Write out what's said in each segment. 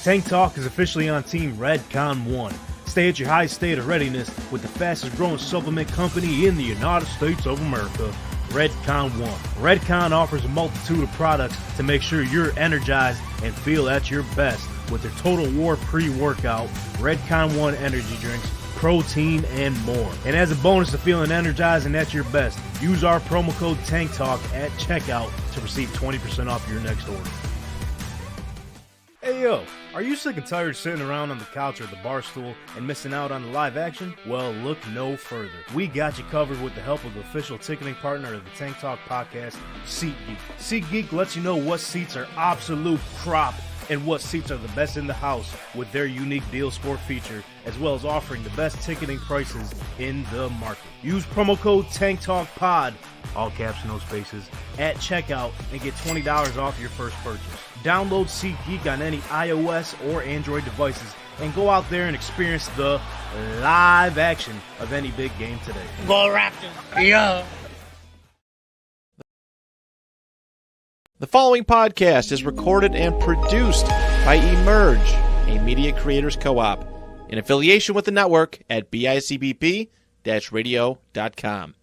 Tank Talk is officially on Team Redcon 1. Stay at your highest state of readiness with the fastest growing supplement company in the United States of America, Redcon 1. Redcon offers a multitude of products to make sure you're energized and feel at your best with their Total War pre-workout, Redcon 1 energy drinks, protein, and more. And as a bonus to feeling energized and at your best, use our promo code TANKTALK at checkout to receive 20% off your next order. Hey yo, are you sick and tired of sitting around on the couch or the bar stool and missing out on the live action? Well, look no further. We got you covered with the help of the official ticketing partner of the Tank Talk podcast, SeatGeek. SeatGeek lets you know what seats are absolute crop and what seats are the best in the house with their unique deal score feature, as well as offering the best ticketing prices in the market. Use promo code TANKTALKPOD, all caps, no spaces, at checkout and get $20 off your first purchase. Download SeatGeek on any iOS or Android devices and go out there and experience the live action of any big game today. Go Raptors! Yeah! The following podcast is recorded and produced by Emerge, a media creators co-op, in affiliation with the network at bicbp-radio.com.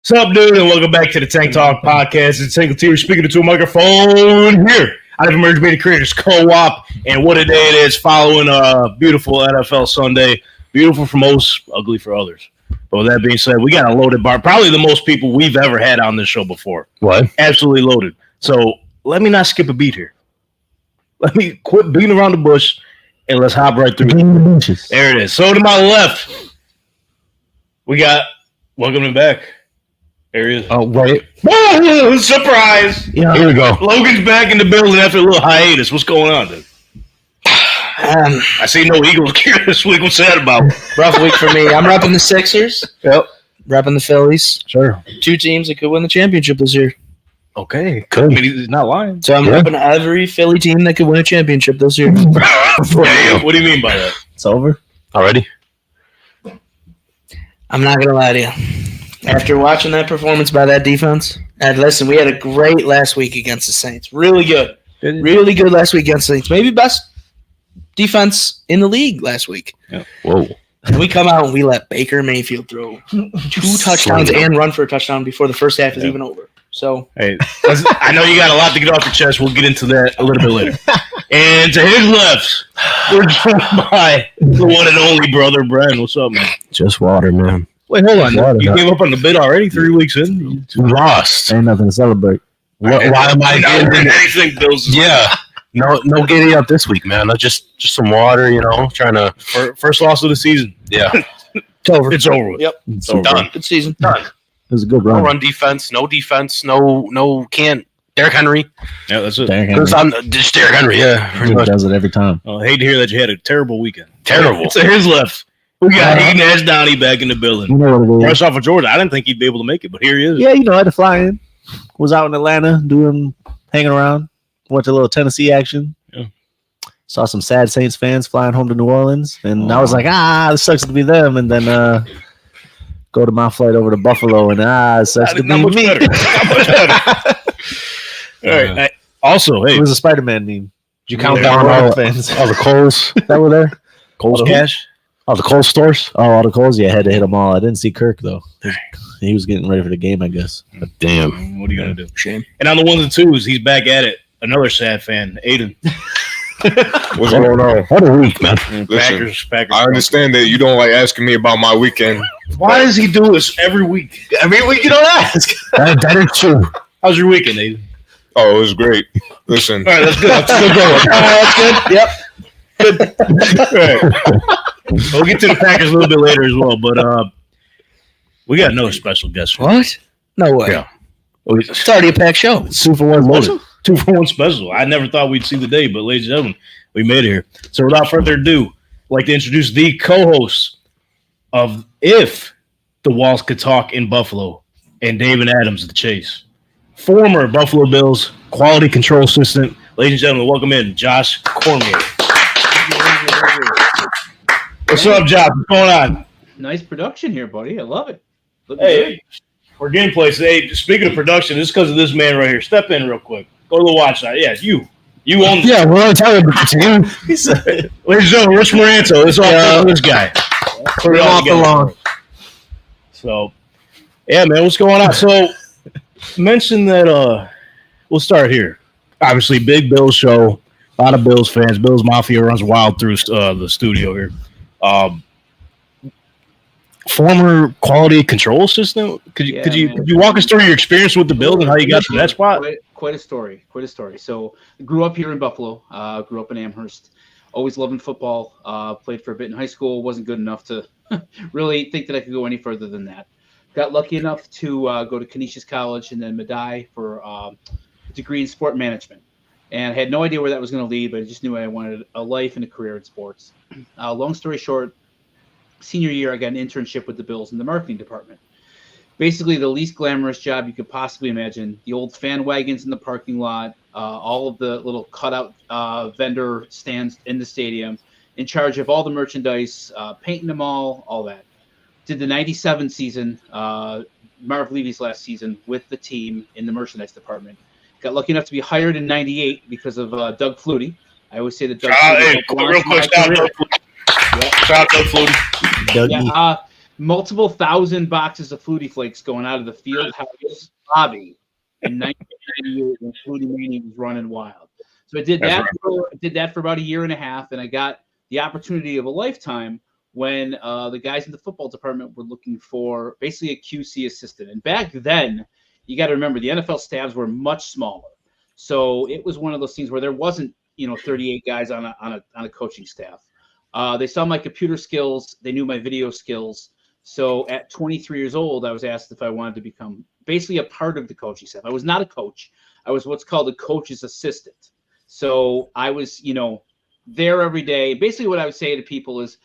What's up, dude, and welcome back to the Tank Talk podcast. It's Tank Tier speaking to a microphone here out of Emerge Media Creators Co-op, and what a day it is following a beautiful NFL Sunday. Beautiful for most, ugly for others. But with that being said, we got a loaded bar, probably the most people we've ever had on this show before. What? Absolutely loaded. So let me not skip a beat here. Let me quit beating around the bush, and let's hop right through. There it is. So to my left, we got, welcome him back. There he is. Oh, wait. Whoa, surprise. Yeah. Here we go. Logan's back in the building after a little hiatus. What's going on, dude? I see no Eagles gear this week. What's that about? Rough week for me. I'm repping the Sixers. Yep. Repping the Phillies. Sure. Two teams that could win the championship this year. Okay. Cool. I mean, he's not lying. So I'm repping every Philly team that could win a championship this year. Damn. What do you mean by that? It's over already? I'm not going to lie to you. After watching that performance by that defense, and listen, we had a great last week against the Saints. Really good. Really good last week against the Saints. Maybe best defense in the league last week. Yeah. Whoa. And we come out and we let Baker Mayfield throw 2 touchdowns and run for a touchdown before the first half is even over. So, hey, I know you got a lot to get off your chest. We'll get into that a little bit later. And to his left, we're joined by the one and only brother, Brian. What's up, man? Just water, man. Wait, hold on. Water, You man. gave up on the bid already 3 weeks in? We lost. Ain't nothing to celebrate. Why am I getting anything, Bills? Yeah. No giddy up this week, man. Just some water, trying to. First loss of the season. Yeah. it's over. It's over with. Yep. It's over. Done. Good season. Done. It was a good No run. run defense, no can't. Derrick Henry. Yeah, that's it. Because I'm just Derrick Henry, yeah. Pretty He much. does it every time. I hate to hear that you had a terrible weekend. Terrible. To his left, we got Ignaz Downey back in the You building. know what it is. Fresh off of Georgia. I didn't think he'd be able to make it, but here he is. Yeah, I had to fly in. Was out in Atlanta hanging around. Went to a little Tennessee action. Yeah. Saw some sad Saints fans flying home to New Orleans. And I was like, this sucks to be them. And then go to my flight over to Buffalo. And it sucks to be Not much me. better. Not much better. All right. Also, hey, It was a Spider-Man meme. did you Count count down down all the fans that were Kohl's that were there. Cole's cash? Oh, the Kohl's stores. Oh, all the Kohl's. Yeah, I had to hit them all. I didn't see Kirk though. He was getting ready for the game, I guess. But damn. What are you going to do? Shame. And on the ones and twos, he's back at it. Another sad fan, Aiden. What's going on? What a week, man. Listen, Packers. I understand that you don't like asking me about my weekend. Why does he do this every week? Every week you don't ask. That is true. How's your weekend, Aiden? Oh, it was great. Listen, All right, that's good. That's a good going. That's good. Yep. All right. We'll get to the Packers a little bit later as well, but we got another special guest. What? No way. Yeah. It's already a packed show. 2-for-1 loaded. 2-for-1 special. I never thought we'd see the day, but ladies and gentlemen, we made it here. So without further ado, I'd like to introduce the co-host of If the walls could talk in Buffalo, and David Adams, the chase. Former Buffalo Bills quality control assistant. Ladies and gentlemen, welcome in Josh Cormier. What's up, Josh? What's going on? Nice production here, buddy. I love it. Hey, we're getting places. Hey, speaking of production, this is because of this man right here. Step in real quick. Go to the watch side. Yeah, you. You own the Yeah, we're on talking about him. Ladies and gentlemen, Rich Moranto. This is all this guy. Put it all off the lawn. So, yeah, man, what's going on? So, mention that we'll start here. Obviously, big Bills show. A lot of Bills fans. Bills Mafia runs wild through the studio here. Former quality control assistant. Could you walk us through your experience with the Bills and how you got to that spot? Quite a story. So, grew up here in Buffalo. Grew up in Amherst. Always loving football. Played for a bit in high school. Wasn't good enough to really think that I could go any further than that. Got lucky enough to go to Canisius College and then Medaille for a degree in sport management. And I had no idea where that was going to lead, but I just knew I wanted a life and a career in sports. Long story short, senior year, I got an internship with the Bills in the marketing department. Basically, the least glamorous job you could possibly imagine. The old fan wagons in the parking lot, all of the little cutout vendor stands in the stadium, in charge of all the merchandise, painting them all that. Did the 97 season, Marv Levy's last season, with the team in the merchandise department. Got lucky enough to be hired in 98 because of Doug Flutie. I always say that Doug Flutie. Real quick, shout out Doug Flutie. Yeah, multiple thousand boxes of Flutie Flakes going out of the field house lobby in 1998 when Flutie Mania was running wild. So I did that for about a year and a half, and I got the opportunity of a lifetime when the guys in the football department were looking for basically a QC assistant. And back then, you got to remember, the NFL staffs were much smaller. So it was one of those things where there wasn't, 38 guys on a coaching staff. They saw my computer skills. They knew my video skills. So at 23 years old, I was asked if I wanted to become basically a part of the coaching staff. I was not a coach. I was what's called a coach's assistant. So I was, there every day. Basically what I would say to people is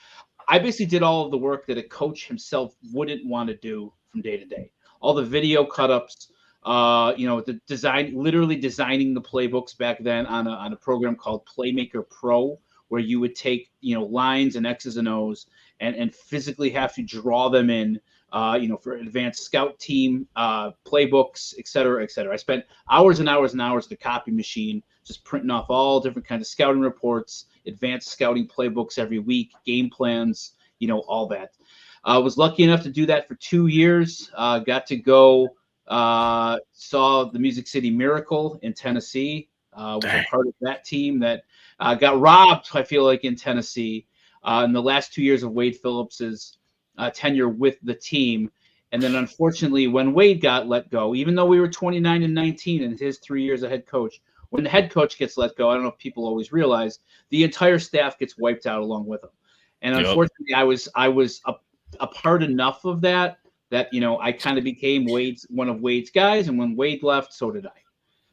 I basically did all of the work that a coach himself wouldn't want to do from day to day. All the video cut-ups, the design, literally designing the playbooks back then on a program called Playmaker Pro, where you would take, lines and X's and O's and physically have to draw them in, for advanced scout team, playbooks, et cetera, et cetera. I spent hours and hours and hours at the copy machine, just printing off all different kinds of scouting reports, advanced scouting playbooks every week, game plans, all that. I was lucky enough to do that for 2 years. Got to go, saw the Music City Miracle in Tennessee. Was a part of that team that got robbed, I feel like, in Tennessee in the last 2 years of Wade Phillips's tenure with the team. And then, unfortunately, when Wade got let go, even though we were 29 and 19 in his 3 years as head coach, when the head coach gets let go, I don't know if people always realize, the entire staff gets wiped out along with him. And unfortunately, I was a part enough of that I kind of became one of Wade's guys, and when Wade left, so did I.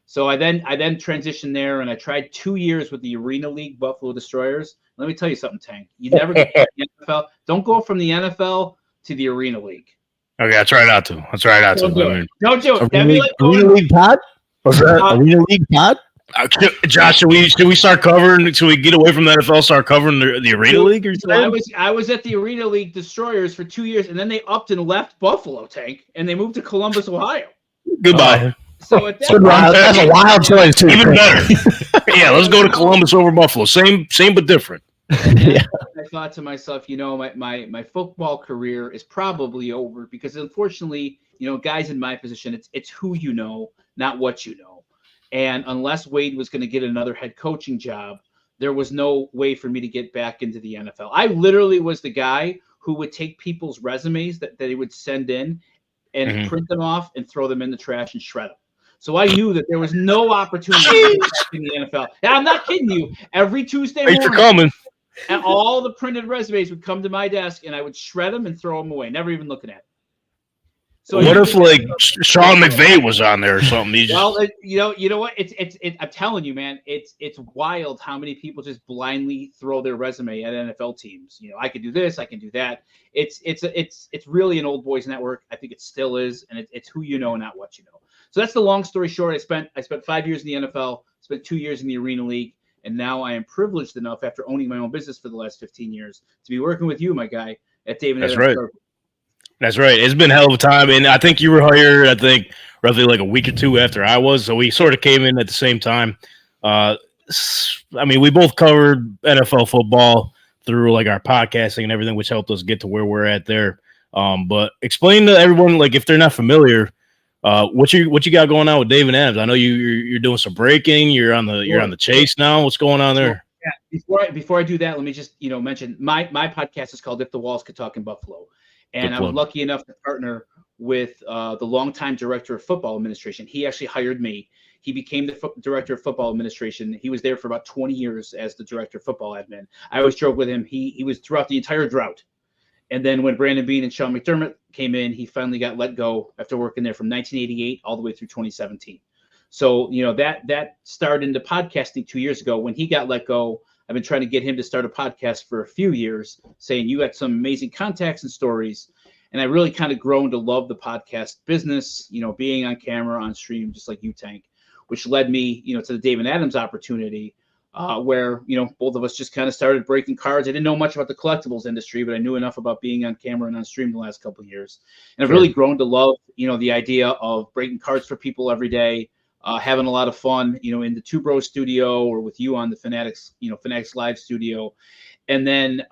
So I then transitioned there, and I tried 2 years with the Arena League Buffalo Destroyers. Let me tell you something, Tank. You never get to the NFL. Don't go from the NFL to the Arena League. Okay, that's right out to. Don't do it. Arena League pod? Was that Arena League pod? Josh, should we start covering? Should we get away from the NFL? Start covering the Arena League? Or I was at the Arena League Destroyers for 2 years, and then they upped and left Buffalo, Tank, and they moved to Columbus, Ohio. Goodbye. So at that that's a wild choice too. Even better. Yeah, let's go to Columbus over Buffalo. Same but different. Yeah. I thought to myself, my football career is probably over because, unfortunately, guys in my position, it's who you know, not what you know. And unless Wade was going to get another head coaching job, there was no way for me to get back into the NFL. I literally was the guy who would take people's resumes that they would send in and print them off and throw them in the trash and shred them. So I knew that there was no opportunity to get back in the NFL. And I'm not kidding you. Every Tuesday morning, thanks for coming. And all the printed resumes would come to my desk, and I would shred them and throw them away, never even looking at them. So what if like Sean McVay was on there or something? Well, you know what? I'm telling you, man, it's wild how many people just blindly throw their resume at NFL teams. You know, I can do this, I can do that. It's really an old boys network. I think it still is, and it's who you know, not what you know. So that's the long story short. I spent 5 years in the NFL, spent 2 years in the Arena League, and now I am privileged enough, after owning my own business for the last 15 years, to be working with you, my guy, at David. That's right. That's right. It's been a hell of a time, and I think you were hired, I think, roughly like a week or two after I was, so we sort of came in at the same time. I mean, we both covered NFL football through like our podcasting and everything, which helped us get to where we're at there. But explain to everyone, like if they're not familiar, what you got going on with David Adams. I know you're doing some breaking. You're on the chase now. What's going on there? Yeah. Before I do that, let me just mention my podcast is called If the Walls Could Talk in Buffalo. And I was lucky enough to partner with the longtime director of football administration. He actually hired me. He became the director of football administration. He was there for about 20 years as the director of football admin. I always joke with him. He was throughout the entire drought. And then when Brandon Beane and Sean McDermott came in, he finally got let go after working there from 1988 all the way through 2017. So, that started into podcasting 2 years ago. When he got let go, I've been trying to get him to start a podcast for a few years, saying you got some amazing contacts and stories. And I really kind of grown to love the podcast business, being on camera, on stream, just like you, Tank, which led me, to the David Adams opportunity, where, both of us just kind of started breaking cards. I didn't know much about the collectibles industry, but I knew enough about being on camera and on stream the last couple of years. And I've really grown to love, the idea of breaking cards for people every day. Having a lot of fun, in the Two Bros studio or with you on the Fanatics, Fanatics Live studio. And then,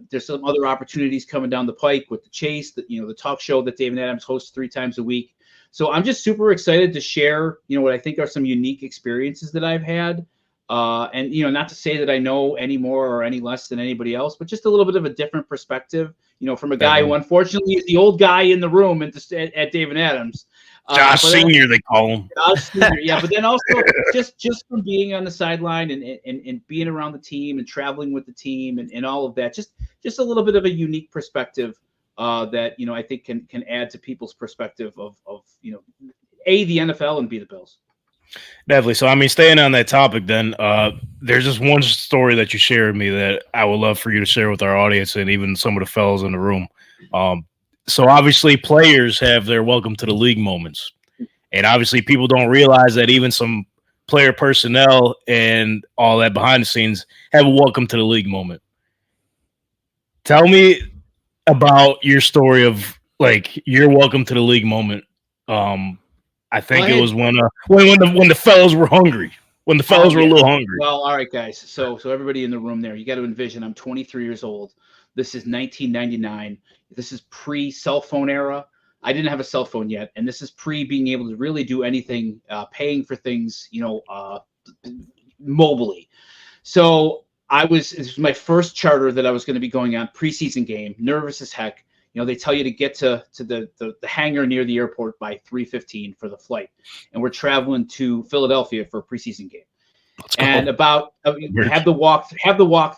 there's some other opportunities coming down the pike with the Chase, the talk show that David Adams hosts 3 times a week. So I'm just super excited to share, what I think are some unique experiences that I've had. And, not to say that I know any more or any less than anybody else, but just a little bit of a different perspective, from a guy who unfortunately is the old guy in the room at David Adams. Josh Senior, they call him. Josh Senior, yeah. But then also just from being on the sideline and being around the team and traveling with the team and all of that, just a little bit of a unique perspective that I think can add to people's perspective of A, the NFL, and B, the Bills. Definitely. So, I mean, staying on that topic, then there's just one story that you shared with me that I would love for you to share with our audience and even some of the fellas in the room. So obviously players have their welcome to the league moments. And obviously people don't realize that even some player personnel and all that behind the scenes have a welcome to the league moment. Tell me about your story of like your welcome to the league moment. I think it was when the fellas were hungry. When the fellas were a little hungry. Well, all right, guys. So everybody in the room there, you got to envision I'm 23 years old. This is 1999. This is pre-cell phone era. I didn't have a cell phone yet, and this is pre being able to really do anything, paying for things, mobily. So this was my first charter that I was going to be going on, preseason game, nervous as heck. They tell you to get to the hangar near the airport by 3:15 for the flight, and we're traveling to Philadelphia for a preseason game. And about have the walk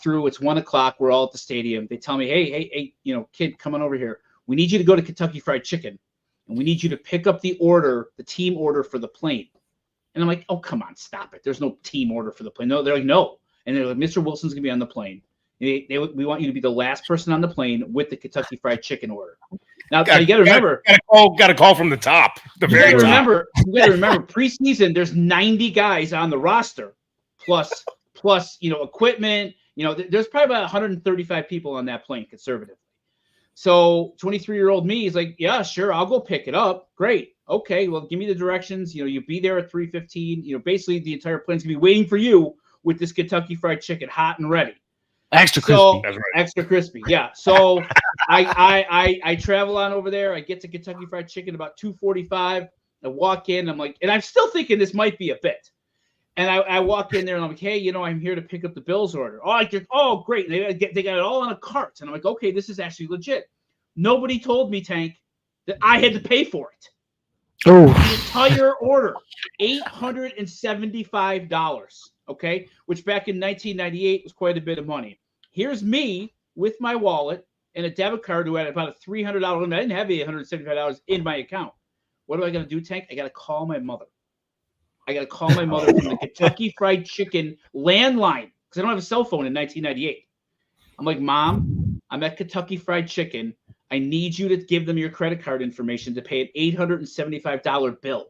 through. It's 1:00. We're all at the stadium. They tell me, hey, kid, come on over here. We need you to go to Kentucky Fried Chicken, and we need you to pick up the team order for the plane. And I'm like, oh, come on, stop it. There's no team order for the plane. No, they're like, no. And they're like, Mr. Wilson's gonna be on the plane. We want you to be the last person on the plane with the Kentucky Fried Chicken order. Now, you got to remember, got a call from the top. You got to remember, preseason. There's 90 guys on the roster. Plus, equipment, there's probably about 135 people on that plane conservatively. So 23-year-old me is like, yeah, sure. I'll go pick it up. Great. Okay. Well, give me the directions. You be there at 3:15, basically the entire plane's gonna be waiting for you with this Kentucky Fried Chicken, hot and ready. Extra crispy. That's right. Extra crispy. Yeah. So I travel on over there. I get to Kentucky Fried Chicken about 2:45. I walk in, I'm like, and I'm still thinking this might be a bit. And I walk in there and I'm like, hey, I'm here to pick up the Bills order. Oh, great. They got it all on a cart. And I'm like, okay, this is actually legit. Nobody told me, Tank, that I had to pay for it. Oh. The entire order, $875. Okay, which back in 1998 was quite a bit of money. Here's me with my wallet and a debit card who had about a $300 limit. I didn't have $875 in my account. What am I going to do, Tank? I got to call my mother. I got to call my mother from the Kentucky Fried Chicken landline because I don't have a cell phone in 1998. I'm like, Mom, I'm at Kentucky Fried Chicken. I need you to give them your credit card information to pay an $875 bill.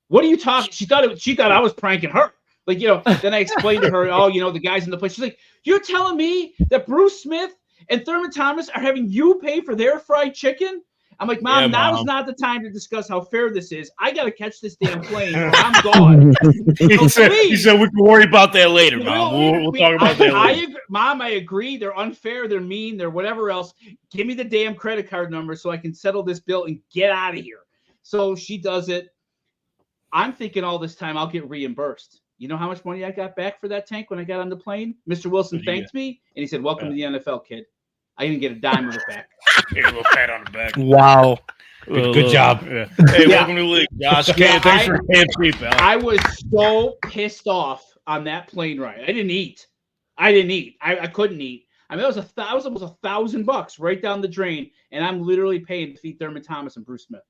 What are you talking? She thought I was pranking her. Like, then I explained to her, the guys in the place. She's like, you're telling me that Bruce Smith and Thurman Thomas are having you pay for their fried chicken? I'm like, Mom, now's not the time to discuss how fair this is. I got to catch this damn plane or I'm gone. He said we can worry about that later, Mom. We'll talk about that later. Mom, I agree. They're unfair. They're mean. They're whatever else. Give me the damn credit card number so I can settle this bill and get out of here. So she does it. I'm thinking all this time I'll get reimbursed. You know how much money I got back for that, Tank, when I got on the plane? Mr. Wilson thanked me, and he said, welcome to the NFL, kid. I didn't get a dime of it back. Get a little pat on the back. Wow. Good job. Yeah. Hey, welcome to the league, Josh. Thanks for the pal. I was so pissed off on that plane ride. I didn't eat. I couldn't eat. I mean, that was almost $1,000 right down the drain, and I'm literally paying to feed Thurman Thomas and Bruce Smith.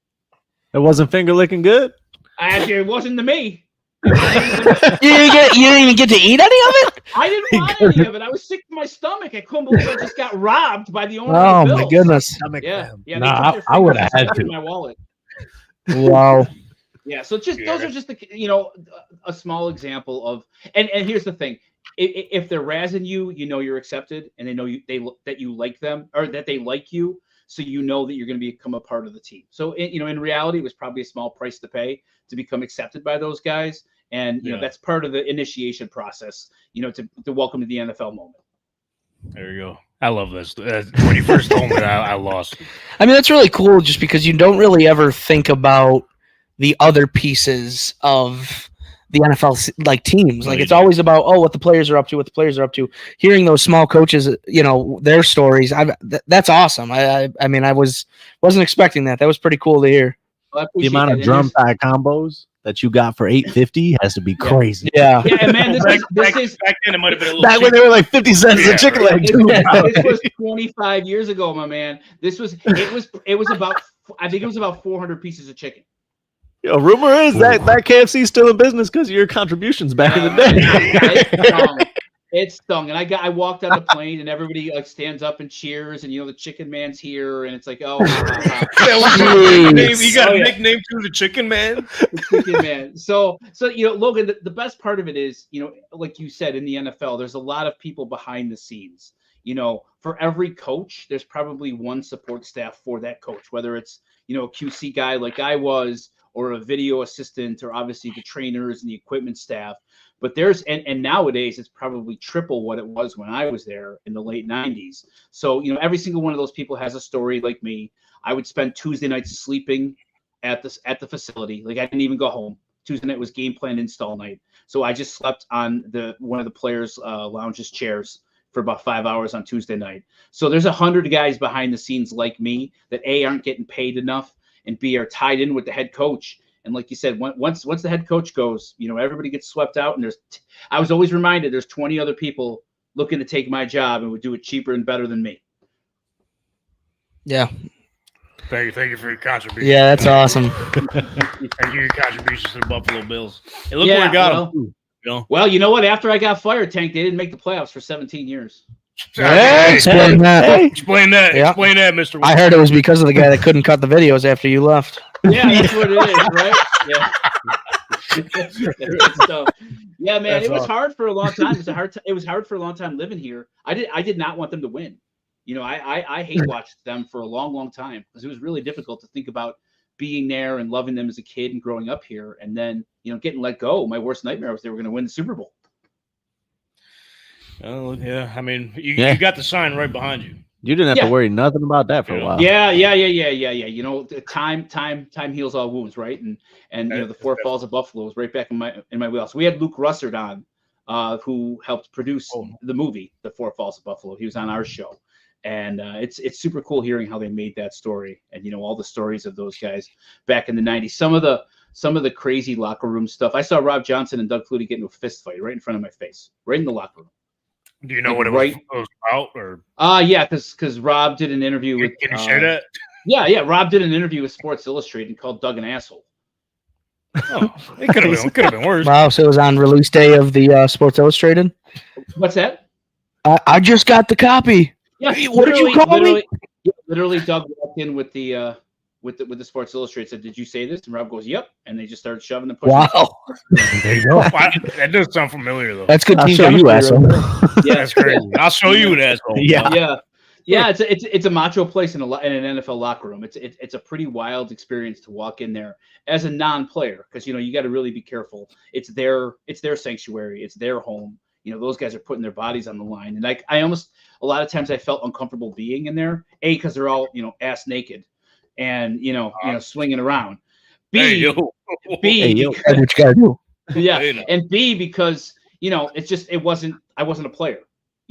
It wasn't finger licking good? It wasn't to me. You didn't even get to eat any of it? I didn't want any of it. I was sick to my stomach. I couldn't believe I just got robbed by the owner of the my goodness. Yeah. I would have had to. My wallet. Wow. Yeah. So those are just the a small example of and here's the thing. If they're razzing you, you're accepted, and they know that you like them or that they like you, so that you're going to become a part of the team. So in reality, it was probably a small price to pay to become accepted by those guys, and that's part of the initiation process. To welcome to the NFL moment. There you go. I love this. When you first told me that, I lost. I mean, that's really cool, just because you don't really ever think about the other pieces of the NFL teams. Like, it's always about what the players are up to. Hearing those small coaches, their stories. That's awesome. I mean, I wasn't expecting that. That was pretty cool to hear. Well, the amount of drum thigh combos that you got for $8.50 has to be crazy. Yeah. Yeah, man. This is back then. It might have been a little. Back when they were like 50 cents a chicken leg. This was 25 years ago, my man. It was about. I think it was about 400 pieces of chicken. Rumor is that KFC is still in business because of your contributions back in the day. It stung, and I walked on the plane, and everybody stands up and cheers, and the Chicken Man's here, and it's like, oh, you got a nickname too, the Chicken Man. The Chicken Man. So Logan, the best part of it is, like you said, in the NFL, there's a lot of people behind the scenes. For every coach, there's probably one support staff for that coach, whether it's a QC guy like I was, or a video assistant, or obviously the trainers and the equipment staff. But there's and nowadays it's probably triple what it was when I was there in the late 90s. So every single one of those people has a story like me. I would spend Tuesday nights sleeping at the facility. Like, I didn't even go home. Tuesday night was game plan install night. So I just slept on one of the players' lounge's chairs for about 5 hours on Tuesday night. So there's 100 guys behind the scenes like me that A, aren't getting paid enough, and B, are tied in with the head coach. And like you said, once the head coach goes, everybody gets swept out. And I was always reminded there's 20 other people looking to take my job and would do it cheaper and better than me. Yeah. Thank you for your contribution. Yeah, that's awesome. Thank you for your contributions to the Buffalo Bills. Hey, look where we got them. Well, you know what? After I got fired, Tank, they didn't make the playoffs for 17 years. Hey, explain that. Explain that. Yeah. Explain that, Mr. Wilson. I heard it was because of the guy that couldn't cut the videos after you left. Yeah, that's what it is, right? Yeah. So, yeah, man, it was hard for a long time. It was hard for a long time living here. I did not want them to win. I hate watched them for a long, long time because it was really difficult to think about being there and loving them as a kid and growing up here, and then getting let go. My worst nightmare was they were going to win the Super Bowl. Oh yeah, I mean, you got the sign right behind you. You didn't have to worry nothing about that for a while. Yeah. Time heals all wounds, right? And the Four Falls of Buffalo was right back in my wheelhouse. We had Luke Russert on, who helped produce the movie, The Four Falls of Buffalo. He was on our show, and it's super cool hearing how they made that story, and all the stories of those guys back in the 90s. Some of the crazy locker room stuff. I saw Rob Johnson and Doug Flutie get into a fist fight right in front of my face, right in the locker room. Do you know Like, what it right- was about? Or Yeah, because Rob did an interview with. can you share that? Yeah. Rob did an interview with Sports Illustrated and called Doug an asshole. Oh, it could have been worse. Wow, so it was on release day of the Sports Illustrated. What's that? I just got the copy. Yeah. Hey, what did you call me? Yeah, literally, Doug walked in with the Sports Illustrated, said, "Did you say this?" And Rob goes, "Yep." And they just started shoving and pushing. Wow, There you go. That does sound familiar though. that's good. I'll team show you, chemistry, asshole. right? Yeah, That's crazy. I'll show you an asshole. Yeah. Yeah. It's a macho place in an NFL locker room. It's a pretty wild experience to walk in there as a non-player, because you got to really be careful. It's their sanctuary. It's their home. Those guys are putting their bodies on the line, and I almost a lot of times I felt uncomfortable being in there. A, because they're all ass naked, and swinging around. B, Hey, yo. Hey, yo, because- that's what you gotta do. yeah, Hey, now. and B, because I wasn't a player.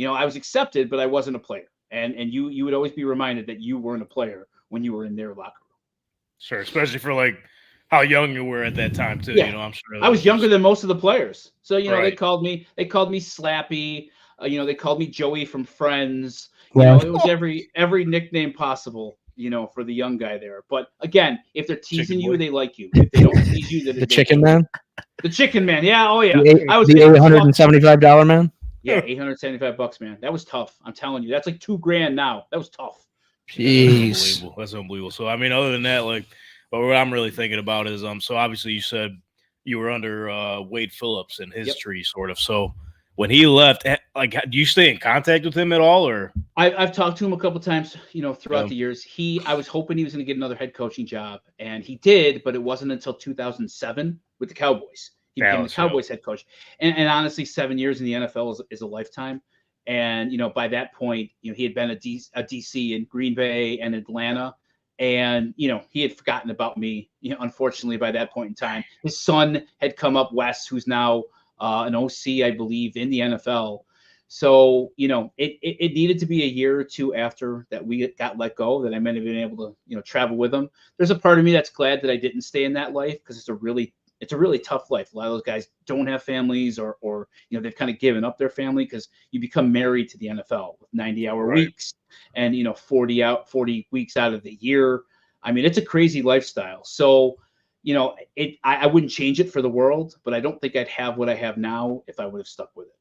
I was accepted, but I wasn't a player, and you would always be reminded that you weren't a player when you were in their locker room. Sure, especially for like how young you were at that time too. Yeah. I'm sure I was younger than most of the players, so they Right. called me Slappy. They called me Joey from Friends. Yeah. It was every nickname possible. For the young guy there. But again, if they're teasing Chicken you, boy. they like you. If they don't tease you, The chicken man, The chicken man. Yeah. Oh yeah. the $875 man. Yeah, $875, man. That was tough. I'm telling you, that's like $2,000 now. That was tough. Jeez. That's unbelievable. So I mean, other than that, like, but what I'm really thinking about is so obviously you said you were under Wade Phillips and his Yep. tree, sort of. So when he left, like, do you stay in contact with him at all, or? I've talked to him a couple times, throughout Yeah. the years. I was hoping he was going to get another head coaching job, and he did, but it wasn't until 2007 with the Cowboys. He became the Cowboys head coach. And honestly, 7 years in the NFL is a lifetime. And, by that point, he had been a DC in Green Bay and Atlanta. And, he had forgotten about me, unfortunately, by that point in time. His son had come up west, who's now an OC, I believe, in the NFL. So, it needed to be a year or two after that we got let go that I might have been able to, travel with him. There's a part of me that's glad that I didn't stay in that life, because it's a really tough life. A lot of those guys don't have families, or they've kind of given up their family, because you become married to the NFL with 90-hour Right. weeks and 40 weeks out of the year. I mean, it's a crazy lifestyle. So, I wouldn't change it for the world, but I don't think I'd have what I have now if I would have stuck with it.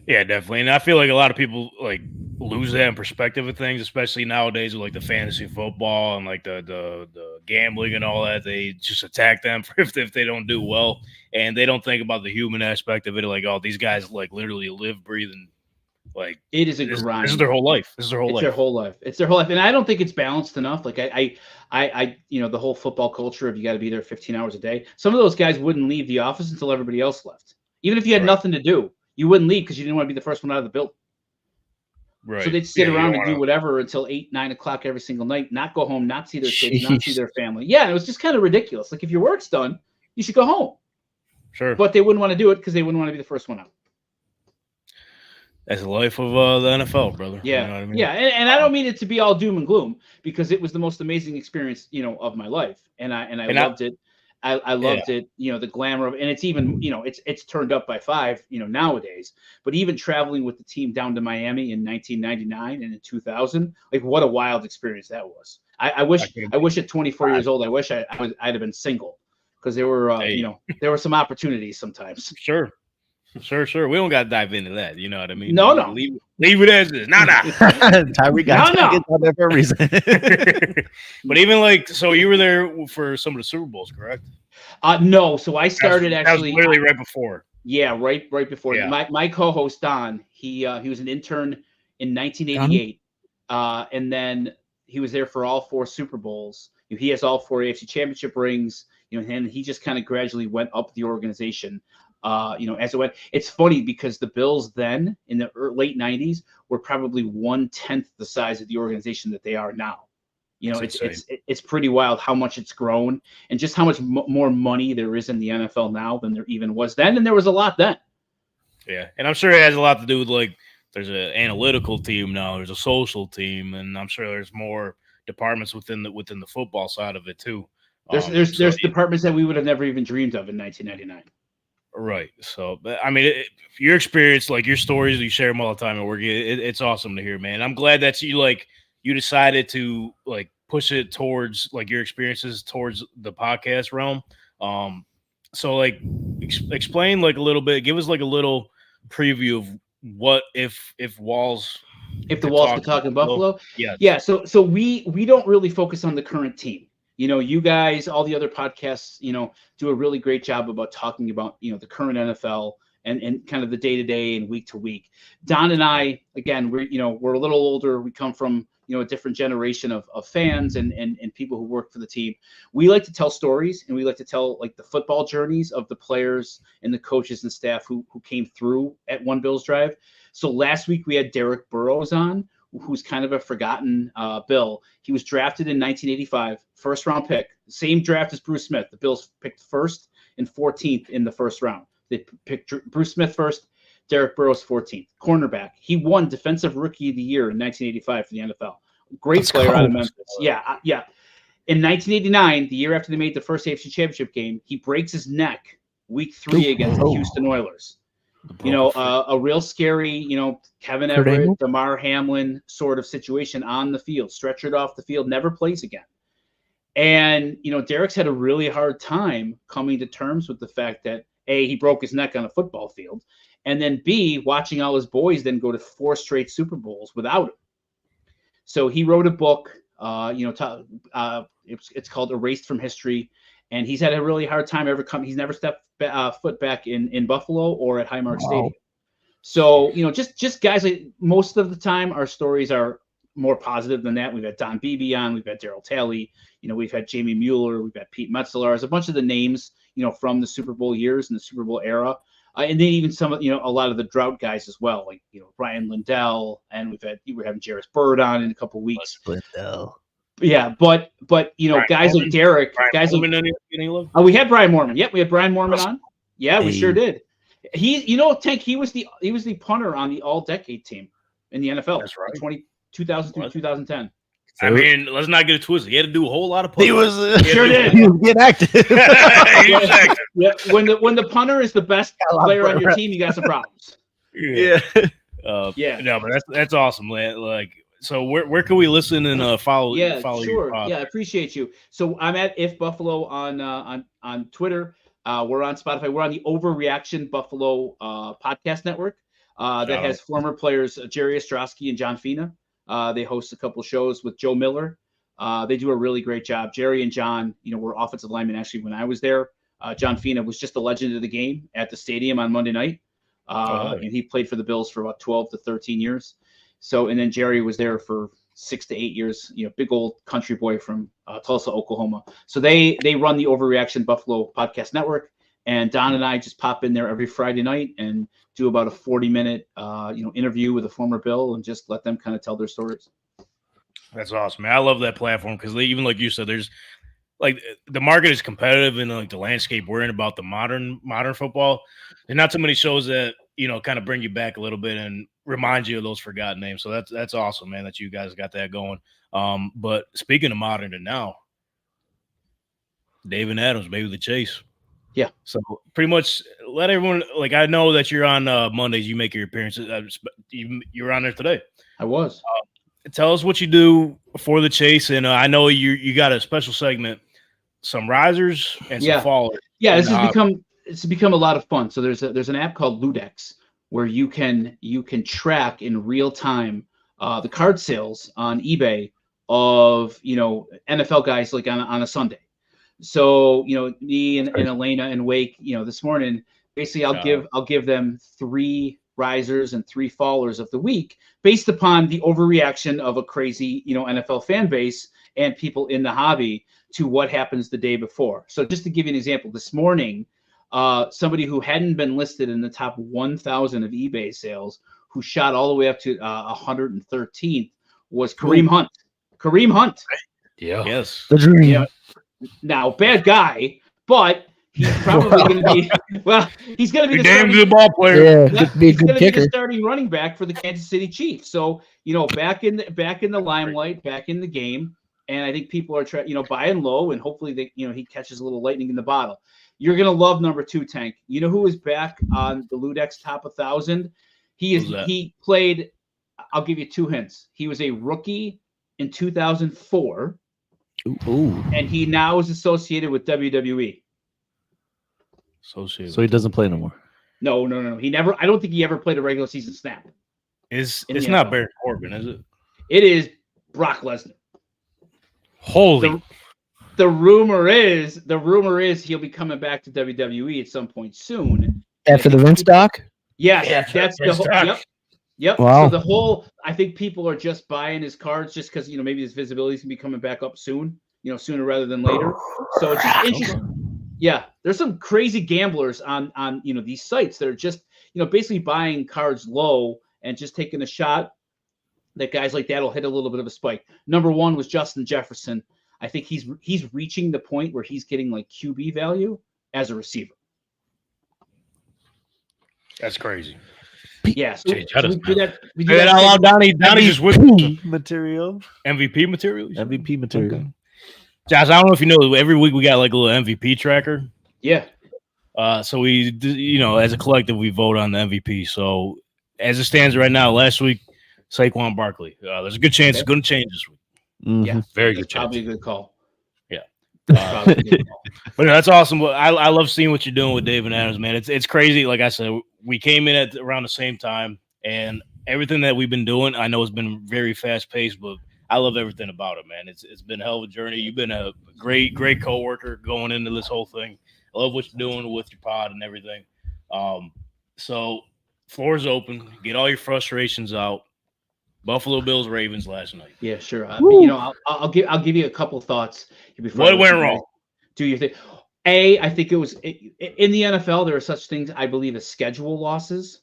Yeah, definitely. And I feel like a lot of people like lose that in perspective of things, especially nowadays with like the fantasy football and like the gambling and all that. They just attack them if they don't do well, and they don't think about the human aspect of it. Like, oh, these guys like literally live, breathe, and like It is a this grind. is their whole life. This is their whole It's life. their whole life. It's their whole life. And I don't think it's balanced enough. Like I the whole football culture of you got to be there 15 hours a day. Some of those guys wouldn't leave the office until everybody else left. Even if you had Right. nothing to do, you wouldn't leave because you didn't want to be the first one out of the building. Right. So they'd sit Yeah, you around don't and do wanna- whatever until 8, 9 o'clock every single night, not go home, not see their kids, not see Jeez. their family. Yeah, it was just kind of ridiculous. Like, if your work's done, you should go home. Sure. But they wouldn't want to do it because they wouldn't want to be the first one out. That's the life of the NFL, brother. Yeah, You know what I mean? yeah, and I don't mean it to be all doom and gloom, because it was the most amazing experience, of my life, and I loved it. I loved it, the glamour of, and it's even, it's turned up by 5, nowadays. But even traveling with the team down to Miami in 1999 and in 2000, like, what a wild experience that was. I wish at 24 years old, I'd have been single, because there were, there were some opportunities sometimes. Sure. We don't got to dive into that. You know what I mean? No. Leave it as is. Nah. Tyreek got No. tickets out there for a reason. But even like, so you were there for some of the Super Bowls, correct? No, so I started That actually. was literally right before. Yeah, right before. Yeah. My co-host Don, he was an intern in 1988, and then he was there for all 4 Super Bowls. He has all 4 AFC Championship rings. And he just kind of gradually went up the organization. As it went. It's funny because the Bills then in the late 90s were probably 1/10 the size of the organization that they are now. It's pretty wild how much it's grown, and just how much more money there is in the NFL now than there even was then, and there was a lot then. Yeah, and I'm sure it has a lot to do with, like, there's an analytical team now, there's a social team, and I'm sure there's more departments within the football side of it too. There's departments that we would have never even dreamed of in 1999. Right. So, but, I mean, your experience, like your stories, you share them all the time at work. It's awesome to hear, man. I'm glad that you decided to like push it towards like your experiences towards the podcast realm. So like explain like a little bit, give us like a little preview of what if Walls if the Walls could talk in Buffalo. Yeah. Yeah. So we don't really focus on the current team. You guys, all the other podcasts, do a really great job about talking about, the current NFL and kind of the day to day and week to week. Don and I, again, we're a little older. We come from, a different generation of fans and people who work for the team. We like to tell stories, and we like to tell like the football journeys of the players and the coaches and staff who came through at One Bills Drive. So last week we had Derek Burrows on, who's kind of a forgotten Bill. He was drafted in 1985, first round pick, same draft as Bruce Smith. The Bills picked first and 14th in the first round. They picked Bruce Smith first, Derek Burrows 14th. Cornerback. He won Defensive Rookie of the Year in 1985 for the NFL. Great player out of Memphis. Yeah. In 1989, the year after they made the first AFC Championship game, he breaks his neck week 3 against the Houston Oilers. A real scary, Kevin Everett, Damar Hamlin sort of situation on the field, stretchered off the field, never plays again. And, Derek's had a really hard time coming to terms with the fact that A, he broke his neck on a football field, and then B, watching all his boys then go to 4 straight Super Bowls without him. So he wrote a book, it's called Erased from History. And he's had a really hard time he's never stepped foot back in Buffalo or at Highmark Stadium. So, just guys, like, most of the time our stories are more positive than that. We've had Don Beebe on, we've had Daryl Talley, we've had Jamie Mueller, we've had Pete Metzler, as a bunch of the names, from the Super Bowl years and the Super Bowl era. And then even some, a lot of the drought guys as well, like, Brian Lindell, and we're having Jarris Bird on in a couple weeks. Lindell. Yeah, but Brian guys Mormon, like Derek, guys like we had Brian Mormon. Yep, we had Brian Mormon on. Yeah, we sure did. Tank, he was the punter on the all-decade team in the NFL. That's right. 2000 through 2010. I mean, let's not get it twisted. He had to do a whole lot of punting. He was sure did. He was getting active. Yeah. When the punter is the best player on your team, you got some problems. Yeah. No, but that's awesome, man. Like, so where can we listen and follow? Follow sure. Yeah, I appreciate you. So I'm at If Buffalo on Twitter. We're on Spotify. We're on the Overreaction Buffalo podcast network that has former players Jerry Ostrowski and John Fina. They host a couple shows with Joe Miller. They do a really great job. Jerry and John, were offensive linemen actually when I was there. John Fina was just a legend of the game at the stadium on Monday night. And he played for the Bills for about 12 to 13 years. So, and then Jerry was there for 6 to 8 years, big old country boy from Tulsa, Oklahoma. So they run the Overreaction Buffalo podcast network. And Don and I just pop in there every Friday night and do about a 40-minute, interview with a former Bill and just let them kind of tell their stories. That's awesome, man. I love that platform because even like you said, there's like the market is competitive and like the landscape we're in about the modern football. There's not too many shows that, kind of bring you back a little bit and remind you of those forgotten names. So that's awesome, man, that you guys got that going. But speaking of modern and now, David Adams, maybe the Chase. Yeah. So pretty much let everyone, like, I know that you're on Mondays, you make your appearances. You were on there today. I was. Tell us what you do for the Chase. And I know you got a special segment, some risers and some fallers. Yeah, it's become a lot of fun. So there's an app called Ludex where you can track in real time the card sales on eBay of NFL guys like on a Sunday. So me and Elena and Wake this morning, basically I'll give them 3 risers and 3 fallers of the week based upon the overreaction of a crazy NFL fan base and people in the hobby to what happens the day before. So just to give you an example, this morning somebody who hadn't been listed in the top 1,000 of eBay sales, who shot all the way up to 113th, was Kareem Hunt. Kareem Hunt. Yeah. Yes. The dream. Yeah. Now, bad guy, but he's probably going to be. Well, he's going to be the damn good ball player. Yeah, he's going to be the starting running back for the Kansas City Chiefs. So back in the limelight, back in the game, and I think people are buying low, and hopefully he catches a little lightning in the bottle. You're gonna love number 2, Tank. You know who is back on the Ludex top 1,000? He played. I'll give you 2 hints. He was a rookie in 2004, and he now is associated with WWE. So he doesn't play no more. No. He never. I don't think he ever played a regular season snap. It's not Baron Corbin, is it? It is Brock Lesnar. Holy. The rumor is he'll be coming back to WWE at some point soon. After the Vince doc? Yes, that's the whole. Yep. Wow. So the whole, I think people are just buying his cards just because maybe his visibility is gonna be coming back up soon. Sooner rather than later. So it's just interesting. Yeah, there's some crazy gamblers on these sites that are just basically buying cards low and just taking a shot that guys like that will hit a little bit of a spike. Number 1 was Justin Jefferson. I think he's reaching the point where he's getting like QB value as a receiver. That's crazy. Yeah, so we do that. We do Say that that out loud, Donnie. Donnie just with Material. MVP material. MVP material. Okay. Josh, I don't know if you know, every week we got like a little MVP tracker. Yeah. So we, as a collective, we vote on the MVP. So as it stands right now, last week, Saquon Barkley. There's a good chance it's going to change this week. Mm-hmm. Yeah, very good chance. Probably a good call. Yeah. But that's awesome. I love seeing what you're doing with David Adams, man. It's crazy. Like I said, we came in at around the same time, and everything that we've been doing, I know it's been very fast paced, but I love everything about it, man. It's been a hell of a journey. You've been a great coworker going into this whole thing. I love what you're doing with your pod and everything. So floor is open. Get all your frustrations out. Buffalo Bills Ravens last night. Yeah, sure. I'll give you a couple thoughts before. What went wrong? Do you think? I think it was in the NFL. There are such things, I believe, as schedule losses.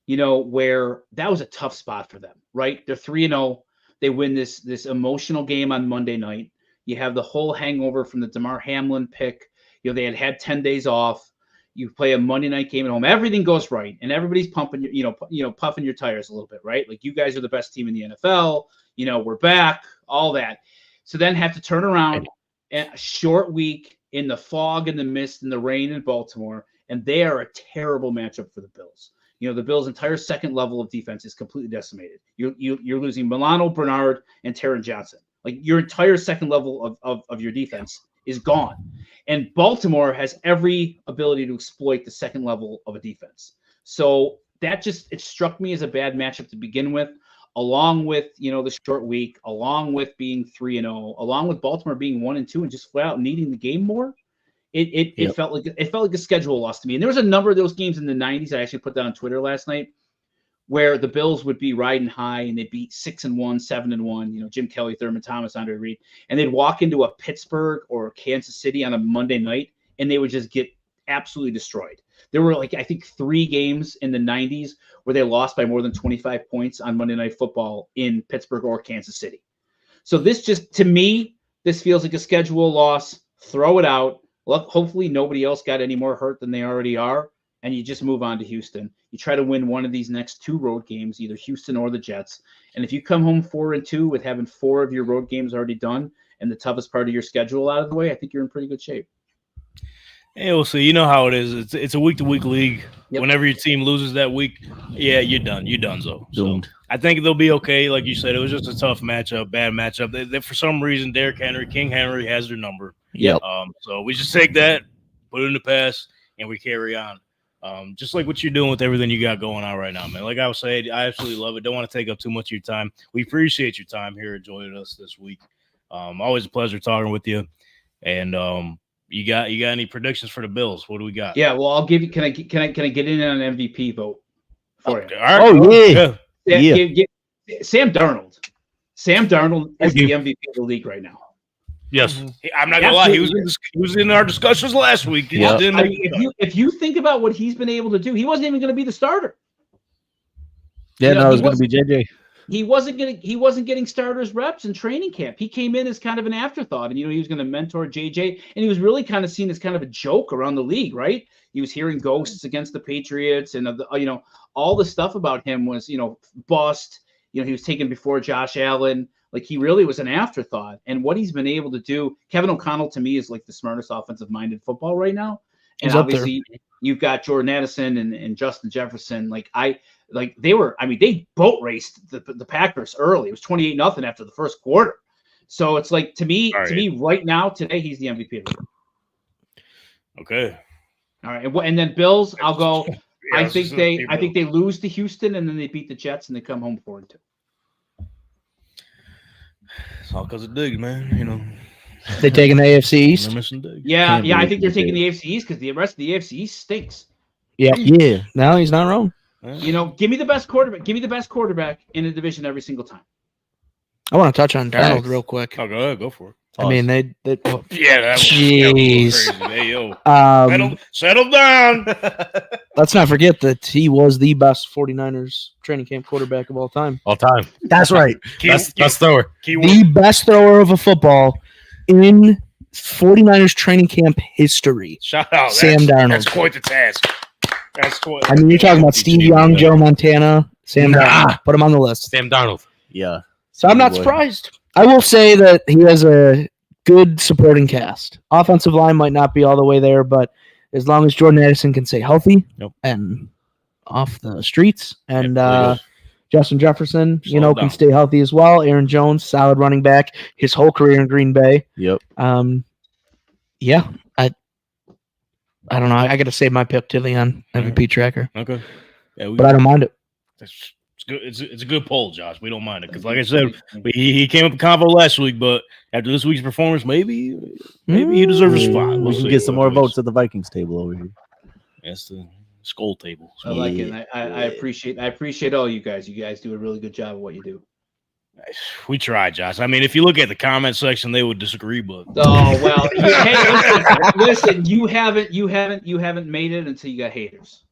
Where that was a tough spot for them. Right? They're 3-0. They win this emotional game on Monday night. You have the whole hangover from the Damar Hamlin pick. They had 10 days off. You play a Monday night game at home. Everything goes right, and everybody's pumping puffing your tires a little bit, right? Like, you guys are the best team in the NFL. We're back, all that. So then have to turn around a short week in the fog and the mist and the rain in Baltimore, and they are a terrible matchup for the Bills. The Bills' entire second level of defense is completely decimated. You're losing Milano, Bernard, and Taron Johnson. Like, your entire second level of your defense is gone. And Baltimore has every ability to exploit the second level of a defense. So that it struck me as a bad matchup to begin with, along with, the short week, along with being 3-0, along with Baltimore being 1-2 and just flat out needing the game more. It felt like a schedule loss to me. And there was a number of those games in the 90s. I actually put that on Twitter last night, where the Bills would be riding high and they'd beat 6-1, 7-1, Jim Kelly, Thurman Thomas, Andre Reed, and they'd walk into a Pittsburgh or Kansas City on a Monday night and they would just get absolutely destroyed. There were I think 3 games in the 90s where they lost by more than 25 points on Monday Night Football in Pittsburgh or Kansas City. So to me, this feels like a schedule loss. Throw it out. Look, hopefully nobody else got any more hurt than they already are, and you just move on to Houston. You try to win one of these next 2 road games, either Houston or the Jets. And if you come home 4-2 with having 4 of your road games already done and the toughest part of your schedule out of the way, I think you're in pretty good shape. Yeah, we'll see. You know how it is. It's a week-to-week league. Yep. Whenever your team loses that week, you're done. You're done, so I think they'll be okay. Like you said, it was just a tough matchup, bad matchup. They for some reason, King Henry has their number. Yep. So we just take that, put it in the past, and we carry on. Just like what you're doing with everything you got going on right now, man. Like I was saying, I absolutely love it. Don't want to take up too much of your time. We appreciate your time here joining us this week. Always a pleasure talking with you. And you got any predictions for the Bills? What do we got? Yeah, well, I'll give you. Can I get in on an MVP vote for you? All right. Yeah. Sam Darnold. Sam Darnold is the MVP of the league right now. Yes, I'm not gonna lie. He was in our discussions last week. Yeah. If you think about what he's been able to do, he wasn't even going to be the starter. Yeah, no, it was going to be JJ. He wasn't getting starters reps in training camp. He came in as kind of an afterthought, and he was going to mentor JJ, and he was really kind of seen as kind of a joke around the league, right? He was hearing ghosts against the Patriots, and all the stuff about him was bust. He was taken before Josh Allen. Like he really was an afterthought. And what he's been able to do, Kevin O'Connell to me is like the smartest offensive-minded football right now. And obviously you've got Jordan Addison and Justin Jefferson. They boat raced the Packers early. It was 28-0 after the first quarter. So it's like to me right now, today, he's the MVP of the year. Okay. All right. And then Bills, I'll go. I think they lose to Houston and then they beat the Jets and they come home 4-2. It's all because of Diggs, man. You know, they taking the AFC East. They're missing Diggs. Yeah. I think they're taking the AFC East because the rest of the AFC East stinks. Yeah. No, he's not wrong. You know, give me the best quarterback. Give me the best quarterback in the division every single time. I want to touch on Darnold real quick. Oh, go ahead, go for it. I mean, they that was jeez. Hey, yo. Settle down. Let's not forget that he was the best 49ers training camp quarterback of all time. That's right. Best thrower. The best thrower of a football in 49ers training camp history. Shout out. Sam Darnold. That's quite the task. I mean, you're talking about Steve Young, Joe Montana, Sam Darnold. Put him on the list. Sam Darnold. Yeah. So I'm not surprised. I will say that he has a good supporting cast. Offensive line might not be all the way there, but as long as Jordan Addison can stay healthy and off the streets, and Justin Jefferson, can stay healthy as well. Aaron Jones, solid running back, his whole career in Green Bay. Yep. I don't know. I got to save my pick to Leon MVP tracker. Okay. Yeah, but I don't mind it. It's good. It's a good poll, Josh. We don't mind it because, like I said, he came up with combo last week, but after this week's performance, maybe he deserves a spot. We'll get some more votes at the Vikings table over here. That's the skull table. I like it. I appreciate all you guys. You guys do a really good job of what you do. We try, Josh. I mean, if you look at the comment section, they would disagree, but well, hey, listen, you haven't made it until you got haters.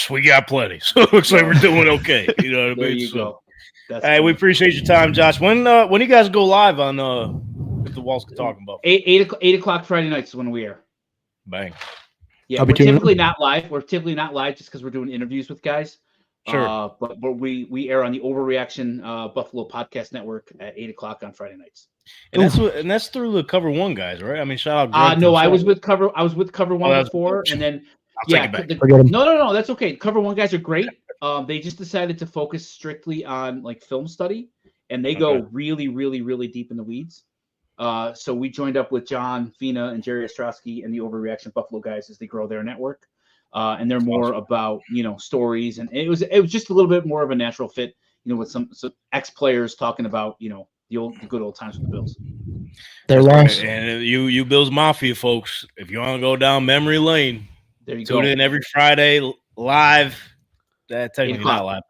We got plenty, so it looks like we're doing okay. You know what I mean? There you go. Hey, we appreciate your time, Josh. When you guys go live on what the Walls talking about? 8 o'clock Friday nights is when we are. Bang. Yeah, we're typically not live. We're typically not live just because we're doing interviews with guys. Sure. But we air on the Overreaction Buffalo Podcast Network at 8 o'clock on Friday nights. And that's through the Cover One guys, right? I mean, shout out. No, I was with Cover One before, and then no, that's okay. Cover One guys are great. They just decided to focus strictly on like film study, and they go really, really, really deep in the weeds. So we joined up with John Fina and Jerry Ostrowski and the Overreaction Buffalo guys as they grow their network. And they're more about, stories. And it was just a little bit more of a natural fit, with some ex-players talking about, the good old times with the Bills. They're lost. And you Bills Mafia folks, if you want to go down memory lane, there you tune go. in every Friday live. That technically not live.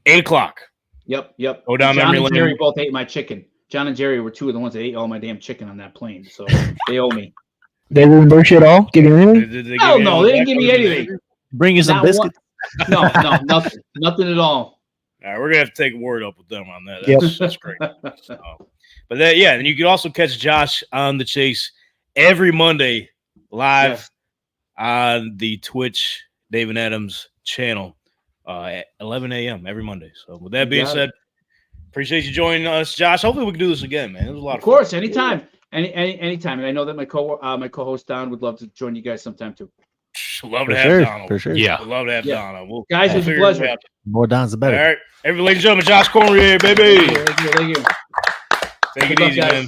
8 o'clock. Yep. Go down John memory and lane. Jerry both ate my chicken. John and Jerry were two of the ones that ate all my damn chicken on that plane. So they owe me. They reimburse you at all? Give you anything? No, they didn't give me anything. Bring you some biscuits? No, nothing at all. All right, we're gonna have to take a word up with them on that. That's great. But then you can also catch Josh on the Chase every Monday live on the Twitch David Adams channel at 11 a.m. every Monday. So with that being said, appreciate you joining us, Josh. Hopefully we can do this again, man. It was a lot of fun. Of course, anytime. Anytime. And I know that my co-host Don would love to join you guys sometime too. Love to have Don. For sure. Yeah. Love to have Don. Guys, it's a pleasure. The more Don's the better. All right. Ladies and gentlemen, Josh Cormier, baby. Thank you. Take it easy, man.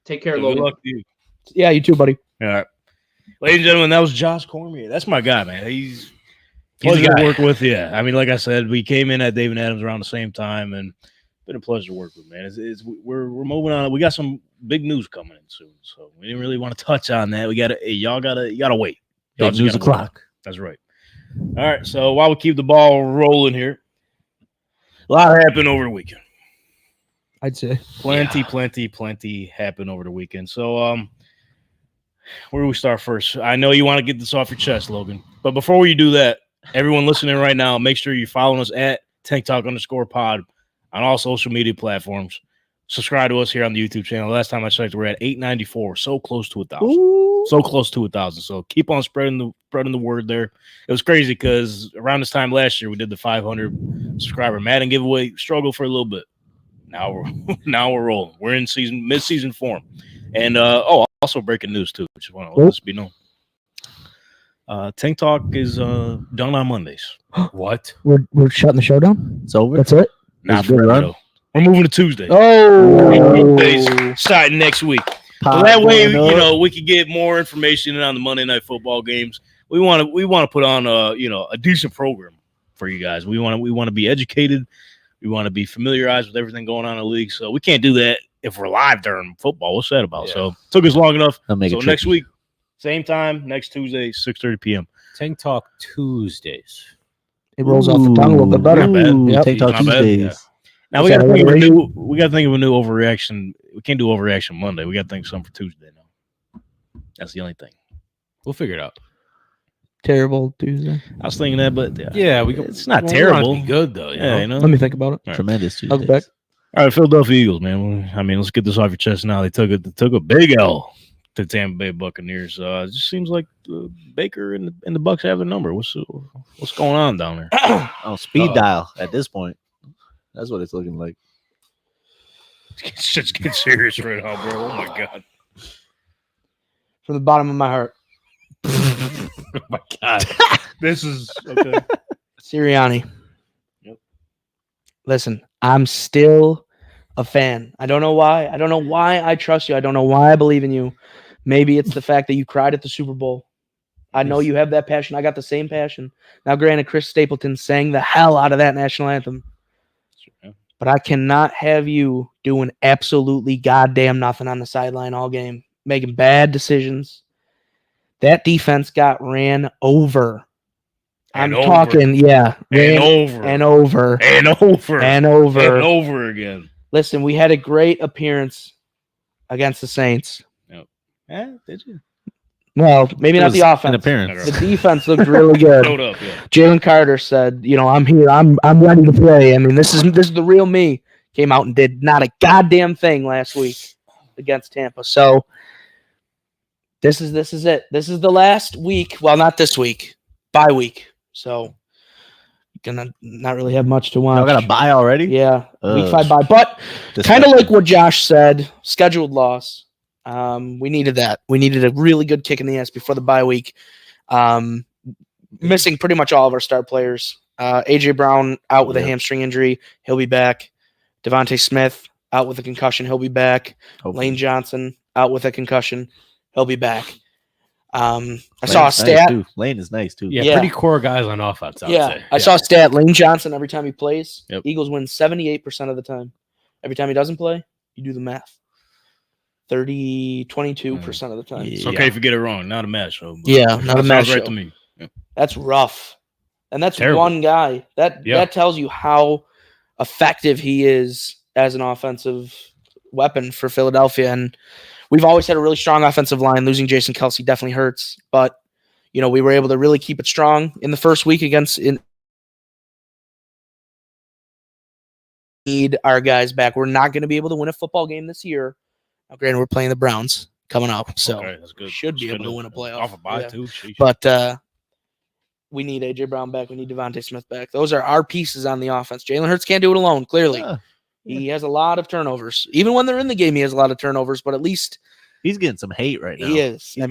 Take care, Logan. Good luck to you. Yeah, you too, buddy. All right. Ladies and gentlemen, that was Josh Cormier. That's my guy, man. He's a He's a pleasure guy. to work with. Yeah. I mean, like I said, we came in at David Adams around the same time, and been a pleasure to work with, man. We're moving on. We got some big news coming in soon, so we didn't really want to touch on that. You gotta wait. Big news o'clock. That's right. All right. So while we keep the ball rolling here, a lot happened over the weekend. I'd say Plenty happened over the weekend. So where do we start first? I know you want to get this off your chest, Logan. But before you do that, everyone listening right now, make sure you're following us at TankTalk_pod on all social media platforms. Subscribe to us here on the YouTube channel. Last time I checked, we're at 894. So close to 1,000. So close to 1,000. So keep on spreading the word there. It was crazy because around this time last year, we did the 500 subscriber Madden giveaway. Struggled for a little bit. Now we're rolling. We're in mid-season form. And also breaking news too, which want to let this be known. Tank Talk is done on Mondays. What? We're shutting the show down? It's over. That's it? Not forever though. We're moving to Tuesday. Oh, Starting next week. So that way, we can get more information on the Monday Night Football games. We want to put on a decent program for you guys. We want to be educated. We want to be familiarized with everything going on in the league. So we can't do that if we're live during football. What's that about? Yeah. So it took us long enough. So next week, same time, next Tuesday, 6:30 p.m. Tank Talk Tuesdays. It rolls off the tongue a little bit better. Yep. Tank Talk Tuesdays. Yeah. Now we got to think of a new overreaction. We can't do overreaction Monday. We got to think of something for Tuesday now. That's the only thing. We'll figure it out. Terrible Tuesday. I was thinking that, but it's not terrible. Be good though. You know? Let me think about it. Right. Tremendous Tuesday. I'll be back. All right, Philadelphia Eagles, man. I mean, let's get this off your chest now. They took a big L to Tampa Bay Buccaneers. It just seems like Baker and the Bucs have a number. What's going on down there? Speed dial at this point. That's what it's looking like. It's just get serious right now, bro. Oh my god. From the bottom of my heart. Oh my god. This is okay. Sirianni. Yep. Listen, I'm still a fan. I don't know why. I don't know why I trust you. I don't know why I believe in you. Maybe it's the fact that you cried at the Super Bowl. I know you have that passion. I got the same passion. Now, granted, Chris Stapleton sang the hell out of that national anthem. But I cannot have you doing absolutely goddamn nothing on the sideline all game, making bad decisions. That defense got ran over. I'm talking, ran over again. Listen, we had a great appearance against the Saints. Yep. Did you? Well, maybe not the offense. Appearance. The defense looked really good. Showed up, yeah. Jalen Carter said, I'm here. I'm ready to play. I mean, this is the real me. Came out and did not a goddamn thing last week against Tampa. So this is it. This is the last week. Well, not this week. Bye week. So gonna not really have much to watch. I got a bye already? Yeah. Week 5 bye. But kind of like what Josh said, scheduled loss. We needed that. We needed a really good kick in the ass before the bye week. Missing pretty much all of our star players. A.J. Brown out with a hamstring injury. He'll be back. Devontae Smith out with a concussion. He'll be back. Hopefully. Lane Johnson out with a concussion. He'll be back. I saw a stat. Nice Lane is nice, too. Yeah, pretty core guys on offense, I would say. I saw a stat. Lane Johnson, every time he plays, Yep. Eagles win 78% of the time. Every time he doesn't play, you do the math. 22% of the time. It's okay if you get it wrong. Not a match show. Not a match show. Right to me. Yeah. That's rough. And that's Terrible. one guy. That tells you how effective he is as an offensive weapon for Philadelphia. And we've always had a really strong offensive line. Losing Jason Kelce definitely hurts. But, we were able to really keep it strong in the first week need our guys back. We're not going to be able to win a football game this year. Now, granted, we're playing the Browns coming up, so that's good. Should be able to win a playoff. Off a bye too. Sheesh. But we need A.J. Brown back. We need Devontae Smith back. Those are our pieces on the offense. Jalen Hurts can't do it alone, clearly. He has a lot of turnovers. Even when they're in the game, he has a lot of turnovers, but at least he's getting some hate right now. He is. He's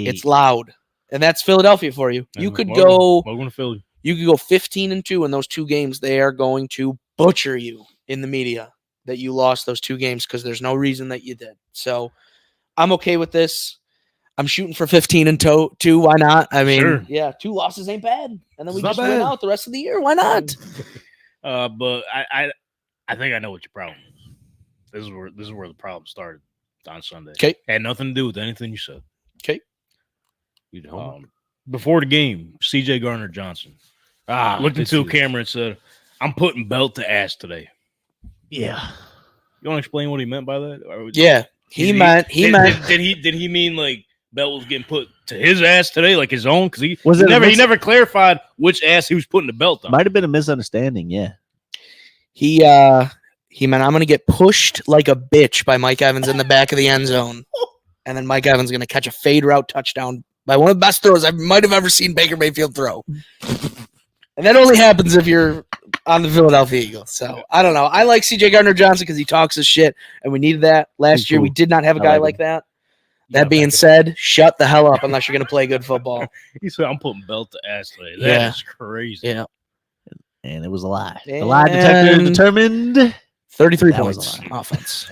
it's loud. And that's Philadelphia for you. And you could welcome to Philly. You could go 15-2 in those two games. They are going to butcher you in the media that you lost those two games because there's no reason that you did. So I'm okay with this. I'm shooting for 15-2. Why not? I mean, 2 losses ain't bad. And then we just win out the rest of the year. Why not? But I think I know what your problem is. This is where the problem started on Sunday. Okay. Had nothing to do with anything you said. Okay. Before the game, CJ Gardner-Johnson looked into a camera and said, "I'm putting belt to ass today." Yeah. You want to explain what he meant by that? Yeah. He meant. Did he mean like belt was getting put to his ass today, like his own? Because he never clarified which ass he was putting the belt on. Might have been a misunderstanding. Yeah. He meant I'm gonna get pushed like a bitch by Mike Evans in the back of the end zone, and then Mike Evans gonna catch a fade route touchdown by one of the best throws I might have ever seen Baker Mayfield throw. And that only happens if you're on the Philadelphia Eagles. So I don't know. I like CJ Gardner-Johnson because he talks his shit, and we needed that. Last year we did not have a guy like that. That being said, shut the hell up unless you're going to play good football. He said, "I'm putting belt to ass today." That is crazy. Yeah. And it was a lie. The lie detector determined 33 that was points a lie. offense.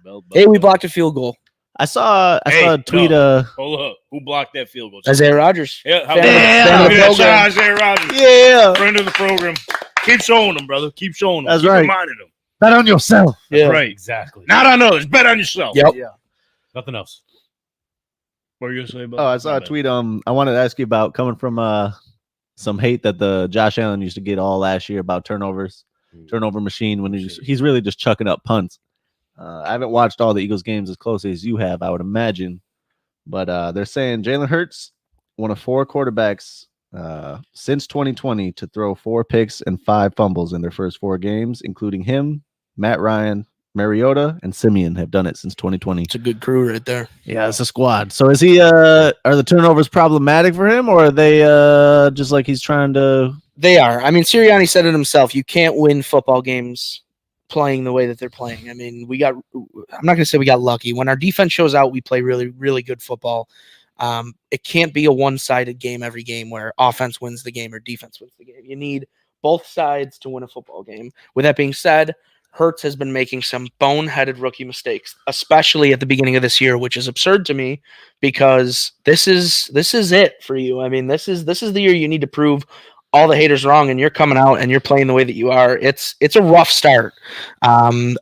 Belt. Hey, we blocked a field goal. I saw a tweet. Hold up. Who blocked that field goal? Isaiah Rodgers. Yeah, Fan of the program. shout out Isaiah Rodgers. Yeah. Friend of the program. Keep showing them, brother. Keep showing them. That's Keep right. reminding them. Bet on yourself. Yeah. Right. Exactly. Not on others. Bet on yourself. Yep. Yeah. Nothing else. What are you gonna say about? Oh, I saw a tweet. I wanted to ask you about coming from some hate that the Josh Allen used to get all last year about turnover machine when he's really just chucking up punts. I haven't watched all the Eagles games as closely as you have, I would imagine, but they're saying Jalen Hurts, one of 4 quarterbacks since 2020 to throw 4 picks and 5 fumbles in their first 4 games, including him, Matt Ryan, Mariota, and Simeon have done it since 2020. It's a good crew right there. Yeah, it's a squad. So is he? Are the turnovers problematic for him, or are they just like he's trying to? They are. I mean, Sirianni said it himself. You can't win football games playing the way that they're playing. I mean, I'm not going to say we got lucky. When our defense shows out, we play really, really good football. It can't be a one-sided game every game where offense wins the game or defense wins the game. You need both sides to win a football game. With that being said, Hurts has been making some boneheaded rookie mistakes, especially at the beginning of this year, which is absurd to me because this is it for you. I mean, this is the year you need to prove all the haters wrong, and you're coming out and you're playing the way that you are. It's a rough start. And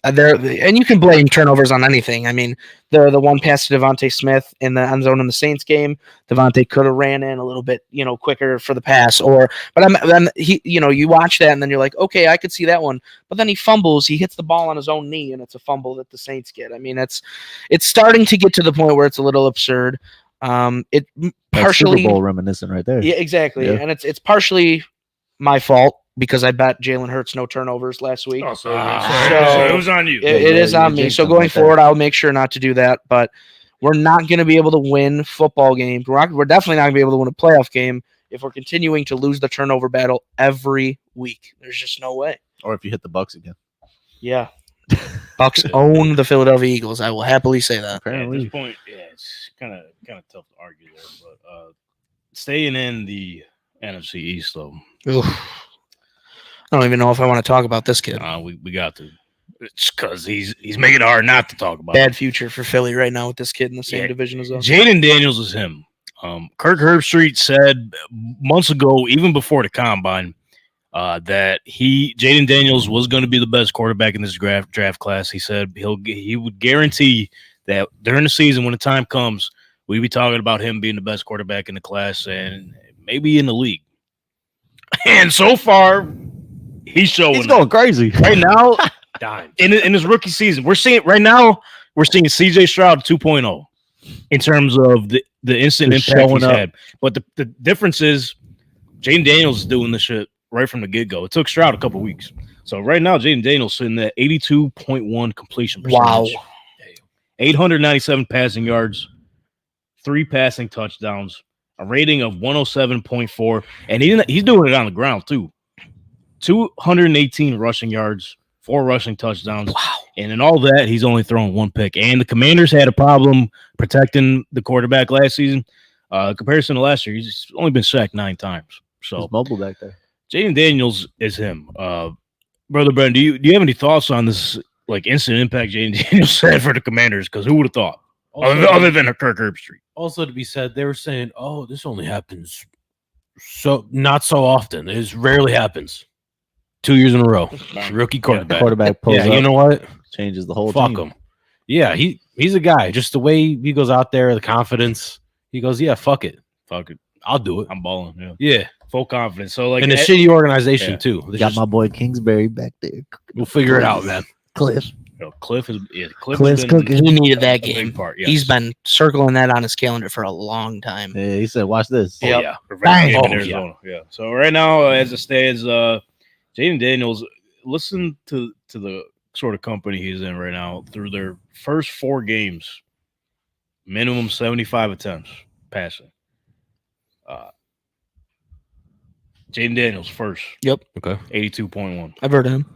you can blame turnovers on anything. I mean, the one pass to Devontae Smith in the end zone in the Saints game, Devontae could have ran in a little bit, quicker for the pass. Then he, you watch that and then you're like, okay, I could see that one. But then he fumbles, he hits the ball on his own knee, and it's a fumble that the Saints get. I mean, it's starting to get to the point where it's a little absurd. It partially Super Bowl reminiscent right there. Yeah, exactly. Yeah. And it's partially my fault because I bet Jalen Hurts no turnovers last week. Oh, so So it was on you. It is on me. So going forward, I'll make sure not to do that. But we're not going to be able to win football games. We're definitely not going to be able to win a playoff game if we're continuing to lose the turnover battle every week. There's just no way. Or if you hit the Bucs again. Yeah. Bucs own the Philadelphia Eagles. I will happily say that. At this point, it's kind of tough to argue there, but staying in the NFC East though. Oof. I don't even know if I want to talk about this kid. We got to. It's because he's making it hard not to talk about. Bad future for Philly right now with this kid in the same division as us. Jayden Daniels is him. Kirk Herbstreit said months ago, even before the combine, that Jayden Daniels was going to be the best quarterback in this draft class. He said he would guarantee that during the season, when the time comes, we'd be talking about him being the best quarterback in the class and maybe in the league. And so far, he's going crazy right now. in his rookie season, we're seeing CJ Stroud 2.0 in terms of the instant impact he's had. But the difference is Jayden Daniels is doing this shit right from the get-go. It took Stroud a couple weeks. So right now, Jayden Daniels sitting at 82.1 completion percentage. Wow. 897 passing yards, 3 passing touchdowns, a rating of 107.4, and he's doing it on the ground too. 218 rushing yards, 4 rushing touchdowns. Wow. And in all that, he's only thrown 1 pick. And the Commanders had a problem protecting the quarterback last season. In comparison to last year, he's only been sacked 9 times. So he's mobile back there. Jayden Daniels is him. Brother Ben, do you have any thoughts on this instant impact Jayden Daniels had for the Commanders? Because who would have thought? Other than a Kirk Herbstreit. Also to be said, they were saying, "Oh, this only happens not so often. It rarely happens." 2 years in a row, rookie quarterback. Quarterback pulls up, you know what? Changes the whole Fuck team. him. Yeah, he's a guy. Just the way he goes out there, the confidence. He goes, "Yeah, fuck it, I'll do it. I'm balling." Yeah, full confidence. So in a shitty organization too. Got my boy Kingsbury back there. We'll figure it out, man. Cliff. Cliff's cooking. He needed that game. Part, yes. He's been circling that on his calendar for a long time. Yeah, he said, "Watch this." Oh, Yep. yeah. Revenge game in Arizona. Yeah. So right now, as it stands, Jayden Daniels, listen to the sort of company he's in right now. Through their first 4 games, minimum 75 attempts passing. Jayden Daniels first. Yep. Okay. 82.1. I've heard of him.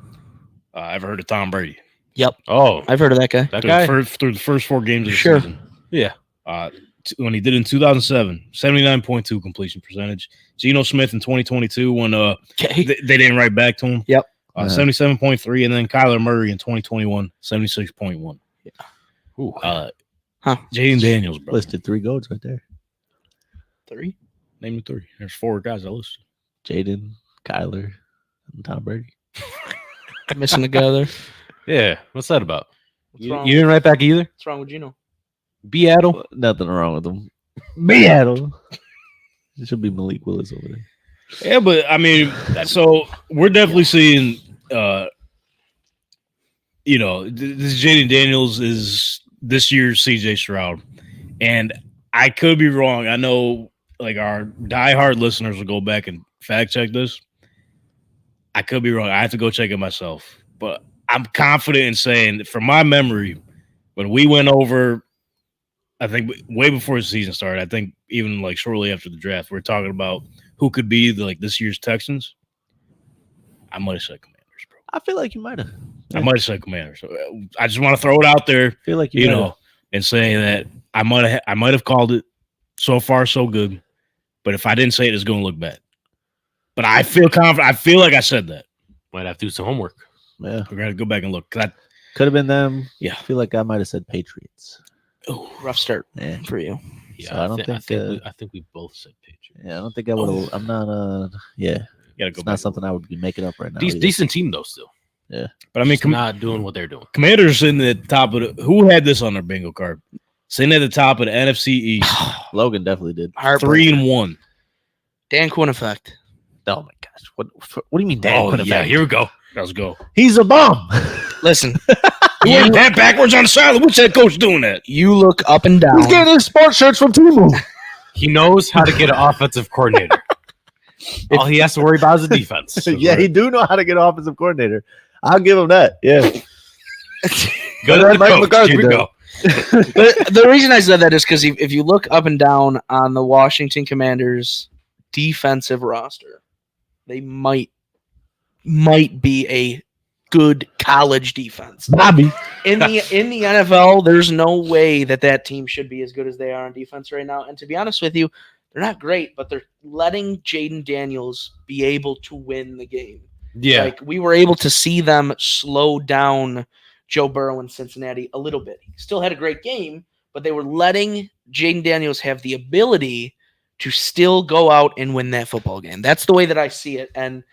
I've heard of Tom Brady. Yep. Oh, I've heard of that guy. that guy. Through the first 4 games of the Sure. season. Yeah. When he did in 2007, 79.2 completion percentage. Geno Smith in 2022 when Okay. they didn't write back to him. Yep. 77.3, and then Kyler Murray in 2021, 76.1. Ooh. Jayden Daniels, bro. Listed 3 goats right there. 3. Name the 3. There's 4 guys I listed. Jaden, Kyler, and Tom Brady. Missing together. Yeah. What's that about? What's You wrong? didn't write back either? What's wrong with Gino? Beatle. Nothing wrong with them. Seattle. It should be Malik Willis over there. Yeah, but I mean, so we're definitely seeing, this Jayden Daniels is this year's CJ Stroud. And I could be wrong. I know, like, our diehard listeners will go back and fact check this. I could be wrong. I have to go check it myself. But I'm confident in saying that from my memory, when we went over, I think way before the season started, I think even like shortly after the draft, we're talking about who could be this year's Texans. I might have said Commanders, bro. I feel like you might have. I might have said Commanders. So I just want to throw it out there, I feel like you and say that I might have called it. So far, so good. But if I didn't say it, it's going to look bad. But I feel confident. I feel like I said that. Might have to do some homework. Yeah. We're going to go back and look. Could have been them. Yeah. I feel like I might have said Patriots. Oh, rough start for you. Yeah, So I think we both said Patriots. Yeah, I don't think I would. I'm not. Yeah. You gotta go It's back. not something I would be making up right now. Decent team though, still. Yeah. But I mean, Just not doing what they're doing. Commanders in the top of the. Who had this on their bingo card? Sitting at the top of the NFC East. Logan definitely did. 3-1. Dan Quinn effect. Oh my gosh! What do you mean, Dan? Quinn effect? Here we go. Let's go. He's a bum. Listen, You ain't that backwards on the side. What's that coach doing that? you look up and down. He's getting his sports shirts from Temu. He knows how to get an offensive coordinator. All he has to worry about is the defense. Yeah, he do know how to get an offensive coordinator. I'll give him that. Yeah. Good at Mike Mike McCarthy Here we does. go. The reason I said that is because if you look up and down on the Washington Commanders defensive roster, they might be a good college defense. Bobby. In the NFL, there's no way that team should be as good as they are on defense right now. And to be honest with you, they're not great, but they're letting Jayden Daniels be able to win the game. Yeah. Like, we were able to see them slow down Joe Burrow in Cincinnati a little bit. He still had a great game, but they were letting Jayden Daniels have the ability to still go out and win that football game. That's the way that I see it. And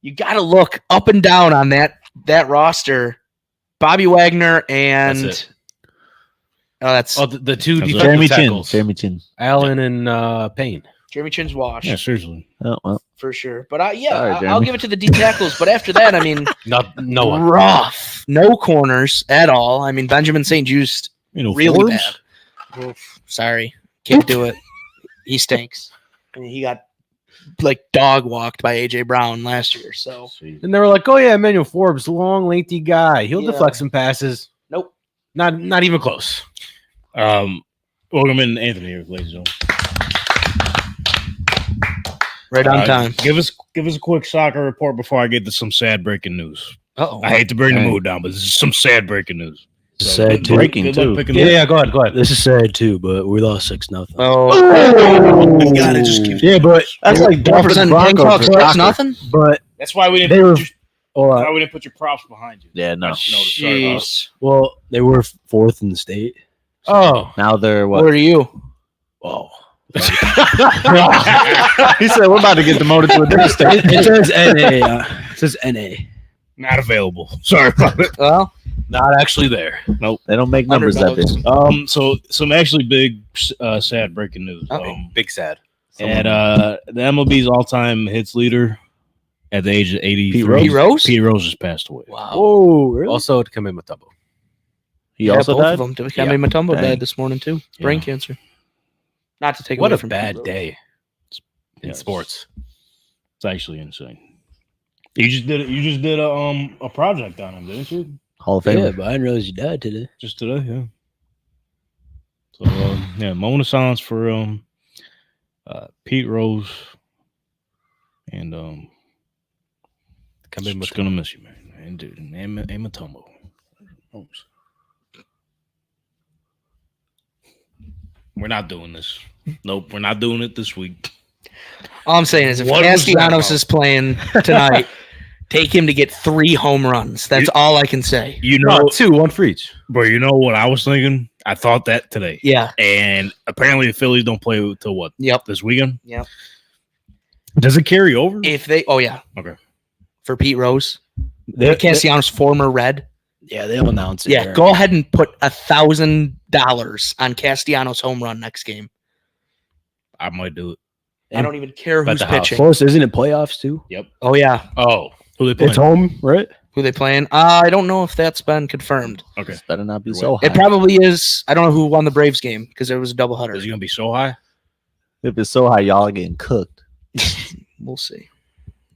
you got to look up and down on that roster. Bobby Wagner and That's it. The two defensive Jeremy tackles. Chin. Jeremy Chin. Allen and Payne. Jeremy Chin's washed. Yeah, seriously. Oh well. For sure. But Sorry, I'll Jeremy. give it to the D tackles. But after that, I mean, No one. rough. No corners at all. I mean, Benjamin St. Juste, really Forbes? bad. Oof, sorry. Can't do it. He stinks. I mean, he got like dog walked by A.J. Brown last year. So, And they were like, "Oh yeah, Emmanuel Forbes, long, lengthy guy. He'll Yeah. deflect some passes." nope. Not even close. Welcome in, Anthony, here, ladies and gentlemen. Right on time. Give us a quick soccer report before I get to some sad breaking news. Uh-oh. I hate to bring the Okay. mood down, but this is some sad breaking news. Sad too. Breaking Good luck too. picking Yeah, this. yeah, go ahead. This is sad too, but we lost 6-0. Oh, God, it just keeps. Yeah, but That's like Dolphins representing Broncos Bangkok for six soccer. nothing. but That's why we they didn't. were. Why we didn't put your props behind you. Yeah, no. Sorry, boss. Jeez. Well, they were 4th in the state. Oh, Now they're What what? are you? Oh, He said we're about to get demoted to a different state. it says NA. It says NA. Not available. Sorry about it. Well, not actually there. They don't make numbers that Underdogs. big. So some actually big, sad breaking news. Uh-oh. Big sad. And the MLB's all-time hits leader at the age of 83. Pete Rose? Pete Rose just passed away. Wow. Oh, really? Also, to come in with double. He also both died. of them. Dikembe Mutombo Dang. died this morning too. Brain Yeah. cancer. Not to take What away a from bad Pete Rose. day in Yes. sports. It's actually insane. You just did a project on him, didn't you? Hall of Yeah, Famer. but I didn't realize you died today. Just today, yeah. So moment of silence for Pete Rose. And Come in just gonna miss you, man. And dude, and Matumbo. We're not doing this. Nope, we're not doing it this week. All I'm saying is if What was that Castellanos about? is playing tonight, take him to get 3 home runs. That's all I can say. You know, No, 2, 1 for each. bro. You know what I was thinking? I thought that today. Yeah. And apparently the Phillies don't play till what? Yep. This weekend? Yep. Does it carry over? If they, oh yeah. Okay. For Pete Rose, Castellanos former Red. Yeah, they'll announce it. Yeah, there. go ahead and put $1,000 on Castellanos home run next game. I might do it. I don't even care Bet who's the house. pitching. Close, isn't it playoffs too? Yep. Oh yeah, Oh, Who they playing? It's home, right? who they playing? I don't know if that's been confirmed. Okay. This better not be You're so high. It probably is. I don't know who won the Braves game because it was a doubleheader. Is he gonna be so high? If it's so high, y'all are getting cooked. We'll see.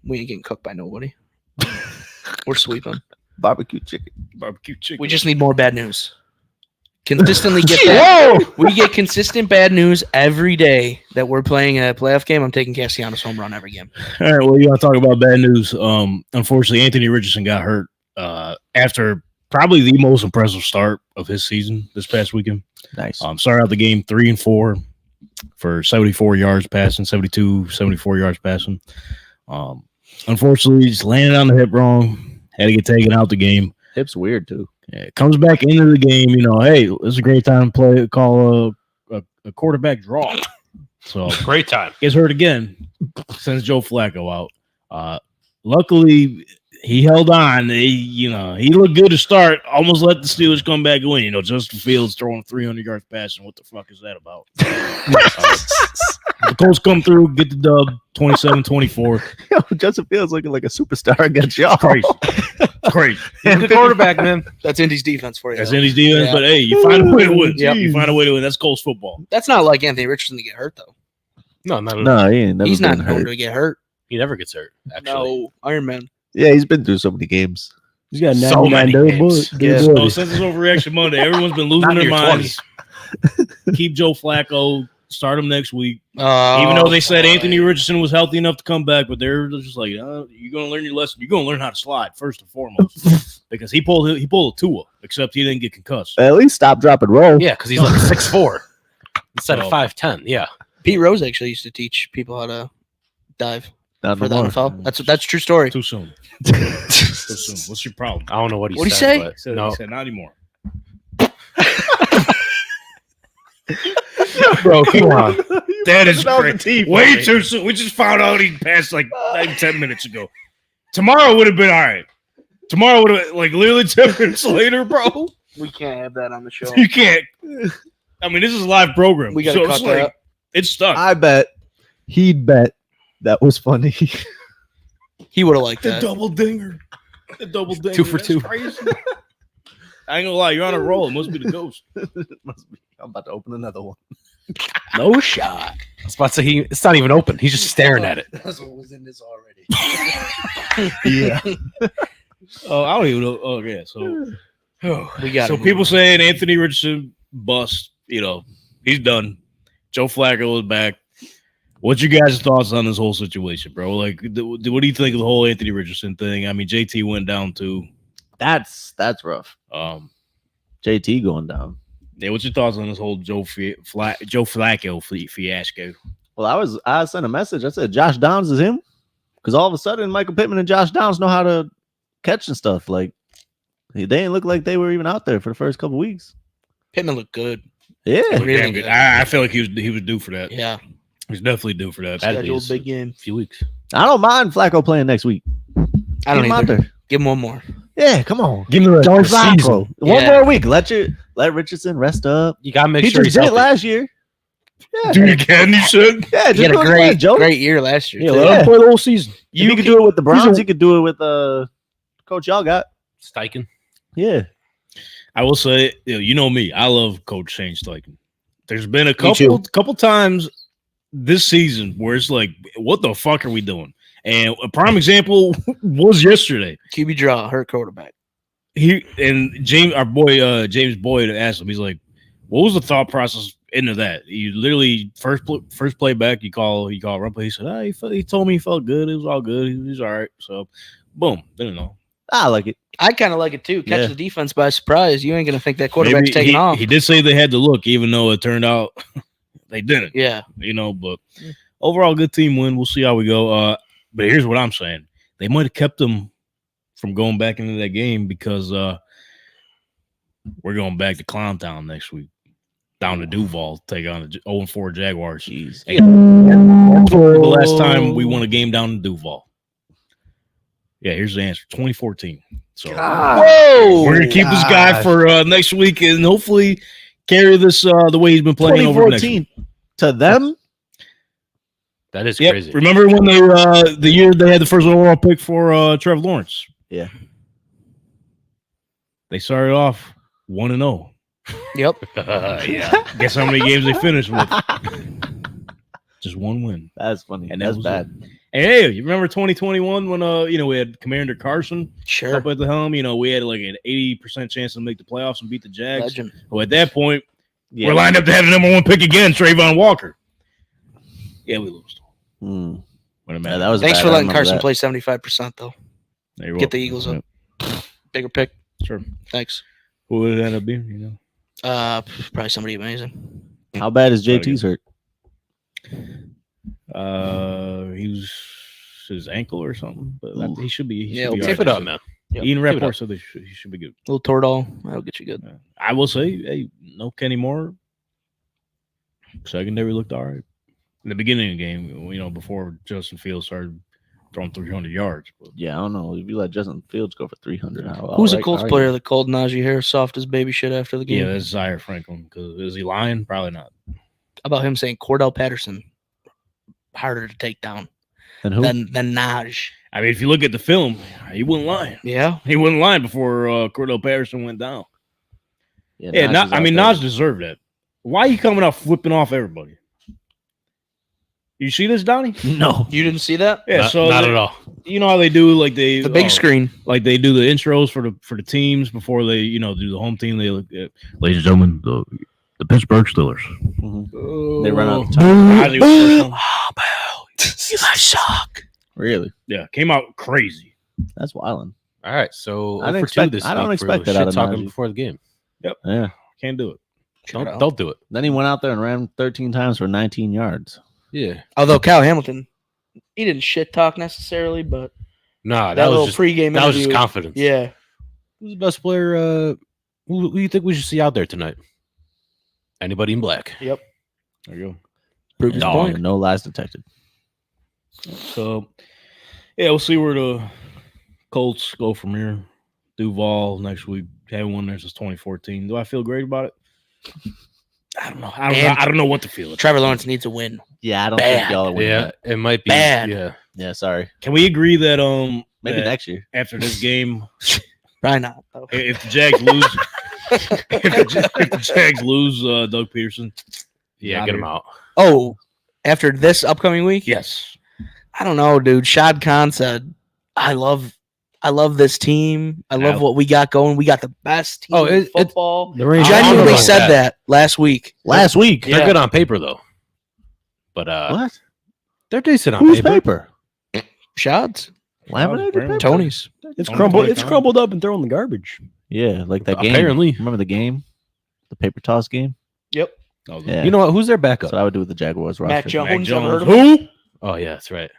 We ain't getting cooked by nobody. We're sweeping. Barbecue chicken. Barbecue chicken. We just need more bad news. Consistently get that. We get consistent bad news every day that we're playing a playoff game. I'm taking Castellanos home run every game. All right, well, you want to talk about bad news? Unfortunately, Anthony Richardson got hurt after probably the most impressive start of his season this past weekend. Nice. Started out the game 3 and 4 for 74 yards passing, 74 yards passing. Unfortunately, just landed on the hip wrong. Had to get taken out the game. Hip's weird too. Yeah, comes back into the game. You know, hey, this is a great time to call a quarterback draw. So great time. gets hurt again. Sends Joe Flacco out. Luckily, he held on. He looked good to start. Almost let the Steelers come back and win. You know, Justin Fields throwing 300 yards passing. What the fuck is that about? The Colts come through, get the dub, 27-24. Yo, Justin Fields looking like a superstar against y'all. Crazy. Crazy. He's a good quarterback, man. That's Indy's defense for you. That's though. Indy's defense, Yeah. but hey, you find a way to win. Yep. You find a way to win. That's Colts football. That's not like Anthony Richardson to get hurt though. No, not No, he ain't never He's been not known hurt. to get hurt. He never gets hurt. Actually, No, Iron Man. Yeah, he's been through so many games. He's got So 99 many games. Yeah. So since it's Overreaction Monday, everyone's been losing Not in their your minds. Keep Joe Flacco. Start him next week. Oh, Even though they said Anthony Richardson was healthy enough to come back, but they're just like, you're going to learn your lesson. You're going to learn how to slide first and foremost, because he pulled a Tua, except he didn't get concussed. At least stop, drop, and roll. yeah, because he's like 6'4" instead of So- 5'10". Yeah, Pete Rose actually used to teach people how to dive Not for no the more. NFL. That's a true story. Too soon. Too soon. What's your problem? I don't know what he What'd he said. say? But He said, no, he said, not anymore. bro, come on. That is That was great. the team, Way buddy. too soon. We just found out he passed like 10 minutes ago. Tomorrow would have been all right. Tomorrow would have, like, literally 10 minutes later, bro. We can't have that on the show. You can't. I mean, this is a live program. We gotta so cut it's like, that. it's stuck. I bet he'd bet that was funny. He would have liked The that. double dinger. The double dinger. 2 for That's 2. Crazy. I ain't gonna lie. You're on a roll. It must be the ghost. Must be. I'm about to open another one. No shot. I was about to say it's not even open. He's just staring at it. That's what was in this already. Yeah. Oh, I don't even know. Oh, yeah. So, We got so him. people saying Anthony Richardson bust. You know, he's done. Joe Flacco is back. What's your guys' thoughts on this whole situation, bro? Like, what do you think of the whole Anthony Richardson thing? I mean, JT went down too. That's rough. JT going down. Yeah, what's your thoughts on this whole Joe Flacco fiasco? Well, I sent a message. I said Josh Downs is him, because all of a sudden Michael Pittman and Josh Downs know how to catch and stuff. Like they didn't look like they were even out there for the first couple weeks. Pittman looked good. Yeah, Really Damn good. good. I feel like he was due for that. Yeah. He's definitely due for that. That'd be Scheduled big game. a few weeks. I don't mind Flacco playing next week. I don't Get him out either. there. Give him one more. Yeah, come on. Give him the Don't rest of the Flacco. season. One Yeah. more week. Let Richardson rest up. You gotta make He sure just he's did it healthy. last year. Yeah, Do it again, you should. yeah. He Just had do a it again, Joe. great year last year. Yeah, too. let Yeah. him play the whole season. You could do it with the Browns. You could do it with coach y'all got. Steichen. Yeah. I will say, you know me. I love Coach Shane Steichen. There's been a too. couple times this season where it's like, what the fuck are we doing? And a prime example was yesterday. QB draw, hurt quarterback. James, our boy James Boyd asked him. He's like, "What was the thought process into that. You literally first play back, you call run play. He said, he told me he felt good. It was all good. He was all right. So, boom. Didn't know. I like it. I kind of like it too. Catch Yeah. the defense by surprise. You ain't gonna think that quarterback's taking off. He did say they had to look, even though it turned out they didn't. Yeah. But overall, good team win. We'll see how we go. But here's what I'm saying: they might have kept them from going back into that game because we're going back to Clowntown next week, down to Duval, take on the 0-4 Jaguars. Jeez. The last time we won a game down in Duval. Yeah, here's the answer: 2014. So Whoa! we're gonna keep this guy for next week and hopefully carry this the way he's been playing over next week. To them. That is crazy. Remember when they the year they had the first overall pick for Trevor Lawrence? Yeah. They started off 1-0. Yep. Yeah. Guess how many games they finished with? Just one win. That's funny. And that's that bad. Hey, you remember 2021 when we had Commander Carson Sure. up at the helm? We had like an 80% chance to make the playoffs and beat the Jags. Legend. Well, at that point, we're lined up to have the number one pick again, Trayvon Walker. Yeah, we lost. That was Thanks bad. for I letting remember Carson that. play 75% though. Get the Eagles up. Bigger pick. Sure. Thanks. Who would it end up being? Probably somebody amazing. How bad is JT's hurt? He was his ankle or something, but he should be. Yeah, be Tape all it right. up, man. Ian Tape it Rappaport up. said he should be good. Little Toradol. That'll get you good. I will say, hey, no Kenny Moore. Secondary looked all right in the beginning of the game. Before Justin Fields started throwing 300 yards. But Yeah, I don't know. If you let Justin Fields go for 300, Who's the Colts player that called Najee Harris soft as baby shit after the game? yeah, that's Zaire Franklin. Because is he lying? Probably not. How about him saying Cordell Patterson harder to take down And who? than Naj? I mean, if you look at the film, he wasn't lying. Yeah. He wasn't lying before Cordell Patterson went down. Yeah, Naj deserved that. Why are you coming out flipping off everybody? You see this, Donnie? No. You didn't see that? Yeah, Not at all. You know how they do The big screen. like they do the intros for the teams before they do the home team. They look at, ladies and gentlemen, the Pittsburgh Steelers. They run out of time. Ozzie was the first one. You guys suck. Really? Yeah, came out crazy. That's wilding. All right, so I didn't 0 for 2 expect- this I don't week for expect that out of shit-talking Najee. before the game. Yeah. Can't do it. Don't do it. Then he went out there and ran 13 times for 19 yards. Yeah. Although Kyle Hamilton, he didn't shit talk necessarily, but Nah, that that little was just pregame that was just interview- confidence. Yeah. Who's the best player? Who do you think we should see out there tonight? Anybody in black? Yep. There you go. Prove his No, point. no lies detected. So, yeah, we'll see where the Colts go from here. Duval next week. Haven't won there since 2014. Do I feel great about it? I don't know. I don't know what to feel. Trevor Lawrence needs a win. Yeah, I don't Bad. think y'all are winning Yeah, that. it might be Bad. Yeah. Yeah, sorry. Can we agree that Maybe that next year. after this game, Probably not. Though. if the Jags lose, if the Jags lose Doug Peterson, Yeah, Not get here. him out. Oh, after this upcoming week? yes, I don't know, dude. Shad Khan said, I love this team. I love what we got going. We got the best team in football. The Rangers- Genuinely I don't know said about that last week. Last week. They're good on paper though. But What? they're decent on Whose paper. paper? Shad's. Laminated paper? Tony's. It's Don't crumbled. play It's time. crumbled up and thrown in the garbage. Yeah, like that game. Apparently. Remember the game? The paper toss game? Yep. Yeah. You know what? Who's their That's backup? what I would do with the Jaguars roster. Mac Jones. Mac Ever heard Jones. of him? Who? Oh yeah, that's right.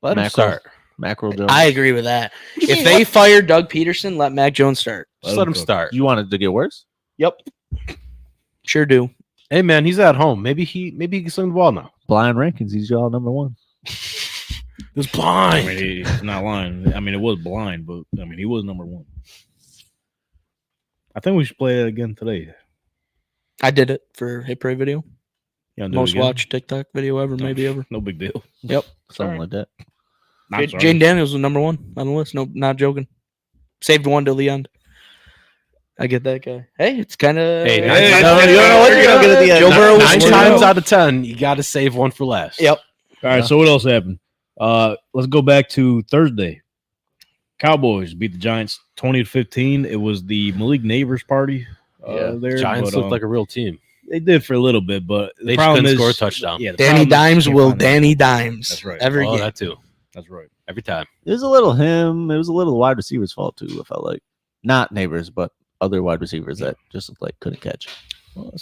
Let him Mackerel. start. Mackerel Jones. I agree with that. If they fire Doug Peterson, let Mac Jones start. Just let him start. You wanted to get worse? Yep. Sure do. Hey man, he's at home. Maybe he can sling the ball now. Blind rankings. He's y'all number one. It's I blind. mean, he's not lying. I mean, it was blind, but I mean, he was number one. I think we should play it again today. I did it for Hit Parade video. You wanna do it Most again? watched TikTok video ever, maybe ever. No big deal. Yep. Something like that. I'm sorry. Jayden Daniels was number one on the list. No, not joking. Saved one till the end. I get that guy. Hey, it's kind of. Hey, Hey, nine- no, you don't know what you're gonna get at the end. Joe Burrow was nine 2-0. times out of 10, you got to save one for last. Yep. All right, so what else happened? Let's go back to Thursday. Cowboys beat the Giants 20-15. It was the Malik Neighbors party there. Giants but, looked like a real team. They did for a little bit, but They just couldn't score a touchdown. Yeah, the Danny problem is Dimes you can't will find that. Danny Dimes. That's right. Every Oh, game. that too. That's right. Every time. It was a little him. It was a little wide receiver's fault too. I felt like not Neighbors, but other wide receivers that just like couldn't catch.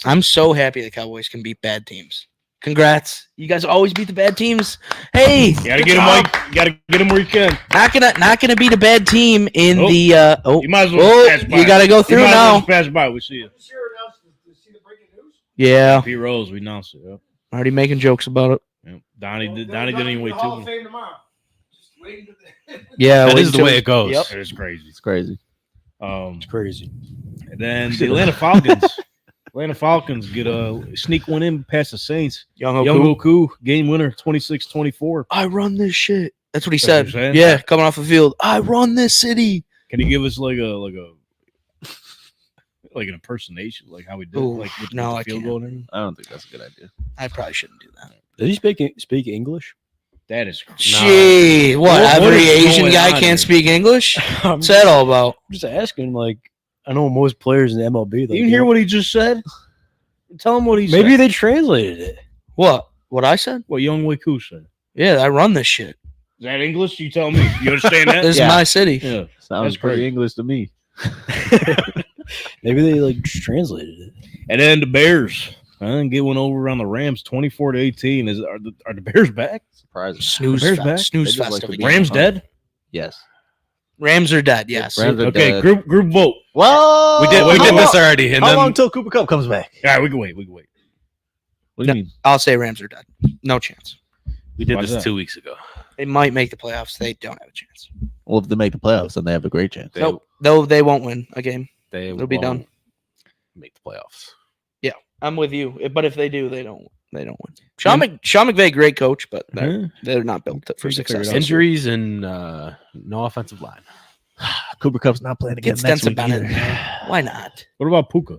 I'm so happy the Cowboys can beat bad teams. Congrats. You guys always beat the bad teams. Hey, You gotta get him, Mike. You gotta get him where you can. not gonna beat a bad team in Nope. the You might as well pass by. you gotta go through You might as well now. just pass by. We see you. Yeah. P Rose, we announced it. Yep. Already making jokes about it. Yep. Donnie didn't even wait too long. Yeah, That wait is the till- way it goes. Yep. It is crazy. It's crazy. It's crazy. And then the Atlanta Falcons. Atlanta Falcons get a sneak one in past the Saints. Young Oku, game winner, 26-24. I run this shit. That's what he That's said. what you're saying? Yeah, coming off the field. I run this city. Can you give us like an impersonation, like how we did, Ooh, like with no, the I field can't. goal and everything? I don't think that's a good idea. I probably shouldn't do that. Does he speak English? That is crazy. Gee, what? What Every is Asian going guy on can't here? speak English? I'm What's that all about? just asking. Like, I know most players in the MLB. You didn't hear what he just said? Tell him what he said. Maybe they translated it. What? What I said? What Young Waku said. Yeah, I run this shit. Is that English? You tell me. You understand that? This Yeah. is my city. Yeah. Sounds That's pretty great. English to me. Maybe they like just translated it. And then the Bears. I didn't get one over on the Rams, 24-18. Are the Bears back? Surprising. Snooze, Bears back? snooze They just fest like of to a be- game. Rams dead? Yes. Rams are dead. Yes. Rams are Okay, dead. group vote. Well, We did this already. And How then long till Cooper Cup comes back? All right, we can wait. What do you mean? I'll say Rams are dead. No chance. we did Why this is that? 2 weeks ago. They might make the playoffs. They don't have a chance. Well, if they make the playoffs, then they have a great chance. They, Nope. Though they won't win a game. they They'll be done. won't make the playoffs. I'm with you. But if they do, they don't win. Sean McVay, great coach, but they're not built for We can figure success. it out. Injuries and no offensive line. Cooper Cup's not playing again Get next Stenson week Bennett. either. Why not? What about Puka?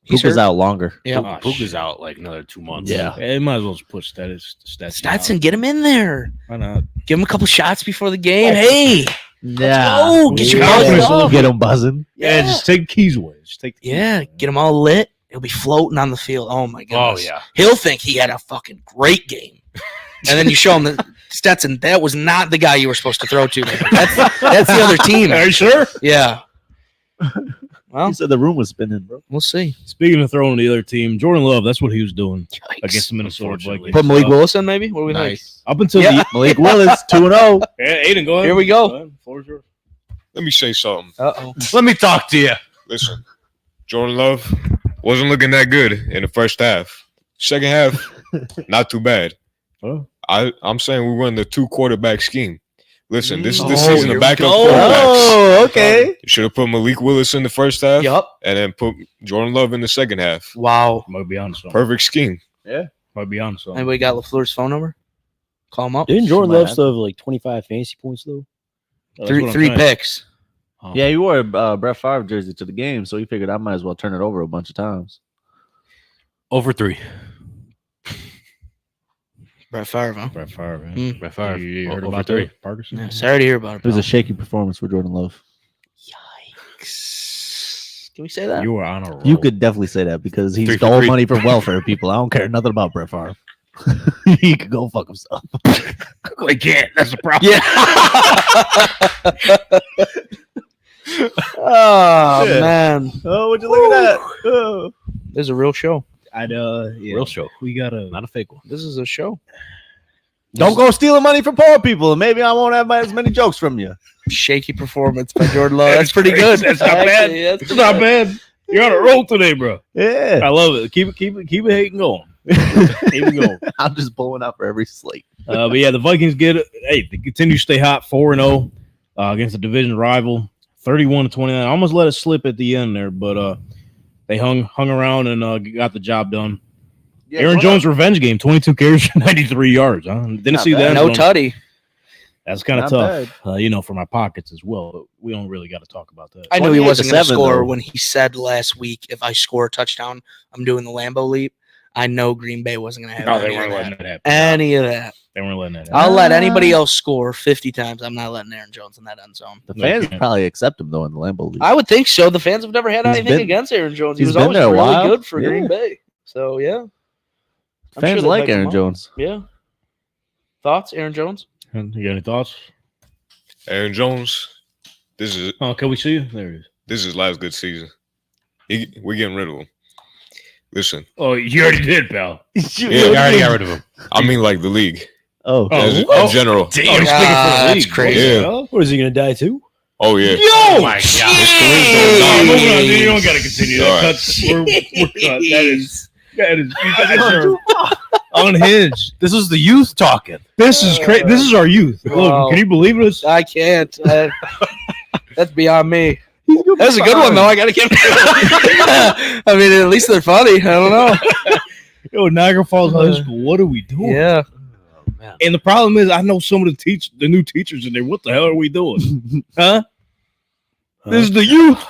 He's Cooper's hurt. out longer. Yeah. Oh, Puka's shit. out like another 2 months. Yeah. They might as well just put stats. Stetson, get him in there. Why not? Give him a couple shots before the game. Hey, Yeah. go. Get your Confidence buzz a little up. Get him buzzing. Yeah, just take the keys away. Just take the keys Yeah, away. get them all lit. He'll be floating on the field. Oh my Oh, goodness. yeah. He'll think he had a fucking great game. And then you show him that Stetson, that was not the guy you were supposed to throw to. That's the other team. Are you sure? Yeah. Well, He said the room was spinning, bro. we'll see. Speaking of throwing the other team, Jordan Love, that's what he was doing Yikes. against the Minnesota Unfortunately. Vikings. Put Malik Willis in, maybe? What do we think? Nice. Up until Yeah. Malik Willis, 2-0. yeah, Aiden, go ahead. Here we go. Go ahead. Floor's yours. Let me say something. Uh-oh. Let me talk to you. Listen, Jordan Love wasn't looking that good in the first half. Second half, not too bad. Oh. I'm saying we run the 2-quarterback scheme. Listen, this is the Oh, season here of we backup go. quarterbacks. Oh, okay. You should have put Malik Willis in the first half Yup. and then put Jordan Love in the second half. Wow. Might be on something. Perfect scheme. Might be on something. Anybody got LaFleur's phone number? Call him up. Didn't Jordan Might Love have still have like 25 fantasy points though? That's Three what I'm three saying. picks. Yeah, he wore a Brett Favre jersey to the game, so he figured I might as well turn it over a bunch of times. Over 3. Brett Favre, huh? Brett Favre, man. Mm. Brett Favre. You heard Over about 3. that, Parkinson? Yeah, sorry to hear about it. It was Bro. a shaky performance for Jordan Love. Yikes. Can we say that? You were on a roll. You could definitely say that because he 3 for stole 3. money from welfare people. I don't care nothing about Brett Favre. He could go fuck himself. I can't. That's the problem. Yeah. Oh Yeah. man, Oh, would you look at that? Oh. this is a real show. I'd yeah. Real show. We gotta Not a fake one. This is a show. Don't go stealing money from poor people, and maybe I won't have as many jokes from you. Shaky performance by Jordan Love. That's pretty good. That's not bad. Actually, that's It's not bad. You're on a roll today, bro. Yeah. I love it. Keep it hating going. Keep it going. I'm just blowing out for every slate. But yeah, the Vikings get it. Hey, they continue to stay hot, 4-0 against a division rival, 31-29. Almost let it slip at the end there, but they hung around and got the job done. Yeah, Aaron Jones' revenge game, 22 carries for 93 yards. Huh? Didn't Not see bad. that. no tutty. That's kind of Not tough, for my pockets as well. But we don't really got to talk about that. I knew he wasn't going to 28-7 score though. when he said last week, if I score a touchdown, I'm doing the Lambeau leap. I know Green Bay wasn't going to have No, they any, weren't of letting that. that happen. Any of that. They weren't letting that happen. I'll let anybody else score 50 times. I'm not letting Aaron Jones in that end zone. The No, fans you can't. probably accept him though in the Lambeau League. I would think so. The fans have never had He's anything been- against Aaron Jones. He he's was been always there a really while. good for Yeah. Green Bay. So yeah, I'm Fans sure they'd like hype him Aaron up. Jones. Yeah. Thoughts, Aaron Jones? You got any thoughts? Aaron Jones, this is Oh, can we see you? There he is. this is his last good season. We're getting rid of him. Listen, Oh, you already did, pal. You already got rid of him. I mean like the league Oh, in general. Damn, that's crazy. Yeah. What is he gonna die too? Oh yeah. Oh my god. His career's going down. Moving on, dude, you don't got to continue. All right. We're cut. That is. You guys are unhinged. This is the youth talking. This is crazy. This is our youth. Wow. Look, can you believe this? I can't. That's beyond me. That's a good one, though. I got to give it. I mean, at least they're funny. I don't know. Yo, Niagara Falls High School. What are we doing? Yeah. And the problem is, I know some of the new teachers in there. What the hell are we doing? Huh? This is the youth.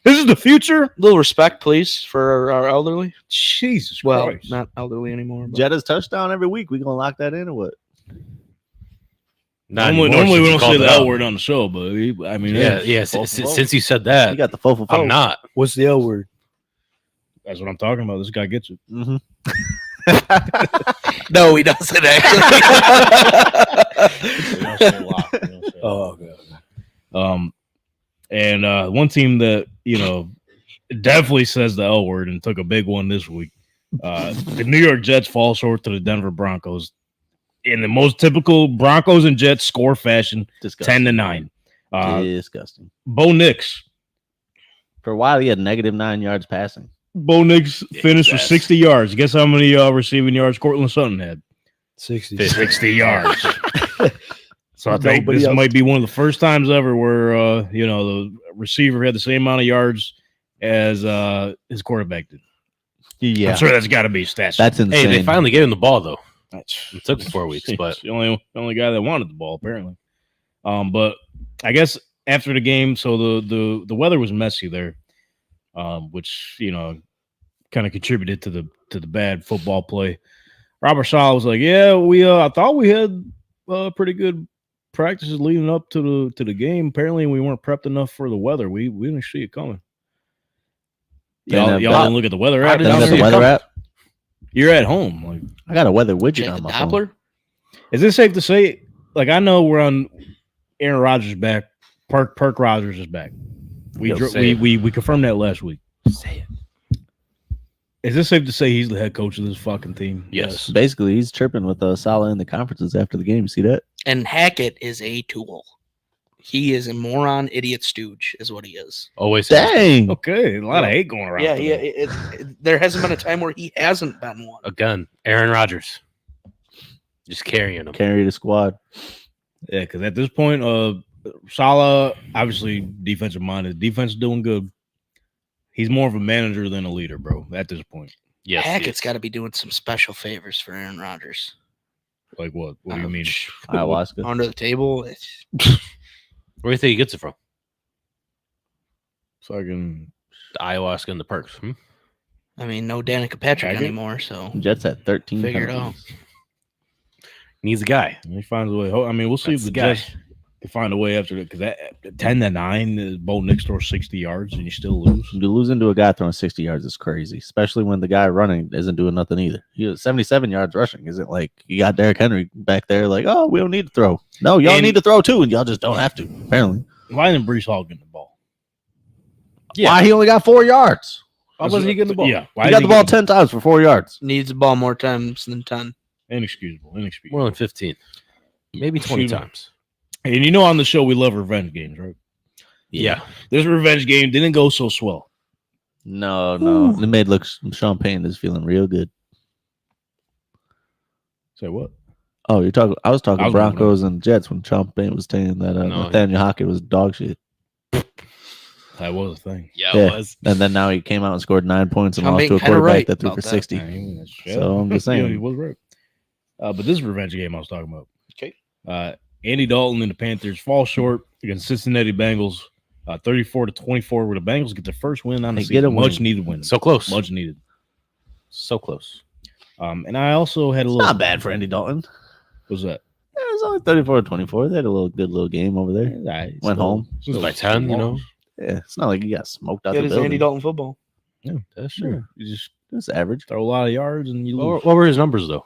This is the future. A little respect, please, for our elderly. Jesus Well, Christ. not elderly anymore. But. Jetta's touchdown every week. We gonna lock that in or what? Not Normally anymore we since you don't say called the it L out. word on the show, but I mean, Yeah. Since you said that, You got the fofo. I'm not. What's the L word? that's what I'm talking about. This guy gets it. Mm-hmm. No, he doesn't actually. Oh, okay. And one team that definitely says the L word and took a big one this week. The New York Jets fall short to the Denver Broncos in the most typical Broncos and Jets score fashion, Disgusting. 10-9. Disgusting. Bo Nix. For a while, he had -9 yards passing. Bo Nix finished with 60 yards. Guess how many receiving yards Cortland Sutton had? 60. 60 yards. So I think Nobody this else. might be one of the first times ever where the receiver had the same amount of yards as his quarterback did. Yeah, I'm sure that's got to be stats. that's insane. Hey, they finally gave him the ball though. That's It took 4 weeks, but the only guy that wanted the ball apparently. But I guess after the game, so the weather was messy there, which kind of contributed to the bad football play. Robert Saleh was like, "Yeah, I thought we had pretty good practices leading up to the game. Apparently, we weren't prepped enough for the weather. We didn't see it coming. Y'all didn't look at the weather app. That's the weather app. You're at home. Like, I got a weather widget Check on the my phone. Doppler. is it safe to say? Like, I know we're on Aaron Rodgers back. Perk Rodgers is back. We confirmed that last week. say it. Is it safe to say he's the head coach of this fucking team? Yes. Basically, he's chirping with Saleh in the conferences after the game. You see that? And Hackett is a tool. He is a moron, idiot stooge, is what he is. Always. has been. Dang. Okay, a lot of hate going around. Yeah, for yeah. that. There hasn't been a time where he hasn't been one. Again, Aaron Rodgers. Just carrying him. Carry the squad. Yeah, because at this point, Saleh, obviously defensive minded. Defense is doing good. He's more of a manager than a leader, bro, at this point. Yes. Hackett's got to be doing some special favors for Aaron Rodgers. Like what? What do you mean? Ayahuasca. Under the table. Where do you think he gets it from? Fucking The ayahuasca and the perks. I mean, no Danica Patrick Hackett? anymore, so Jets at 13. figure it out. penalties. Needs a guy. he finds a way. I mean, we'll see That's if the the guy. Jets can find a way after that. Because that 10-9, Bo Nix throws 60 yards and you still lose. To lose into a guy throwing 60 yards is crazy, especially when the guy running isn't doing nothing either. He was 77 yards rushing. Isn't like you got Derrick Henry back there, like, oh, we don't need to throw. No, y'all And- need to throw too, and y'all just don't have to, apparently. Why didn't Brees Hall get the ball? Why he only got 4 yards? Why wasn't he getting the ball? Yeah, why He is got the ball getting 10 times for 4 yards. needs the ball more times than 10. Inexcusable. More than 15. Maybe 20 Shoot. times. And on the show we love revenge games, right? Yeah. This revenge game didn't go so swell. No. It made look Sean Payton is feeling real good. Say what? Oh, you're talking. I was talking I was Broncos and Jets when Sean Payton was saying that No, Nathaniel Hackett was dog shit. That was a thing. Yeah, Yeah. it was. And then now he came out and scored 9 points and Sean lost to a Payton kinda quarterback right that threw about for that. 60. So I'm just saying. he was right. But this revenge game I was talking about. Okay. Andy Dalton and the Panthers fall short against Cincinnati Bengals, 34-24, where the Bengals get their first win on the They get a season. win. Much needed win. So close. Much needed. So close. And I also had a It's little. not bad for Andy Dalton. What's that? Yeah, it was only 34-24. They had a good little game over there. Went home. Still by 10, you know? Yeah, it's not like he got smoked out Good the as building. Andy Dalton football. Yeah, that's true. You just It's average. Throw a lot of yards and you lose. What were his numbers though?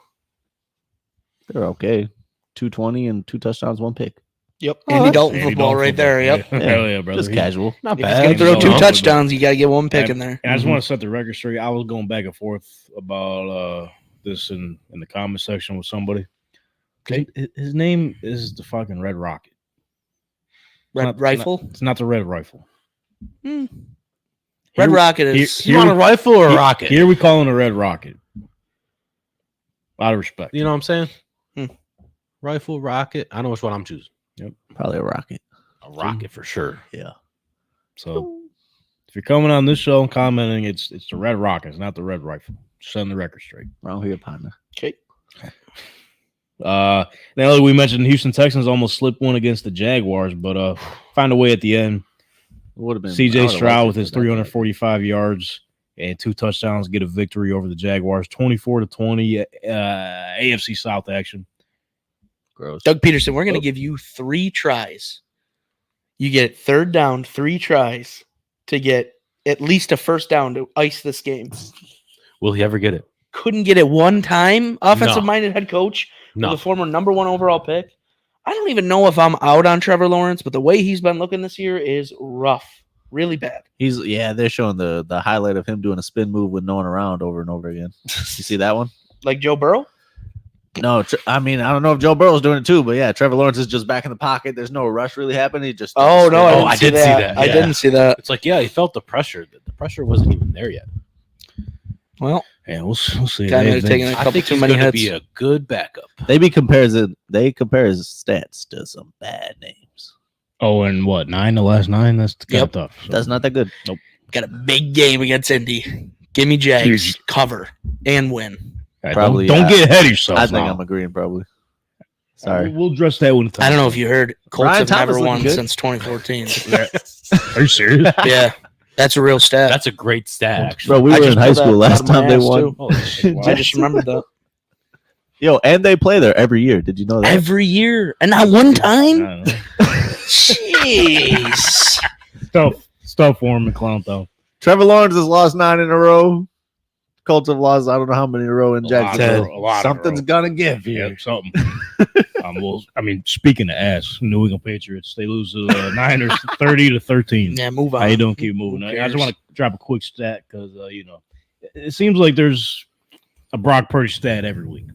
They're okay. 220 and 2 touchdowns, 1 pick. Yep. Andy Dalton Andy football Dalton right there. Yep. Yeah. Hell yeah, brother. Just casual. Not If he's bad. gonna throw No, 2 no. touchdowns, you got to get 1 pick in there. And I just want to set the record straight. I was going back and forth about this in the comment section with somebody. Okay. His name is the fucking Red Rocket. Red Rifle? It's not the Red Rifle. Red Rocket is. You want a rifle or a rocket? Here we call him a Red Rocket. A lot of respect. You know what I'm saying? Hmm. Rifle, rocket. I know which one I'm choosing. Probably a rocket. A rocket for sure. Yeah. So if you're coming on this show and commenting, it's the Red Rocket. It's not the Red Rifle. Just setting the record straight. Wrong here, partner. Okay. Now we mentioned Houston Texans almost slipped one against the Jaguars, but found a way at the end. Would have been CJ Stroud with his 345 yards and 2 touchdowns get a victory over the Jaguars, 24-20, AFC South action. Gross. Doug Peterson, we're going to give you 3 tries. You get 3rd down, 3 tries to get at least a first down to ice this game. Will he ever get it? Couldn't get it one time. Offensive-minded head coach No. with a former number 1 overall pick. I don't even know if I'm out on Trevor Lawrence, but the way he's been looking this year is rough. Really bad. They're showing the highlight of him doing a spin move with no one around over and over again. You see that one? Like Joe Burrow? No, I don't know if Joe Burrow's doing it too, but yeah, Trevor Lawrence is just back in the pocket. There's no rush really happening. He just Oh, no, I did see that. I Yeah. didn't see that. It's like, yeah, he felt the pressure. The pressure wasn't even there yet. Well, Yeah, we'll see. Kind of taking a I couple think too he's many going to hits. be a good backup. They compare his stats to some bad names. Oh, and what? 9 the last 9? That's kind Yep. of tough. So. That's not that good. Nope. Got a big game against Indy. Give me Jags, cover, and win. Right, Probably, Don't get ahead of yourself. I think now. I'm agreeing probably. Sorry. We'll address that one. I don't know if you heard. Colts Ryan have Thomas never looking won good. since 2014. Are you serious? Yeah, that's a real stat. That's a great stat, actually. Bro, we I were just in high pulled that school out last of my time they ass, won. too. Holy shit. I just remembered that. Yo, and they play there every year. Did you know that? Every year, and not one I time. don't know. Jeez. Stuff for him to clown though. Trevor Lawrence has lost 9 in a row. Colts have lost I don't know how many in a row in Jacksonville. A lot Something's in a row. gonna give Yeah, here. something. Speaking of ass, New England Patriots, they lose to the Niners 30-13. Yeah, move on. How you doing? Keep moving. Who I just cares? want to drop a quick stat because it seems like there's a Brock Purdy stat every week.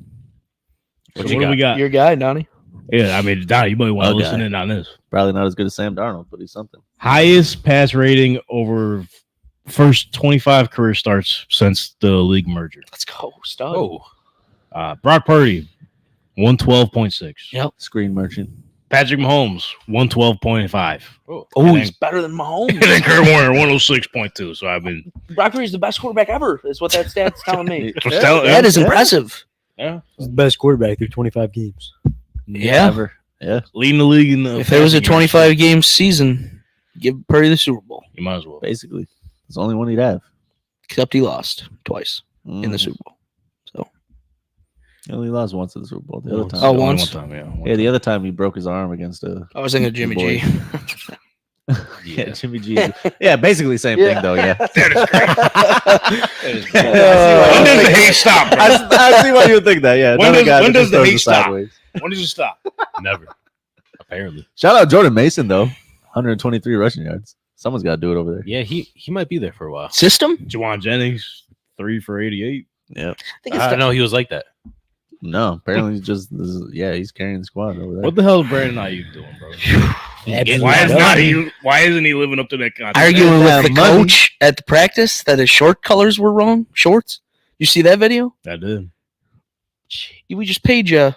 So what do we got? Your guy, Donnie. Yeah, Donnie, you might want to Okay. listen in on this. Probably not as good as Sam Darnold, but he's something. Highest pass rating over first 25 career starts since the league merger. Let's go. Stud. Oh, Brock Purdy, 112.6. Yep. Screen merchant. Patrick Mahomes, 112.5. Oh, And he's better than And Mahomes. then Kurt Warner, 106.2. So I've been Brock Purdy's the best quarterback ever, is what that stat's telling me. that Is impressive. yeah, He's the best quarterback through 25 games. Yeah. Ever. Yeah. leading the league in the. If there was a passing yards. 25-game season, give Purdy the Super Bowl. you might as well. Basically. It's the only one he'd have. Except he lost twice in the Mm. Super Bowl. He only lost once in the Super Bowl. The other time. Oh, Only once? one time, yeah. Yeah, the other time he broke his arm against a I was thinking of Jimmy G. yeah, Jimmy G. Yeah, basically same thing though. Yeah. When does the hate stop, bro? I see why you would think that. Yeah. When another does- guy when that does just the throws hate it stop? sideways. When does it stop? never. Apparently. Shout out Jordan Mason though. 123 rushing yards. Someone's got to do it over there. Yeah, he might be there for a while. System? Juwan Jennings, 3 for 88. Yeah. I think it's I know he was like that. No, apparently he's just he's carrying the squad over there. What the hell is Brandon Ayuk doing, bro? Why isn't he living up to that contract? arguing have with the money. coach at the practice that his short colors were wrong. Shorts? You see that video? I did. We just paid you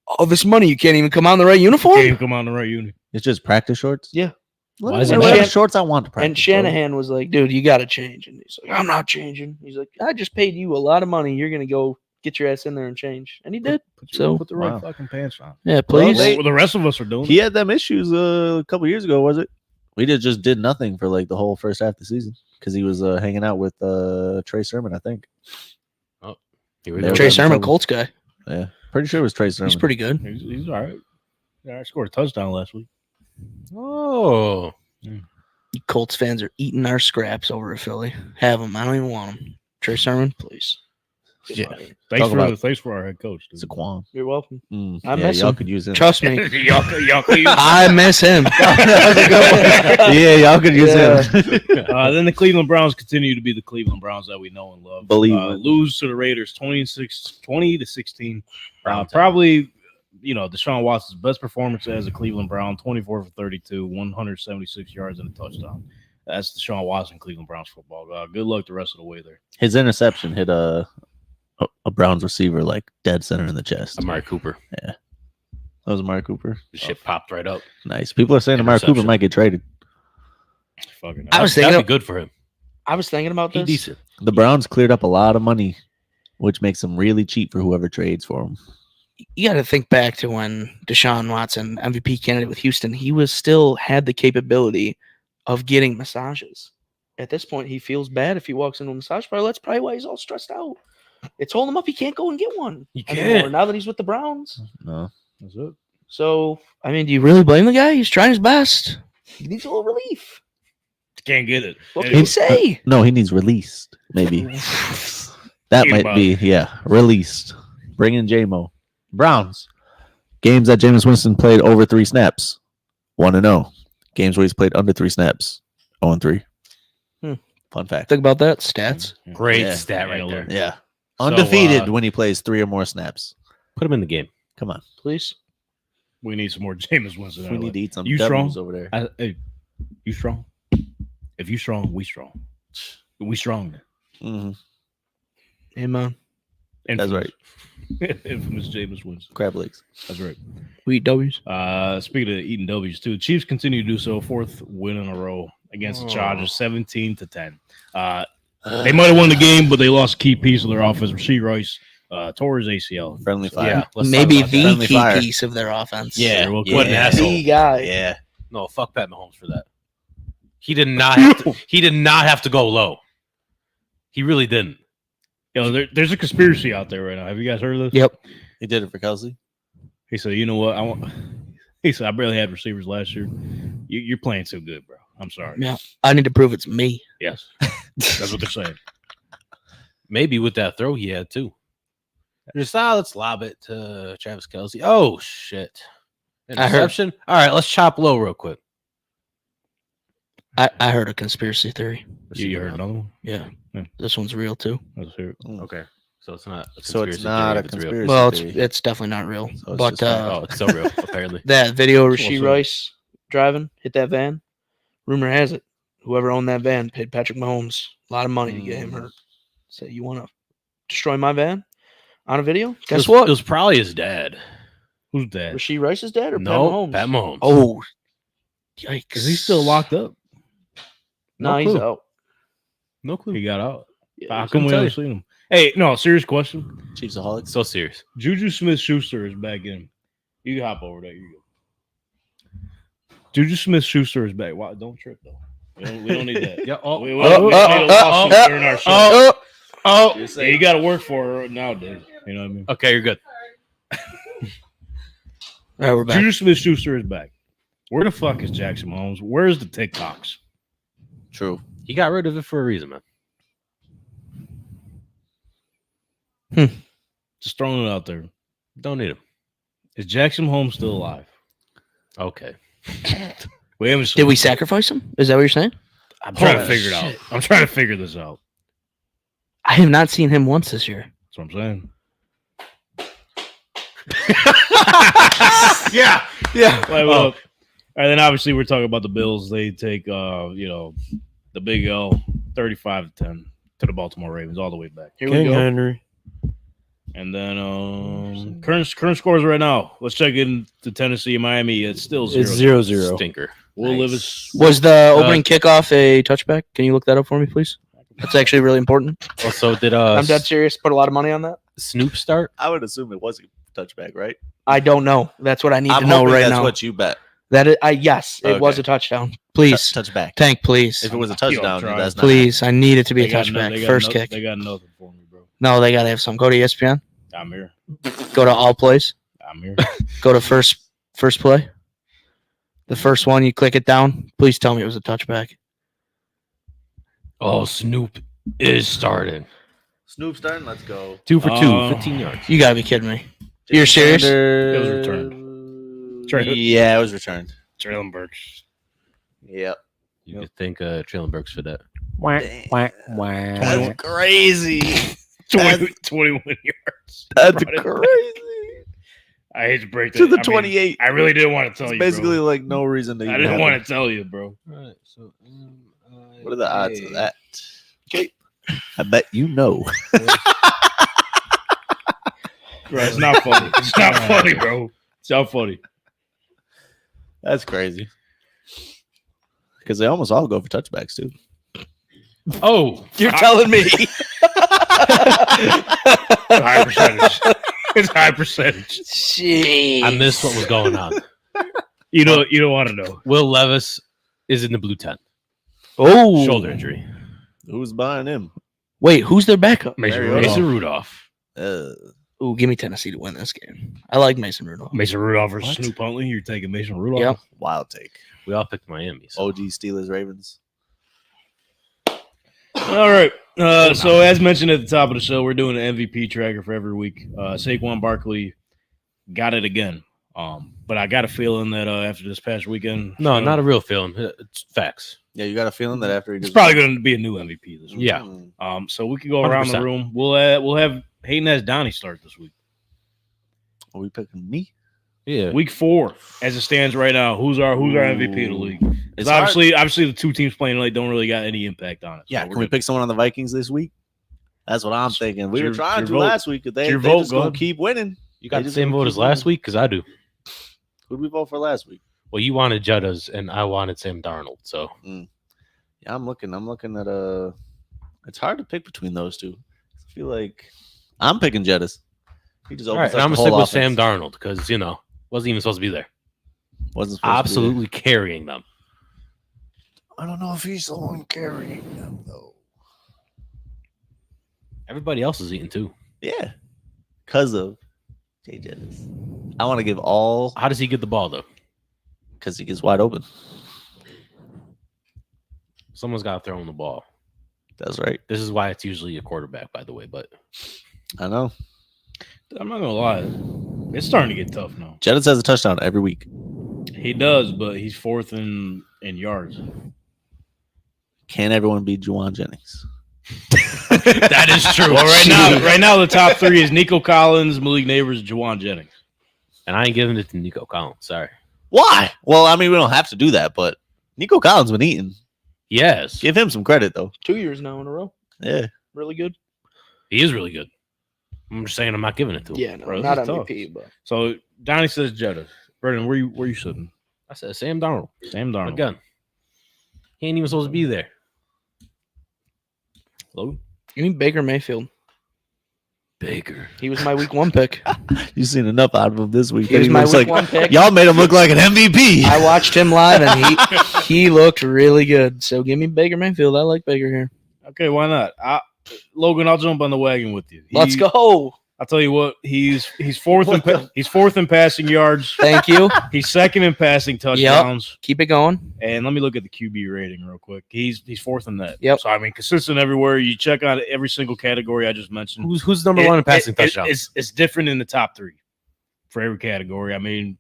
all this money. You can't even come on the right uniform? Can't even come on the right unit. It's just practice shorts. Yeah. Let Why me is wear it whatever Shan- shorts I want to practice. And Shanahan was like, dude, you got to change. And he's like, I'm not changing. He's like, I just paid you a lot of money. You're going to go get your ass in there and change. And he did. So, Put the right Wow. fucking pants on. yeah, please. they- Well, the rest of us are doing. He had them issues a couple years ago, was it? We just did nothing for like the whole first half of the season because he was hanging out with Trey Sermon, I think. Here we They go. were Trey having Sermon, trouble. Colts guy. Yeah, pretty sure it was Trey Sermon. He's pretty good. He's all right. Yeah, I scored a touchdown last week. Oh, Colts fans are eating our scraps over at Philly. Have them. I don't even want them. Trey Sermon, please. Yeah. Thanks for our head coach. Dude. Saquon. You're welcome. I miss y'all him. could use him. Trust me. y'all could use I miss him. Yeah, y'all could use him. Then the Cleveland Browns continue to be the Cleveland Browns that we know and love. Lose to the Raiders 20-16. Probably, Deshaun Watson's best performance as a Cleveland Brown, 24 for 32, 176 yards and a touchdown. That's Deshaun Watson, Cleveland Browns football. Good luck the rest of the way there. His interception hit a Browns receiver like dead center in the chest. Amari Cooper. Yeah. That was Amari Cooper. The shit popped right up. Nice. People are saying Amari Cooper might get traded. Fucking That'd be good for him. I was thinking about this. He's decent. The Browns cleared up a lot of money, which makes them really cheap for whoever trades for him. You got to think back to when Deshaun Watson, MVP candidate with Houston, he was still had the capability of getting massages. At this point, he feels bad if he walks into a massage parlor. That's probably why he's all stressed out. It's holding him up. He can't go and get one. You anymore can't. now that he's with the Browns. No. That's it. So, I mean, do you really blame the guy? He's trying his best. He needs a little relief. Can't get it. What can you say? No, he needs released, maybe. That might be, released. Bring in J-Mo. Browns. Games that Jameis Winston played over 3 snaps. 1-0. Games where he's played under 3 snaps. 0-3. Fun fact. Think about that. Stats. Great stat right there. Yeah. Undefeated when he plays 3 or more snaps. Put him in the game. Come on. Please. We need some more Jameis Winston. We need to eat some You W's strong over there. Hey, you strong? If you strong, we strong. We strong. Mm-hmm. Amen. That's right. Infamous Jameis Winston. Crab legs. That's right. We eat W's. Speaking of eating W's too, Chiefs continue to do so. 4th win in a row against the Chargers, 17-10. They might have won the game, but they lost a key piece of their offense. Rasheed Rice tore his ACL. Friendly fire. Yeah, Maybe the Friendly key fire. piece of their offense. Yeah. What What an asshole. The guy. Yeah. No, fuck Pat Mahomes for that. He did not have to, he did not have to go low. He really didn't. There's a conspiracy out there right now. Have you guys heard of this? Yep. He did it for Kelsey. He said, "You know what? He said, I barely had receivers last year. You're playing too good, bro. I'm sorry." Yeah. I need to prove it's me. Yes. That's what they're saying. Maybe with that throw he had too. Just let's lob it to Travis Kelce. Oh shit. Interception. All right, let's chop low real quick. I heard a conspiracy theory. You heard another one? Yeah. Yeah. This one's real too. Let's hear it. Okay. So it's not a So it's conspiracy not theory a if it's real. conspiracy Well, theory. it's definitely not real. So it's But just Oh, it's so real, apparently. that video of What's Rasheed up? Rice driving, hit that van. Rumor has it, whoever owned that van paid Patrick Mahomes a lot of money to get him hurt. Say, you want to destroy my van on a video? Guess what? It was probably his dad. Who's that? Rasheed Rice's dad or No, Pat Mahomes? Pat Mahomes. Oh, yikes! Is he still locked up? No, he's clue. out. No clue. He got out. Yeah, How he's come we tell haven't you. seen him? Hey, no, serious question. Chiefsaholics. So serious. Juju Smith-Schuster is back in. You can hop over there. You go. Juju Smith-Schuster is back. Wow, don't trip though. We don't need that. Yeah. We need a lawsuit during our show. Hey, you got to work for her nowadays. You know what I mean? Okay, you're good. All right, we're back. Juju Smith-Schuster is back. Where the fuck is Jackson Mahomes? Where's the TikToks? True. He got rid of it for a reason, man. Just throwing it out there. Don't need him. Is Jackson Mahomes still alive? Okay. We haven't. Did we sacrifice him? Is that what you're saying? I'm trying to figure it out. I'm trying to figure this out. I have not seen him once this year. That's what I'm saying. Yeah. Like, well, all right, then obviously we're talking about the Bills. They take the big L 35-10 to the Baltimore Ravens all the way back. Here we go. Henry. And then current scores right now. Let's check in to Tennessee and Miami. It's still 0. It's 0-0. Stinker. Will Levis. Was the opening kickoff a touchback? Can you look that up for me, please? That's actually really important. Also, did I'm dead serious. Put a lot of money on that. Snoop start? I would assume it was a touchback, right? I don't know. That's what I need I'm to know hoping right that's now. what you bet. That is, yes, it was Okay. a touchdown. Please, Touchback. Tank, please, If it was a touchdown, try. that's not. please. I need it to be a They got touchback. First kick. They got nothing for me, bro. No, they gotta have some. Go to ESPN. I'm here. Go to all plays. I'm here. Go to first play. The first one, you click it down. Please tell me it was a touchback. Oh, Snoop is starting. Snoop starting. Let's go. 2 for 2, 15 yards. You gotta be kidding me. You're serious? It was returned. Yeah, it was returned. Traylon Burks. Yep. You could thank Traylon Burks for that. That's crazy. 21 yards. That's crazy. I hate to break that. To the 28. I really didn't want to tell It's you. basically bro. like no reason to. I didn't want to tell you, bro. All right, so What are the odds of that? Okay. I bet you know. Bro, it's not funny. It's not funny, bro. It's not funny. That's crazy. Because they almost all go for touchbacks too. Oh, You're telling me. High percentage. It's high percentage. Jeez. I missed what was going on. You don't want to know. Will Levis is in the blue tent. Oh, Shoulder injury. Who's buying him? Wait, who's their backup? Mason Rudolph. Ooh, give me Tennessee to win this game. I like Mason Rudolph. Mason Rudolph versus What? Snoop Huntley. You're taking Mason Rudolph? Yep. Wild take. We all picked Miami. So. OG Steelers Ravens. All right. So as mentioned at the top of the show, we're doing an MVP tracker for every week. Saquon Barkley got it again. But I got a feeling that after this past weekend, No, not a real feeling. It's facts. Yeah, you got a feeling that after he it's just probably going to be a new MVP this week. Yeah. So we could go around the 100%. room. We'll have Hayden as Donnie start this week. Are we picking me? Yeah. Week 4, as it stands right now, who's our MVP of the league? It's It's obviously the two teams playing late don't really got any impact on it. Yeah, So can we pick someone on the Vikings this week? That's what I'm thinking. We were your- trying your to vote. last week. They Your they vote, just go gonna ahead. keep winning. You got They the just same gonna vote keep as last winning. week because I do. Who'd we vote for last week? Well, you wanted Jettas and I wanted Sam Darnold. So Yeah, I'm looking at it's hard to pick between those two. I feel like I'm picking Jettas. He just all opens right, and up I'm the gonna stick whole with Sam offense. Darnold because wasn't even supposed to be there. Wasn't supposed to be Absolutely carrying them. there. I don't know if he's the one carrying them though. Everybody else is eating too. Yeah, because of Jay Jettis. I want to give all How does he get the ball though? because he gets wide open. Someone's got to throw him the ball. That's right. This is why it's usually a quarterback, by the way. But I know. I'm not gonna lie, it's starting to get tough now. Jettis has a touchdown every week. He does, but he's 4th in yards. Can't everyone beat Juwan Jennings? that is true. Well, right now the top 3 is Nico Collins, Malik Neighbors, Juwan Jennings. And I ain't giving it to Nico Collins. Sorry. Why? Well, I mean, we don't have to do that, but Nico Collins been eating. Yes. Give him some credit though. 2 years now in a row. Yeah. Really good. He is really good. I'm just saying I'm not giving it to him. Yeah, no, Bro, this not is tough. MVP, but So Donnie says Jettas. Brendan, where you sitting? I said Sam Darnold. Sam Darnold. Again. He ain't even supposed to be there. Logan? give me Baker Mayfield. Baker. He was my week 1 pick. You've seen enough out of him this week. He was He my looks week like 1 pick. y'all made him look like an MVP. I watched him live and he looked really good. So give me Baker Mayfield. I like Baker here. Okay, why not? Logan, I'll jump on the wagon with you. Let's go. I'll tell you what, he's 4th in passing yards. Thank you. He's 2nd in passing touchdowns. Keep it going. And let me look at the QB rating real quick. He's 4th in that. Yep. So I mean, consistent everywhere. You check out every single category I just mentioned. Who's number one in passing touchdowns? It's different in the top 3 for every category. I mean,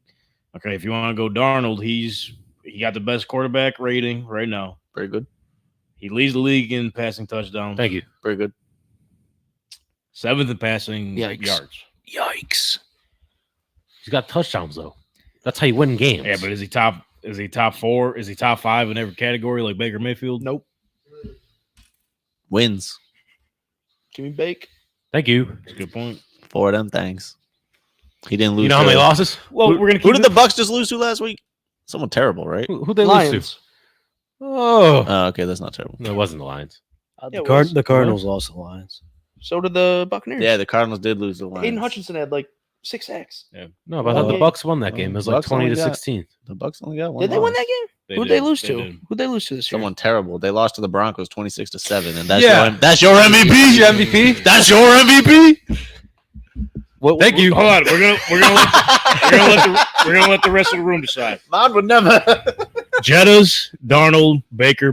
okay, if you want to go Darnold, he got the best quarterback rating right now. Very good. He leads the league in passing touchdowns. Thank you. Very good. 7th in passing Yikes. yards. Yikes. He's got touchdowns though. That's how you win games. Yeah, but is he top 4? Is he top 5 in every category like Baker Mayfield? Nope. Wins. Give me Bake. Thank you. That's a good point. 4 of them things. He didn't lose. You know how many losses? Well, we're gonna Who keep did the Bucs just lose to last week? Someone terrible, right? Who they lose Lions. to? Oh. Oh, okay, that's not terrible. No, it wasn't the Lions. The Cardinals lost the Lions. So did the Buccaneers. Yeah, the Cardinals did lose the Lions. Aiden Hutchinson had like 6 sacks. No, but I thought the Okay. Bucs won that game. It was like Bucs only 20-16. The Bucs only got 1. Did they win that game? Who'd they lose to? did. Who'd they lose to this year? Someone terrible. They lost to the Broncos 26-7, and that's Yeah. that's your MVP. Your MVP? That's your MVP. Thank you. Hold on. We're gonna let the rest of the room decide. Mine would never. Jettas, Darnold, Baker.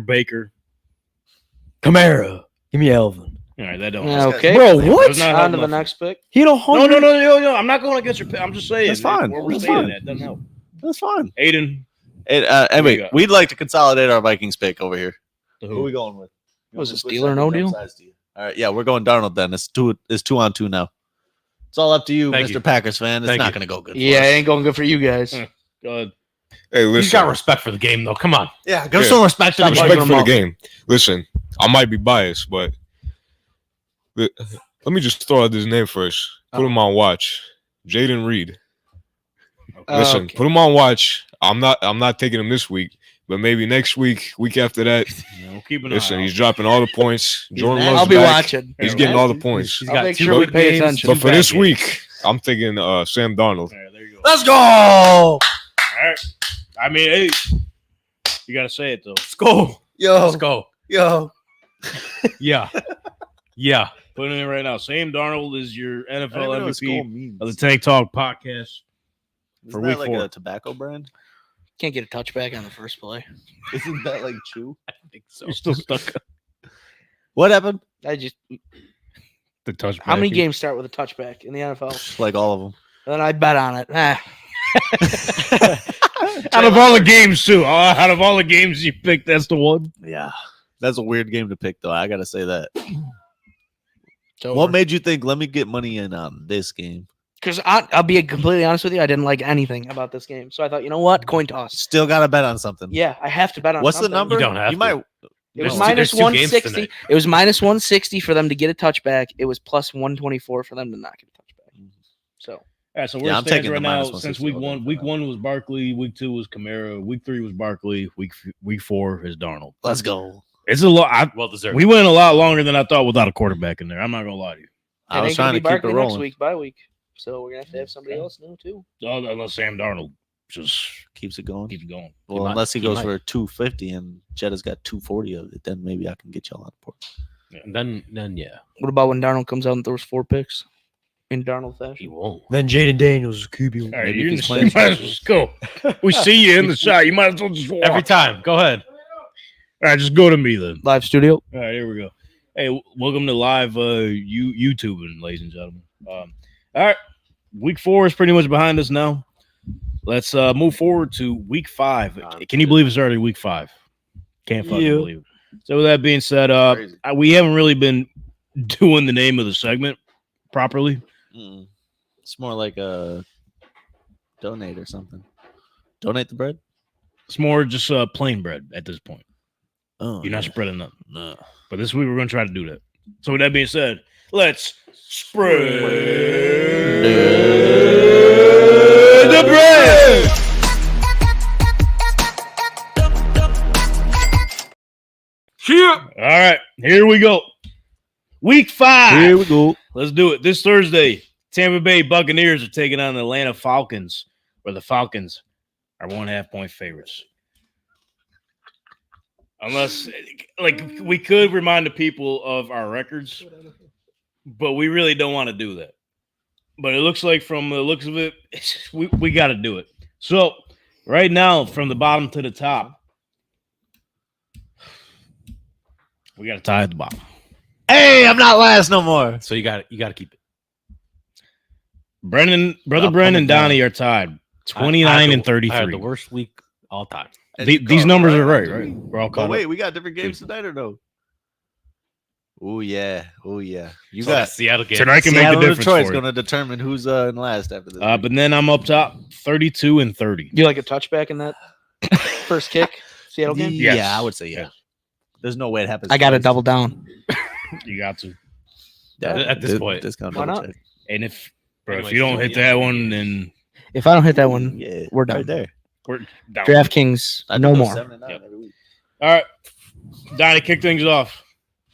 Kamara. Give me Elvin. All right, that don't. Yeah, okay, Bro, what? Does not On help to the nothing. next pick. He don't No. I'm not going against your pick. I'm just saying. That's fine. Where we're That's saying fine. that doesn't help. That's fine. Aiden. Anyway, we'd like to consolidate our Vikings pick over here. Who are we going with? Was this deal or no deal? All right, yeah, we're going Darnold then. It's 2-on-2 now. It's all up to you, Thank Mr. you. Packers fan. It's Thank not you. going to go good. Yeah, for it us. ain't going good for you guys. Go ahead. Hey, He's listen. got respect for the game, though. Come on. Yeah, Give Yeah. some respect to the game. Respect for the game. Listen, I might be biased, but let me just throw out this name first. Put him on watch. Jayden Reed. Listen, Okay. put him on watch. I'm not taking him this week, but maybe next week, week after that. We'll keep an Listen, eye he's dropping all the points. Jordan nasty. Love's I'll be back. watching. He's getting all the points. He's I'll got make 2 sure we good pay games, attention. 2 But for bad this games. week, I'm thinking Sam Darnold. All right, there you go. Let's go. All right. I mean, hey, you got to say it, though. Let's go. Yo, Let's go. yo. Yeah. Yeah. Put it in right now. Sam Darnold is your I don't even NFL know what skull MVP means. of the Tank Talk podcast. Isn't for that week like 4. a tobacco brand? Can't get a touchback on the first play. Isn't that like chew? I think so. You're still stuck. What happened? I just The touch. how many games start with a touchback in the NFL? Like all of them. And then I bet on it. Out of all the games, too. Out of all the games you picked, that's the one. Yeah. That's a weird game to pick, though. I got to say that. So What made you think, let me get money in on this game? Because I'll be completely honest with you, I didn't like anything about this game. So I thought, you know what? Coin toss. Still got to bet on something. Yeah, I have to bet on What's something. the number? You don't have to. might. It was There's minus two games 160. tonight. It was minus 160 for them to get a touchback. It was plus 124 for them to not get a touchback. So All right, so Yeah, we're I'm standing taking right the now minus since 160 week all day one. for Week that. 1 was Barkley. Week 2 was Kamara. Week 3 was Barkley. Week 4 is Darnold. Let's go. It's a lot. Well deserved. We went a lot longer than I thought without a quarterback in there. I'm not gonna lie to you. I it was ain't gonna trying to be keep it Barkley next rolling. week, bye week. So we're gonna have to have somebody else new too. Unless Sam Darnold just Keeps it going. keeps going. Well, might- unless he he goes might. for 250 and Jetta's got 240 of it, then maybe I can get y'all on the board. Then yeah, What about when Darnold comes out and throws 4 picks in Darnold he fashion? won't. Then Jayden Daniels keep you. All right, Maybe you're in if the he's you playing might as well just go. We see you in the shot. You might as well just walk. Every time. Go ahead. All right, just go to me then. Live studio. All right, here we go. Hey, welcome to live YouTubing, ladies and gentlemen. All right, week 4 is pretty much behind us now. Let's move forward to week 5. Can you believe it's already week 5? Can't fucking Yeah. believe it. So with that being said, Crazy. we haven't really been doing the name of the segment properly. It's more like a donate or something. Donate the bread? It's more just plain bread at this point. Oh, You're not yeah. spreading nothing. No. But this week we're going to try to do that. So with that being said, let's spread the bread. All right, here we go. Week 5. Here we go. Let's do it. This Thursday, Tampa Bay Buccaneers are taking on the Atlanta Falcons, where the Falcons are 1.5 point favorites. Unless, like, we could remind the people of our records, but we really don't want to do that. But it looks like, from the looks of it, we got to do it. So, right now, from the bottom to the top, we got a tie at the bottom. Hey, I'm not last no more. So you got to keep it. Brother I'm Brennan coming and Donnie are tied, 29 and I had 33. the worst week all time. These numbers are right? We're all But caught wait, up. we got different games tonight or no? Oh yeah. You So got the Seattle game. Tonight can make Seattle the and difference Detroit's for you. going to determine who's in last after this. But then I'm up top, 32 and 30. Do you like a touchback in that first kick? Seattle game? Yes. Yeah, I would say yeah. Yes. There's no way it happens. I got to twice. double down. You got to. At this point. discount Why double not? check. And if Anyways, you don't hit that one, then If I don't hit that one, Yeah, we're done. right there. we're down. DraftKings, I no do those more. 7 and 9 Yep. every week. All right. Donnie, kick things off.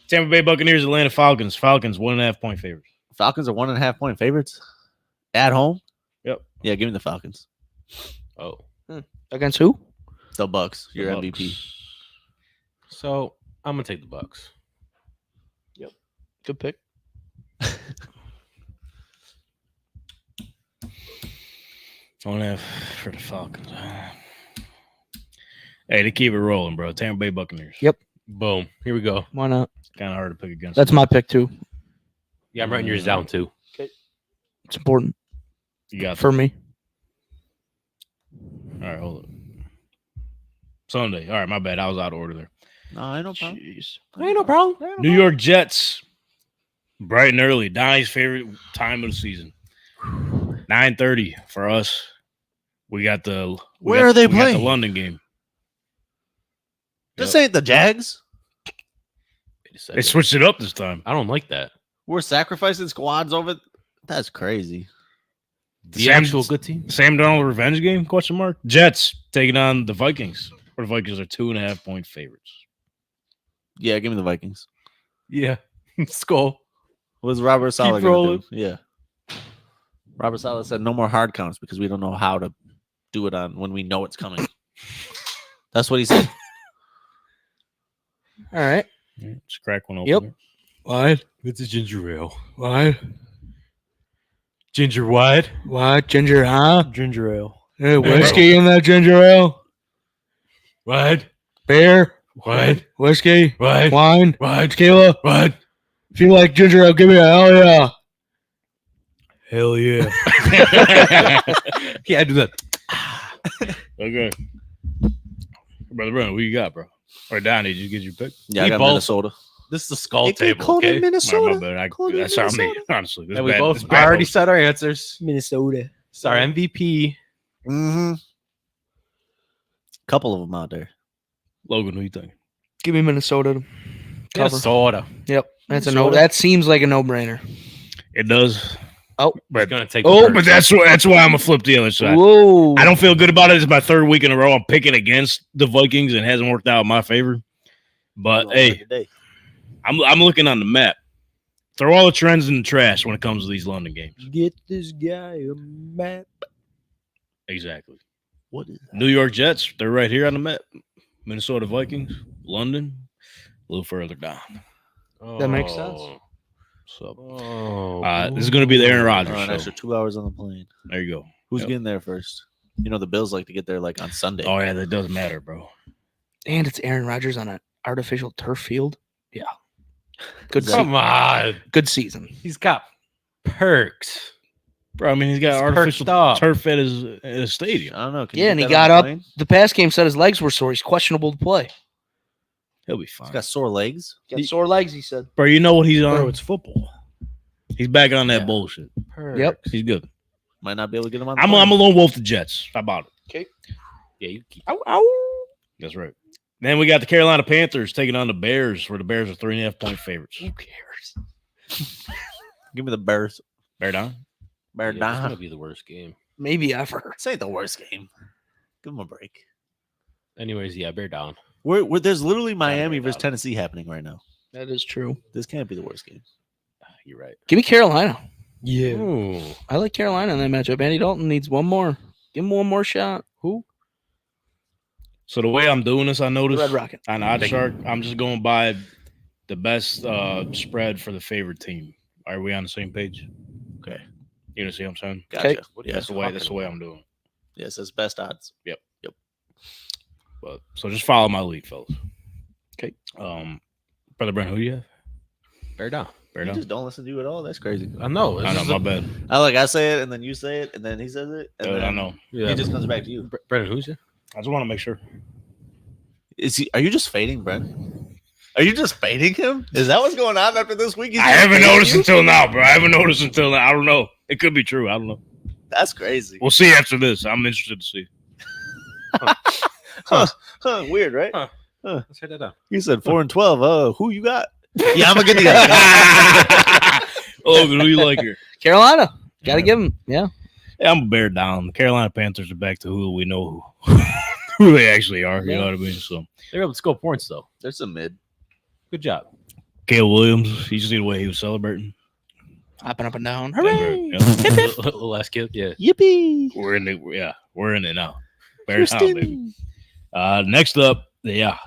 Tampa Bay Buccaneers, Atlanta Falcons. Falcons, 1.5 point favorites. Falcons are 1.5 point favorites at home. Yep. Yeah, give me the Falcons. Oh. Against who? The Bucks, your The MVP. Bucs. So I'm gonna take the Bucs. Good pick. 1.5 for the Falcons. Hey, to keep it rolling, bro. Tampa Bay Buccaneers. Yep. Boom. Here we go. Why not? It's kind of hard to pick against. That's my pick too. Yeah, I'm writing yours down too. It's important You got for me. All right, hold up. Sunday. All right, my bad. I was out of order there. No, I no problem. Jeez. Ain't no problem. New York Jets. Bright and early. Donnie's favorite time of the season. 9:30 for us. We got the. Where are they we got playing? the London game. This ain't the Jags. They switched it up this time. I don't like that. We're sacrificing squads over. That's crazy. The actual good team. Sam Darnold revenge game? Question mark. Jets taking on the Vikings. Where the Vikings are 2.5-point favorites. Yeah, give me the Vikings. Yeah. Let's go. What's Robert Saleh Keep gonna rolling. do? Yeah. Robert Saleh said no more hard counts because we don't know how to do it on when we know it's coming. That's what he said. All right. Yeah, just crack one open. Yep. there. What? It's a ginger ale. What? Ginger what? What? Ginger, huh? Ginger ale. Hey, whiskey in that ginger ale? What? Beer? What? Whiskey? What? Wine? What? Tequila? What? If you like ginger ale, give me a hell yeah. Hell yeah. Yeah, I do that. Okay. Brother Brandon, what you got, bro? Or Donnie, did you get your pick? Yeah, I We got both- Minnesota. This is the skull It get table, cold in okay? Minnesota. My bad. Cold in That's on me, Minnesota. honestly. This And we bad- both this bad already host. said our answers. Minnesota. It's our MVP. Mm-hmm. Couple of them out there. Logan, what you think? Give me Minnesota to cover. Minnesota. Yep. That's a no. Minnesota? That seems like a no-brainer. It does. Oh. It's But gonna take. oh, the but Perks. that's why I'm gonna flip the other side. Whoa. I don't feel good about it. It's my third week in a row I'm picking against the Vikings and it hasn't worked out in my favor. But hey, I'm looking on the map. Throw all the trends in the trash when it comes to these London games. Get this guy a map. Exactly. What is that? New York Jets, they're right here on the map. Minnesota Vikings, London, a little further down. That makes sense. So Oh. this is going to be the Aaron Rodgers An show. extra 2 hours on the plane. There you go. Who's Yep. getting there first? You know the Bills like to get there like on Sunday. Oh yeah, that doesn't matter, bro. And it's Aaron Rodgers on an artificial turf field. Yeah. Good Come on. Good season. He's got perks. Bro, I mean he's got He's artificial perked up. turf at his stadium. I don't know. Can Yeah, you and get he that on got the up. plane? The past game said his legs were sore. He's questionable to play. He'll be fine. He's got sore legs. Got sore legs, he said. Bro, you know what he's on? Bro, it's football. He's back on that Yeah. bullshit. Perks. Yep. He's good. Might not be able to get him on. The I'm plane. a lone wolf the Jets. How about it? Yeah, you keep. Ow, ow. That's right. Then we got the Carolina Panthers taking on the Bears, where the Bears are 3.5-point favorites. Who cares? Give me the Bears. Bear down. Bear Yeah, it's down. gonna be the worst game. Maybe ever. This ain't the worst game. Give him a break. Anyways, yeah, bear down. There's literally Miami Bear versus down. Tennessee happening right now. That is true. This can't be the worst game. You're right. Give me Carolina. Yeah. Ooh. I like Carolina in that matchup. Andy Dalton needs one more. Give him one more shot. Who? So the way I'm doing this, I The noticed Red Rocket. on OddsShark, I'm just going by the best spread for the favorite team. Are we on the same page? Okay. You know, see what I'm saying? Gotcha. Okay. What are you That's guys the way. talking That's the way about? I'm doing it. Yes, it's best odds. But so just follow my lead, fellas. Okay. Brother Brent, who you have? Bear down. Bear You down. just don't listen to you at all. That's crazy. I know. I know, my bad. I say it, and then you say it, and then he says it, and I then know. Yeah. he just comes back to you. Brendan, who's you? I just want to make sure. Are you just fading Brent? Are you just fading him? Is that what's going on after this week? He's I just haven't fading noticed you? until now, bro. I haven't noticed until now. I don't know. It could be true. I don't know. That's crazy. We'll see after this. I'm interested to see. Huh, weird, right? Huh. Let's hit that down. You said 4-12. Who you got? Yeah, I'm gonna get the guy. Logan, who you like here? Carolina. Gotta give him. Yeah. Yeah, I'm a bear down. The Carolina Panthers are back to who we know who they actually are. You know what I mean? So They're able to score points though. There's some mid. Good job. Caleb Williams, you see the way he was celebrating. Hopping up and down. Hooray! Little last kid. Yeah. Yippee! We're in it. Yeah, we're in it now. Bear down, baby. Next up, yeah,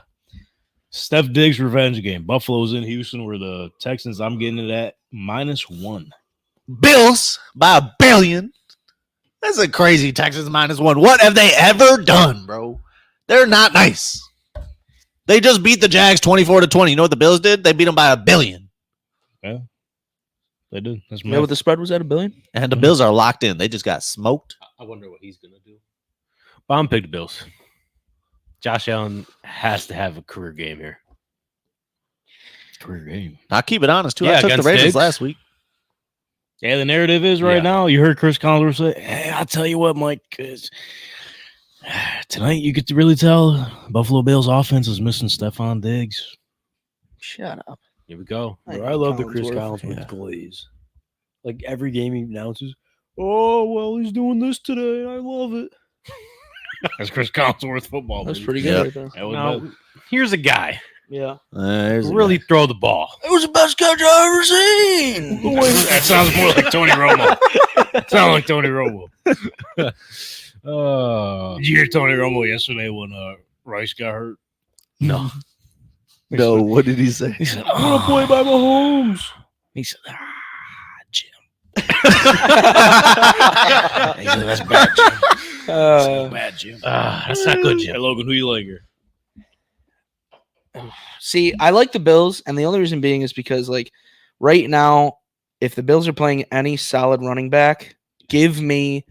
Steph Diggs revenge game. Buffalo's in Houston, where the Texans. I'm getting it at -1. Bills by $1 billion. That's a crazy Texas -1. What have they ever done, bro? They're not nice. They just beat the Jags 24-20. You know what the Bills did? They beat them by $1 billion. Yeah, they did. That's You know what the spread was at, $1 billion? And the Bills are locked in. They just got smoked. I wonder what he's going to do. But I'm pick the Bills. Josh Allen has to have a career game here. career game. I'll keep it honest, too. Yeah, I took the against Ravens Diggs. last week. Yeah, the narrative is right now. You heard Chris Collinsworth say, "Hey, I'll tell you what, Mike. Tonight you get to really tell Buffalo Bills offense is missing Stephon Diggs." Shut up. Here we go. Bro, I love the Chris Collinsworth glaze. Like every game he announces, "Oh well, he's doing this today. I love it." That's Chris Collinsworth football. That's baby. pretty good right there. That was Now, bad. here's a guy Yeah. There's who a really guy. throw the ball. It was the best catch I ever seen. That sounds more like Tony Romo. Sounds like Tony Romo. Did you hear Tony Romo yesterday when Rice got hurt? No. No, what did he say? He said, I'm gonna play by Mahomes. He said, Jim. He said, that's bad, Jim. Bad, Jim. That's not good, Jim. Hey, Logan, who you like here? See, I like the Bills, and the only reason being is because, like, right now, if the Bills are playing any solid running back, give me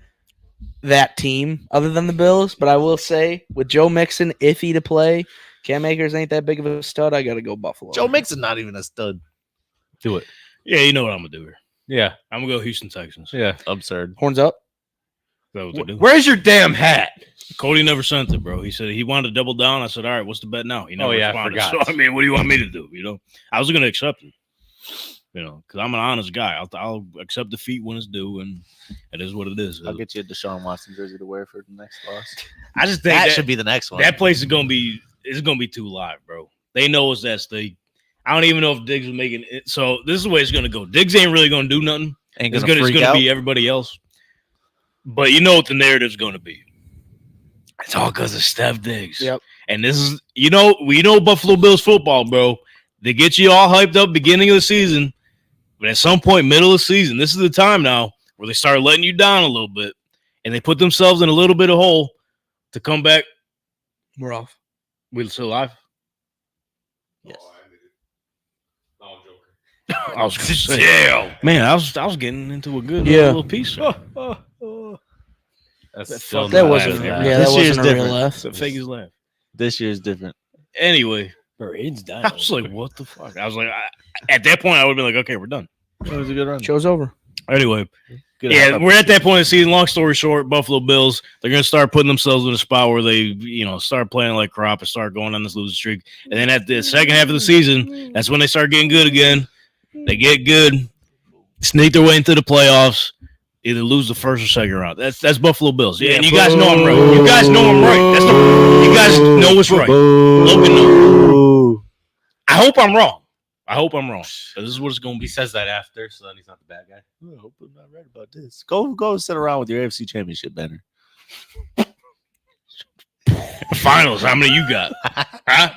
that team other than the Bills. But I will say, with Joe Mixon iffy to play, Cam Akers ain't that big of a stud. I got to go Buffalo. Joe Mixon not even a stud. Do it. Yeah, you know what I'm going to do here. Yeah. I'm going to go Houston Texans. Yeah. Absurd. Horns up. Is that what they do? Where's your damn hat? Cody never sent it, bro. He said he wanted to double down. I said, all right, what's the bet now? He never Oh, yeah, I responded. forgot. So, I mean, what do you want me to do? You know, I was going to accept it, you know, because I'm an honest guy. I'll accept defeat when it's due, and it is what it is. I'll get you a Deshaun Watson jersey to wear for the next loss. I just think That should be the next one. that place is going to be too live, bro. They know it's that state. I don't even know if Diggs was making it. So this is the way it's going to go. Diggs ain't really going to do nothing. Ain't It's gonna going freak to out. be everybody else. But you know what the narrative's going to be. It's all because of Steph Diggs. Yep. And this is, we know Buffalo Bills football, bro. They get you all hyped up beginning of the season. But at some point, middle of the season, this is the time now where they start letting you down a little bit. And they put themselves in a little bit of hole to come back. We're off. We're still alive. Yes. I was gonna say, man, I was getting into a good little piece. There. That's still That not wasn't. laughing. Yeah, This that year's wasn't a real different. laugh. It's a fake as laugh. This year is different. Anyway, Bro, it's dying. I was like, what the fuck? I was like, at that point, I would have been like, okay, we're done. It was a good run. Show's over. Anyway, Good yeah, half we're at that point of the season. Long story short, Buffalo Bills, they're going to start putting themselves in a spot where they, start playing like crap and start going on this losing streak. And then at the second half of the season, that's when they start getting good again. They get good, sneak their way into the playoffs, either lose the first or second round. That's Buffalo Bills. Yeah, and you guys know I'm right. You guys know I'm right. You guys know what's right. Logan knows. I hope I'm wrong. This is what it's going to He be. says that after, so then he's not the bad guy. I hope I'm not right about this. Go sit around with your AFC Championship banner. Finals, how many you got? Huh?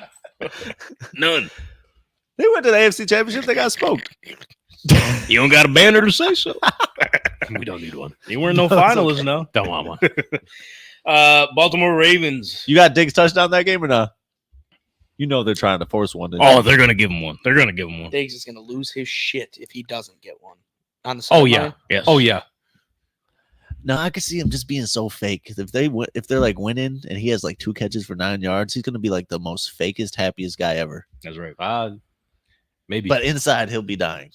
None. They went to the AFC Championship. They got smoked. You don't got a banner to say so. We don't need one. You weren't no No, it's finalists, okay. no. Don't want one. Baltimore Ravens. You got Diggs touchdown that game or not? You know they're trying to force one. Oh, they're gonna give him one. Diggs is going to lose his shit if he doesn't get one. On the Oh, sideline. yeah. Yes. Oh, yeah. No, I can see him just being so fake. If they're like winning and he has like 2 catches for 9 yards, he's gonna be like the most fakest, happiest guy ever. That's right. Maybe. But inside he'll be dying.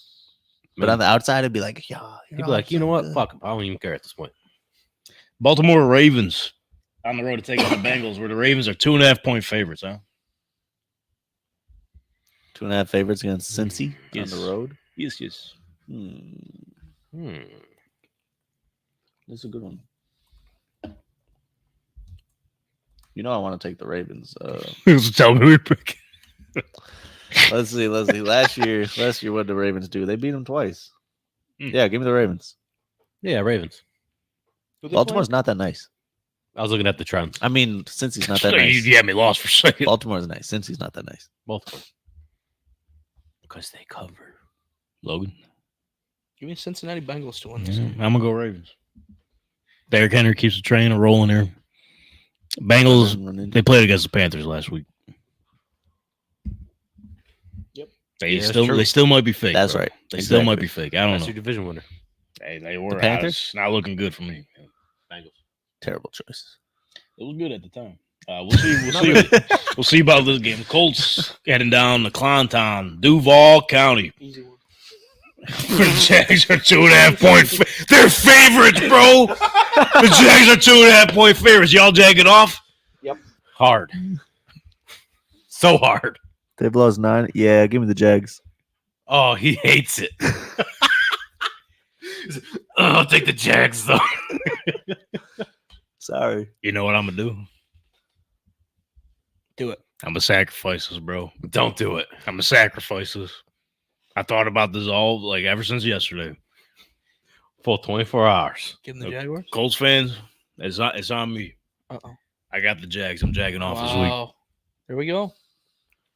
But on the outside, he'll be like, yeah. he'd be like, you know what? Fuck him. I don't even care at this point. Baltimore Ravens on the road to take on the Bengals, where the Ravens are 2.5-point favorites, huh? 2.5 favorites against Cincy Yes. on the road. Yes. This is a good one. You know I want to take the Ravens. Tell me we pick. Let's see. Last year, what did the Ravens do? They beat them twice. Yeah, give me the Ravens. Yeah, Ravens. Baltimore's not that nice. I was looking at the trends. I mean, Cincy's not that nice. You had me lost for a second. Baltimore's nice. Cincy's not that nice. Both. Because they cover. Logan. Give me Cincinnati Bengals to win Yeah, this. I'm gonna go Ravens. Derrick Henry keeps the train rolling here. Bengals. They played against the Panthers last week. They that's true. still might be fake. That's bro. right. They still might Exactly. be fake. I don't That's know. your division winner. Hey, they were. Panthers? It's not looking good for me. Bengals. Terrible choice. It was good at the time. We'll see. We'll see about this game. Colts heading down to Clontown, Duval County. Easy one. The Jags are 2.5 point. They're favorites, bro. The Jags are 2.5 point favorites. Y'all jagging off? Hard. So hard. They blow us 9. Yeah, give me the Jags. Oh, he hates it. I'll take the Jags, though. Sorry. You know what I'm gonna do? Do it. I'm gonna sacrifice us, bro. Don't do it. I'm gonna sacrifice us. I thought about this all ever since yesterday. Full 24 hours. Give them the Okay. Jaguars. Colts fans, it's on me. Uh-oh. I got the Jags. I'm jagging off this week. Wow. There we go.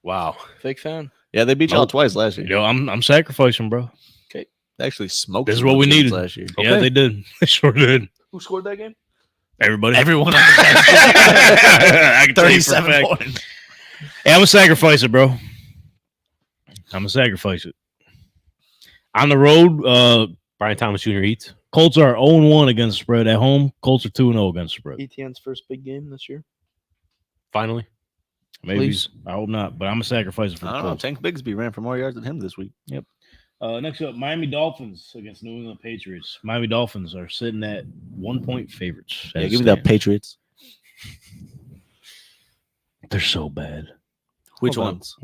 Wow. Fake fan. Yeah, they beat y'all twice last year. Yo, I'm sacrificing, bro. They actually smoked. This is some what we teams needed last year. Yeah, they did. They sure did. Who scored that game? Everybody. Everyone on the I can tell you for a 37 fact. points. Yeah, I'm gonna sacrifice it, bro. I'm gonna sacrifice it. On the road, Brian Thomas Jr. eats. Colts are 0-1 against the spread. At home, Colts are 2-0 against the spread. ETN's first big game this year. Finally. Maybe. Please. I hope not, but I'm gonna sacrifice it for I the don't know. Colts. Tank Bigsby ran for more yards than him this week. Next up, Miami Dolphins against New England Patriots. Miami Dolphins are sitting at 1 point favorites. Yeah, give me that Patriots. They're so bad. Which Hold on. ones?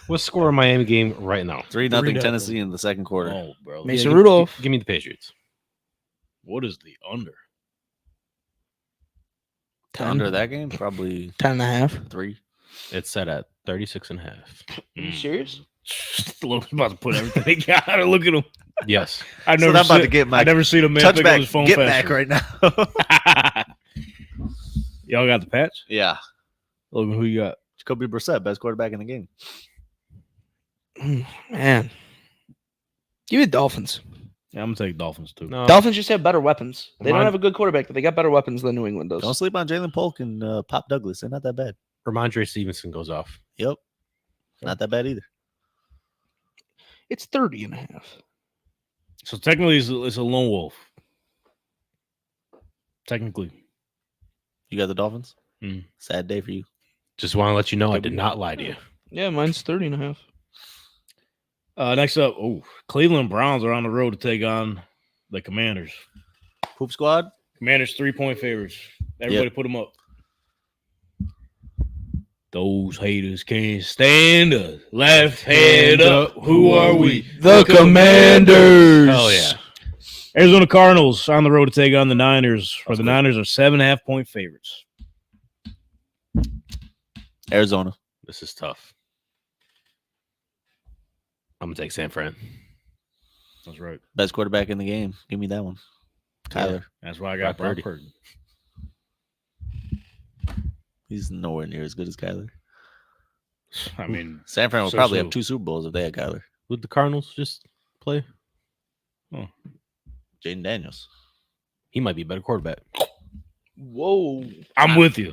What's score in Miami game right now? 3-0 3-0. Tennessee in the second quarter. Oh, bro. Mason give- Rudolph. Give me the Patriots. What is the under? 10. Under that game, probably 10.5. 3. It's set at 36.5. You serious? Logan's about to put everything they got. Look at him. Yes. I've So never I'm about seen, to get my I've never seen a man pick up his touchback. phone Get faster. back right now. Y'all got the patch? Yeah. Logan, who you got? Jacoby Brissett, best quarterback in the game. Man. Give me the Dolphins. Yeah, I'm gonna take Dolphins too. No. Dolphins just have better weapons. They don't Ramon- have a good quarterback, but they got better weapons than New England does. Don't sleep on Jalen Polk and Pop Douglas. They're not that bad. Ramondre Stevenson goes off. Yep. Not that bad either. It's 30.5. So technically, it's a lone wolf. Technically, You got the Dolphins? Hmm. Sad day for you. Just want to let you know I did not lie to you. Yeah, mine's 30.5. next up, Cleveland Browns are on the road to take on the Commanders. Poop Squad? Commanders 3-point favorites. Everybody put them up. Those haters can't stand us. Left head up. Who are we? The Commanders. Hell yeah. Arizona Cardinals on the road to take on the Niners. The Niners are 7.5 point favorites. Arizona. This is tough. I'm going to take San Fran. That's right. Best quarterback in the game. Give me that one. Kyler. That's why I got Brock Brock Purdy. He's nowhere near as good as Kyler. I mean, San Fran would So probably so. have 2 Super Bowls if they had Kyler. Would the Cardinals just play? Jayden Daniels. He might be a better quarterback. Whoa. I'm with you.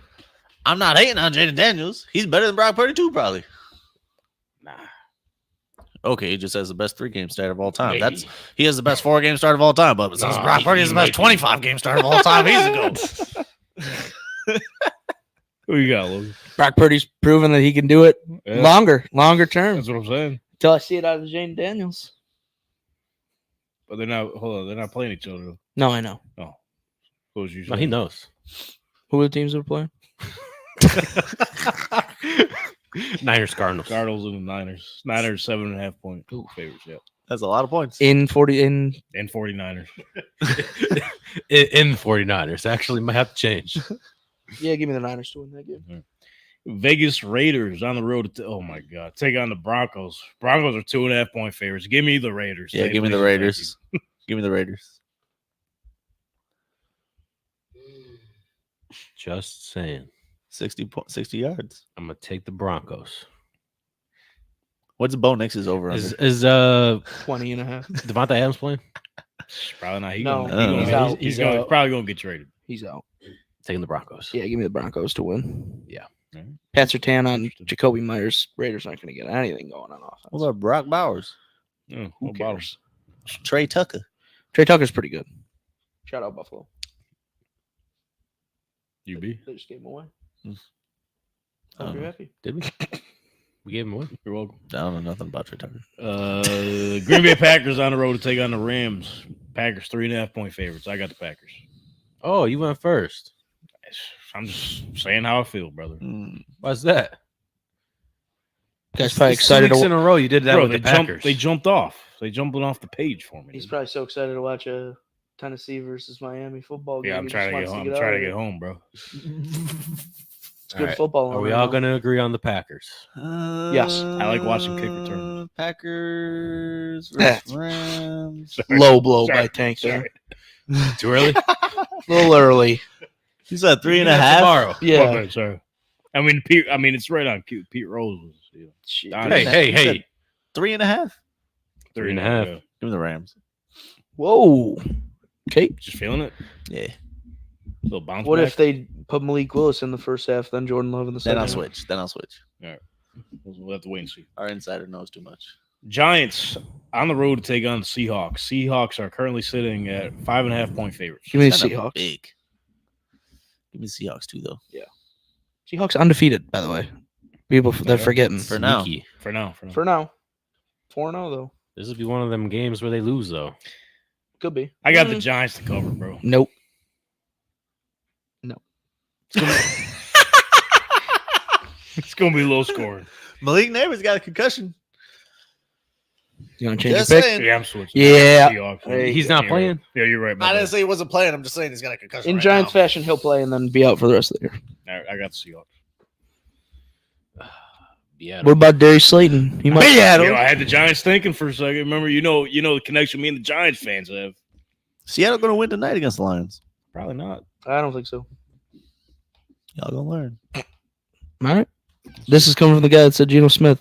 I'm not hating on Jayden Daniels. He's better than Brock Purdy too, probably. Nah. Okay, he just has the best 3-game start of all time. Maybe. He has the best 4-game start of all time, but since Nah, Brock Purdy has the best 25-game start of all time, he's a goat. Who you got, Logan? Brock Purdy's proven that he can do it Yeah, longer term. that's what I'm saying. Until I see it out of Jayden Daniels. But they're not. Hold on, they're not playing each other. No, I know. What was you No, he saying? knows. Who are the teams that are playing? Niners, Cardinals. Cardinals and the Niners. Niners 7.5 point favorites. Yeah, That's a lot of points. In 40 in and 49ers. In 49ers. Actually, might have to change. yeah, give me the Niners to win that game. Vegas Raiders on the road. Oh my God, take on the Broncos. Broncos are 2.5 point favorites. Give me the Raiders. Yeah, Say give me the please, Raiders. Give me the Raiders. Just saying. 60 yards. I'm going to take the Broncos. What's Bo Nix's over under? Is 20.5. Devontae Adams playing? Probably not. No, he's out. He's probably gonna get traded. He's out. Taking the Broncos. Yeah, give me the Broncos to win. Yeah. Pat Surtain on Jacoby Myers. Raiders aren't going to get anything going on offense. What about Brock Bowers? Who cares? Trey Tucker. Trey Tucker's pretty good. Shout out Buffalo. UB. They just gave him away. I'm happy. Did we? We gave him away. You're welcome. I don't know nothing about Trey Tucker. Green Bay Packers on the road to take on the Rams. Packers 3.5-point favorites. I got the Packers. Oh, you went first. I'm just saying how I feel, brother. Why's that? Guys probably It's excited 2 weeks to in a row you did that Bro, with the Packers. They jumped off. They jumped off the page for me. He's dude. probably so excited to watch a Tennessee versus Miami football game. Yeah, I'm trying to get home. I'm trying to get home, bro. It's good football. Are we all going to agree on the Packers? Yes. I like watching kick returns. Packers versus Rams. Low blow Sorry. by Tank there. Too early? A little early. You said 3.5 tomorrow. Yeah. Okay, sorry. I mean, Pete. I mean, it's right on cue. Pete Rose was. Shit. Hey. 3.5. 3.5. Yeah. Give me the Rams. Whoa. Okay. Just feeling it. Yeah. Little bounce. What back. if they put Malik Willis in the first half, then Jordan Love in the Then second? I'll switch. All right. We'll have to wait and see. Our insider knows too much. Giants on the road to take on the Seahawks. Seahawks are currently sitting at 5.5-point favorites. Give me the Kinda Seahawks. Big. Give me the Seahawks too, though. Seahawks undefeated, by the way. People they're forgetting. For now. Sneaky. For now. For now. 4-0 though. This would be one of them games where they lose, though. Could be. I got the Giants to cover, bro. Nope. It's gonna be low scoring. Malik Neighbors got a concussion. You want to change Just your pick? saying. Yeah, I'm switching. Yeah. Seahawks. Hey, He's not You're playing? right. Yeah, you're right. I didn't say he wasn't playing. I'm just saying he's got a concussion. In right Giants now. fashion, he'll play and then be out for the rest of the year. I got the Seahawks. Yeah. What about Darius Slayton? He might. I had the Giants thinking for a second. Remember, you know the connection me and the Giants fans have. Seattle going to win tonight against the Lions. Probably not. I don't think so. Y'all going to learn. All right. This is coming from the guy that said Geno Smith.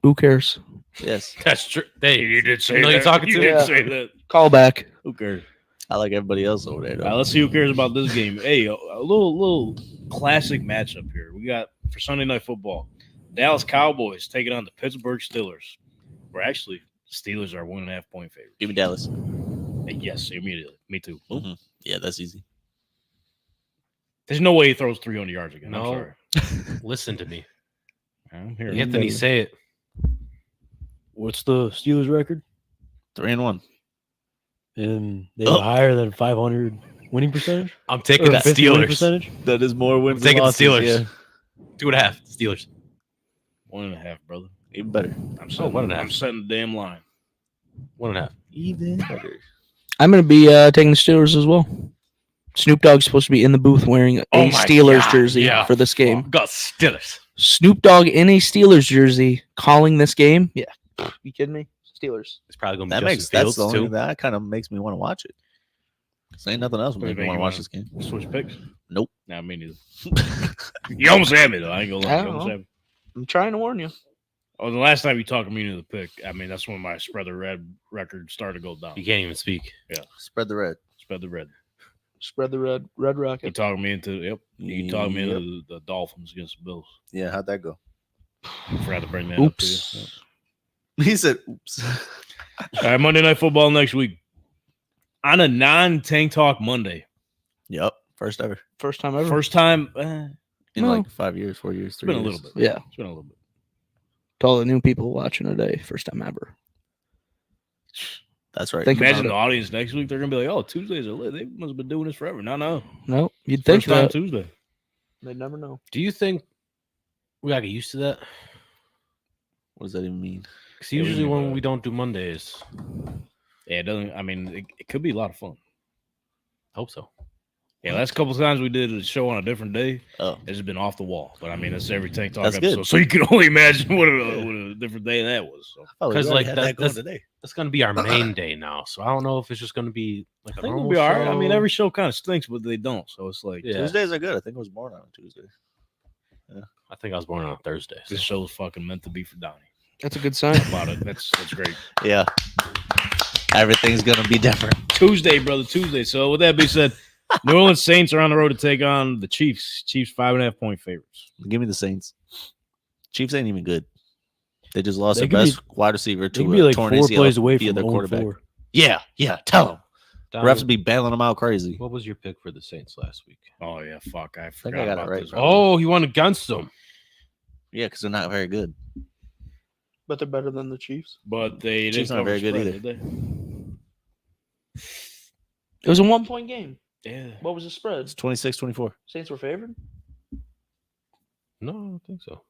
Who cares? Yes. That's true. Hey, You did say you know that. you're talking You to? did Yeah. say that. Call back. Who cares? I like everybody else over there, All though. right, let's see who cares about this game. Hey, a little classic matchup here. We got for Sunday Night Football. Dallas Cowboys taking on the Pittsburgh Steelers. Where actually Steelers are 1.5-point favorites. Give me Dallas. Yes, immediately. Me too. Mhm. Yeah, that's easy. There's no way he throws 300 yards again. No. I'm sorry. Listen to me. I'm here. Anthony, say it. What's the Steelers record? 3-1. And they have higher than 500 winning percentage? I'm taking Or the 50 winning Steelers. percentage? That is more wins I'm taking than the losses. Steelers. 2.5. Steelers. 1.5, brother. Yeah, even better. I'm setting, 1.5. I'm setting the damn line. 1.5. Even better. I'm going to be taking the Steelers as well. Snoop Dogg's supposed to be in the booth wearing a Oh my Steelers God, jersey yeah. for this game. Got Steelers. Snoop Dogg in a Steelers jersey calling this game? Yeah. You kidding me? Steelers. It's probably going to That be makes Justin that's Fields, the only too. that kind of makes me want to watch it. 'Cause ain't nothing else would make me want to watch this game. Switch picks? Nope. Nah, me neither. You almost had me, though. I ain't gonna lie. I You don't almost know. had me. I'm trying to warn you. Oh, the last time you talked me into the pick, I mean, that's when my spread the red record started to go down. You can't even speak. Spread the red. Spread the red. Spread the red You rocket. talking me into You talking me into the Dolphins against the Bills. Yeah, how'd that go? Forgot to bring that up to you. Oops. He said, "Oops." All right, Monday Night Football next week. On a non-Tank Talk Monday. Yep, first ever First time ever. First time. in No. like 5 years, 4 years, 3 It's been years. a little bit. Yeah. It's been a little bit. To all the new people watching today. First time ever. That's right. Think about Imagine it. the audience next week. They're going to be like, oh, Tuesdays are lit. They must have been doing this forever. No. No, you'd think First time that. Tuesday. They'd never know. Do you think we got to get used to that? What does that even mean? Because Yeah, we usually do when that. we don't do Mondays, Yeah, it doesn't. I mean, it could be a lot of fun. hope so. Yeah, last couple of times we did a show on a different day, Oh, it's been off the wall. But I mean, that's every Tank Talk That's episode. good. So you can only imagine what a different day that was. So. Because like going that's today. going to be our main day now. So I don't know if it's just going to be like I a think normal we'll be all right. I show. mean, every show kind of stinks, but they don't. So it's like Yeah. Tuesdays are good. I think I was born on a Tuesday. I think I was born on a Thursday. this show's fucking meant to be for Donnie. That's a good sign. About it. That's great. Yeah. Everything's gonna be different. Tuesday, brother. Tuesday. So with that being said, New Orleans Saints are on the road to take on the Chiefs. Chiefs 5.5-point favorites. Give me the Saints. Chiefs ain't even good. They just lost They their could best wide receiver They to could be a like torn 4 ACL plays away via from their 0-4. quarterback. Yeah, tell them. Donnie, Refs be bailing them out crazy. what was your pick for the Saints last week? Oh, yeah, fuck. I I forgot got it about right. this. Oh, he won against them. Yeah, because they're not very good. But they're better than the Chiefs. But they Chiefs didn't aren't cover very good spread, either. did It was a 1-point game. they? Yeah. What was the spread? It's 26-24. Saints were favored. No, I don't think so.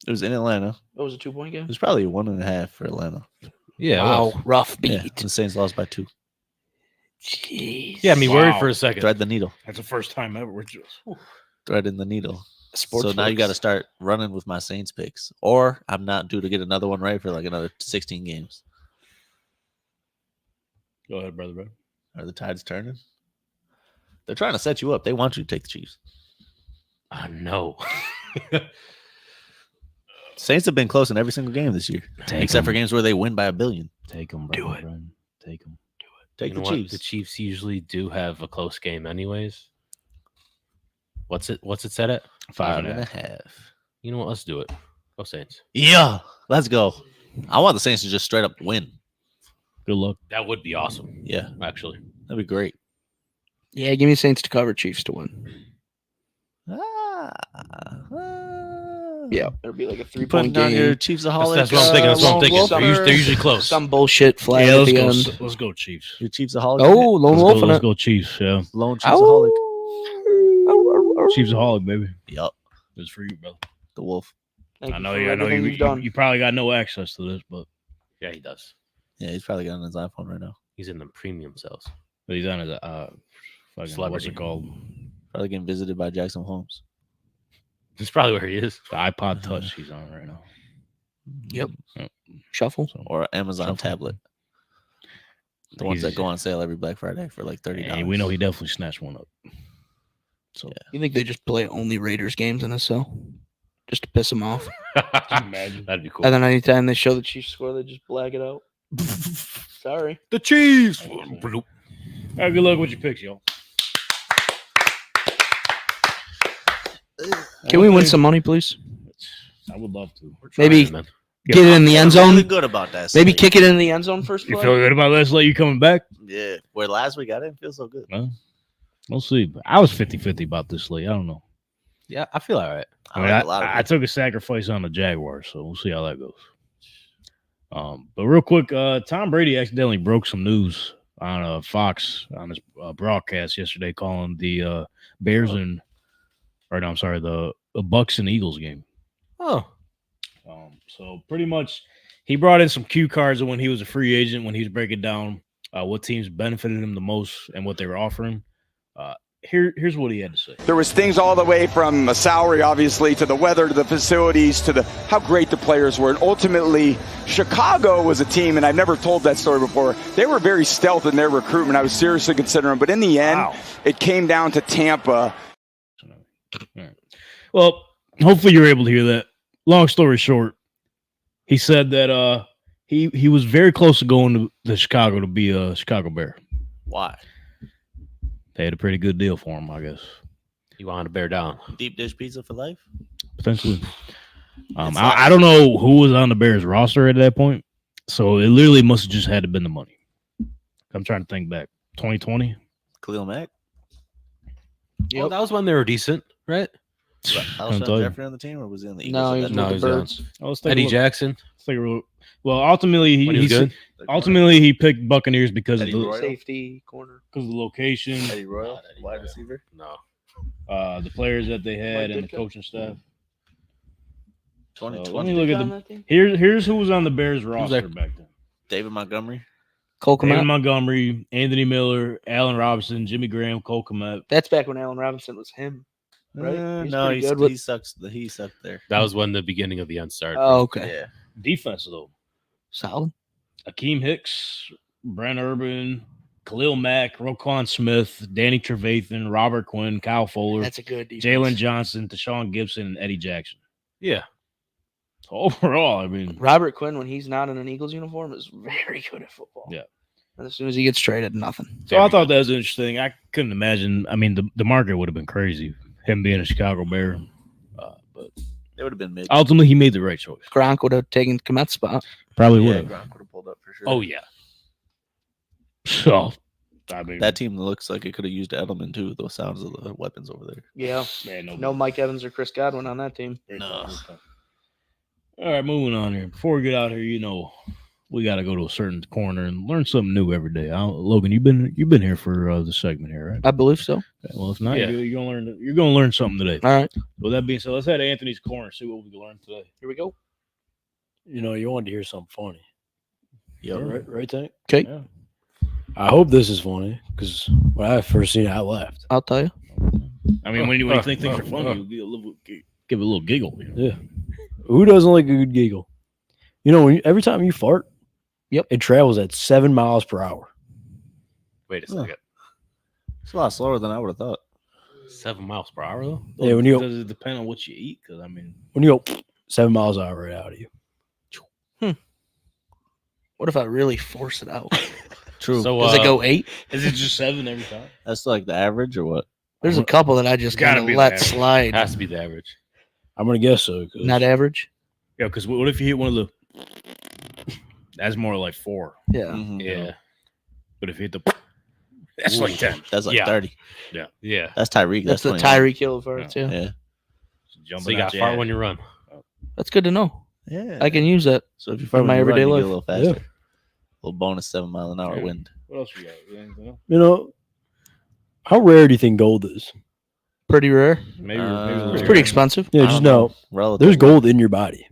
It was in Atlanta. It was a 2-point game. It was probably 1.5 for Atlanta. Yeah, it Wow, was. rough Yeah, beat. the Saints lost by 2. Jeez. Yeah, I mean, worried Wow. for a second. Thread the needle. That's the first time ever. We're just. Thread in the needle. Sports so now you books. got to start running with my Saints picks, or I'm not due to get another one right for like another 16 games. Go ahead, brother. Are the tides turning? They're trying to set you up. They want you to take the Chiefs. No. Saints have been close in every single game this year, except for games where they win by a billion. Take them, Do it. Take them. Take You the know what? Chiefs. The Chiefs usually do have a close game, anyways. What's it set at? 5.5. You know what? Let's do it. Go Saints. Yeah, let's go. I want the Saints to just straight up win. Good luck. That would be awesome. Yeah, Actually. that'd be great. Yeah, give me Saints to cover, Chiefs to win. Yeah, it'll be like a 3-point Putting down game. your Chiefs-aholic. That's what I'm thinking. That's what I'm Lone thinking. Wolf They're usually close. Some bullshit flag Yeah, at let's the go. end. Let's go, Chiefs. Your Chiefs-aholic. Oh, lone wolf in Let's it. go, Chiefs. Yeah, Lone Chiefs-aholic. Chiefs aholic, baby. Yup, It's for you, brother. the wolf. Thank I you know for you. I know everything you. you've done. You probably got no access to this, but Yeah, he does. Yeah, he's probably got on his iPhone right now. He's in the premium cells. he's on his fucking what's Celebrity. it called? Probably getting visited by Jackson Holmes. That's probably where he is. The iPod Touch. He's on right now. Yep. Shuffle. Or Amazon Shuffle. tablet. The ones He's- that go on sale every Black Friday for like $30. And we know he definitely snatched one up. So You think they just play only Raiders games in his cell? Just to piss him off? imagine. That'd be cool. And then anytime they show the Chiefs score, they just blag it out. Sorry. The Chiefs. All right, good luck with your picks, y'all. Can we win some money, please? I would love to. Maybe man. get it in the end Really zone. good about that. Maybe slate. kick it in the end zone first You play. feel good about Leslie? You coming back? Yeah. Where last week I didn't feel so good. Well, we'll see. I was 50-50 about this slate. I don't know. Yeah, I feel all right. I, I mean, like a lot of I it. took a sacrifice on the Jaguars, so we'll see how that goes. But real quick, Tom Brady accidentally broke some news on Fox on his broadcast yesterday, calling the Bears and, or no, I'm sorry, the Bucs and Eagles game. Oh, So pretty much, he brought in some cue cards of when he was a free agent, when he was breaking down what teams benefited him the most and what they were offering. Here's what he had to say. There was things all the way from a salary, obviously, to the weather, to the facilities, to the how great the players were. And ultimately, Chicago was a team, and I've never told that story before. They were very stealth in their recruitment. I was seriously considering them. But in the end, it came down to Tampa. All right. Well, hopefully you're able to hear that. Long story short, he said that he was very close to going to Chicago to be a Chicago Bear. Why? They had a pretty good deal for him, I guess. you wanted to bear down. Deep dish pizza for life? Potentially. I don't know who was on the Bears roster at that point. So it literally must have just had to been the money. I'm trying to think back. 2020? Khalil Mack? Well, that was when they were decent, right? Alshon tell you. Jeffrey on the team, or was he on the Eagles? No, at he that was No, with he's the on. Birds. Let's take a Eddie look. Jackson. Let's take a look. Well, ultimately, When he was good. Ultimately, he picked Buccaneers because Eddie of the Royal? Safety corner. location, Eddie Royal, Not Eddie wide Royal. receiver. No. the players that they had, Mike and the Ditka? coaching staff. 2020. Let me look at them. Here's who was on the Bears roster there? back then. David Montgomery. Cole David Kmet. Montgomery, Anthony Miller, Allen Robinson, Jimmy Graham, Cole Kmet. That's back when Allen Robinson was him. Right? He's No, pretty good with- he sucks. He sucked there. That was when the beginning of the end started. Oh, okay. Yeah. Defense, though. Solid. Akeem Hicks, Brent Urban, Khalil Mack, Roquan Smith, Danny Trevathan, Robert Quinn, Kyle Fuller, That's a good defense. Jalen Johnson, Deshaun Gibson, and Eddie Jackson. Yeah. So overall, I mean, Robert Quinn, when he's not in an Eagles uniform, is very good at football. Yeah. As soon as he gets traded, nothing. So I thought that was interesting. I couldn't imagine. I mean, the market would have been crazy, him being a Chicago Bear. But It would have been mid. ultimately, he made the right choice. Gronk would have taken Komet's spot. Probably Yeah, would have. Gronk would have pulled up for sure. Oh yeah. So, I mean, That team looks like it could have used Edelman too. Those sounds of the weapons over there. Yeah. man, No Mike Evans or Chris Godwin on that team. No. All right, moving on here. Before we get out here, we got to go to a certain corner and learn something new every day. Logan, you've been here for the segment here, right? I believe so. Okay, well, if not, Yeah. you're gonna learn something today. All right. With that being said, let's head to Anthony's corner. See what we can learn today. Here we go. You wanted to hear something funny. Yeah. Right, Tank? Okay. Yeah. I hope this is funny because when I first seen it, I laughed. I'll tell you. I mean, when you think things are funny, you give it a little giggle. Yeah. Who doesn't like a good giggle? Every time you fart, it travels at 7 miles per hour. Wait a second. It's a lot slower than I would have thought. 7 miles per hour though. Yeah, when you Does it depend on what you eat? Because I mean, when you go 7 miles an hour right out of you. What if I really force it out? True. So Does it go 8? is it just 7 every time? That's like the average or what? There's a couple that I just Gotta kind be of let that. slide. has to be the average. I'm gonna guess so. 'Cause Not average. Yeah, because what if you hit one of the? That's more like 4. Yeah. Mhm. Yeah. But if you hit the, that's like 10. That's like Yeah. 30. Yeah. That's Tyreek. That's the 29. Tyreek Hill farts. Yeah. Yeah. Jumping So you got out your fart head. when you run. That's good to know. Yeah. I can use that. So if you for fart my when you run, everyday you get life. a little faster. Little bonus 7 mile an hour Yeah. wind. What else we got? Anything else? how rare do you think gold is? Pretty rare. Maybe, It's pretty expensive. Yeah, I just don't know Relative. there's gold in your body.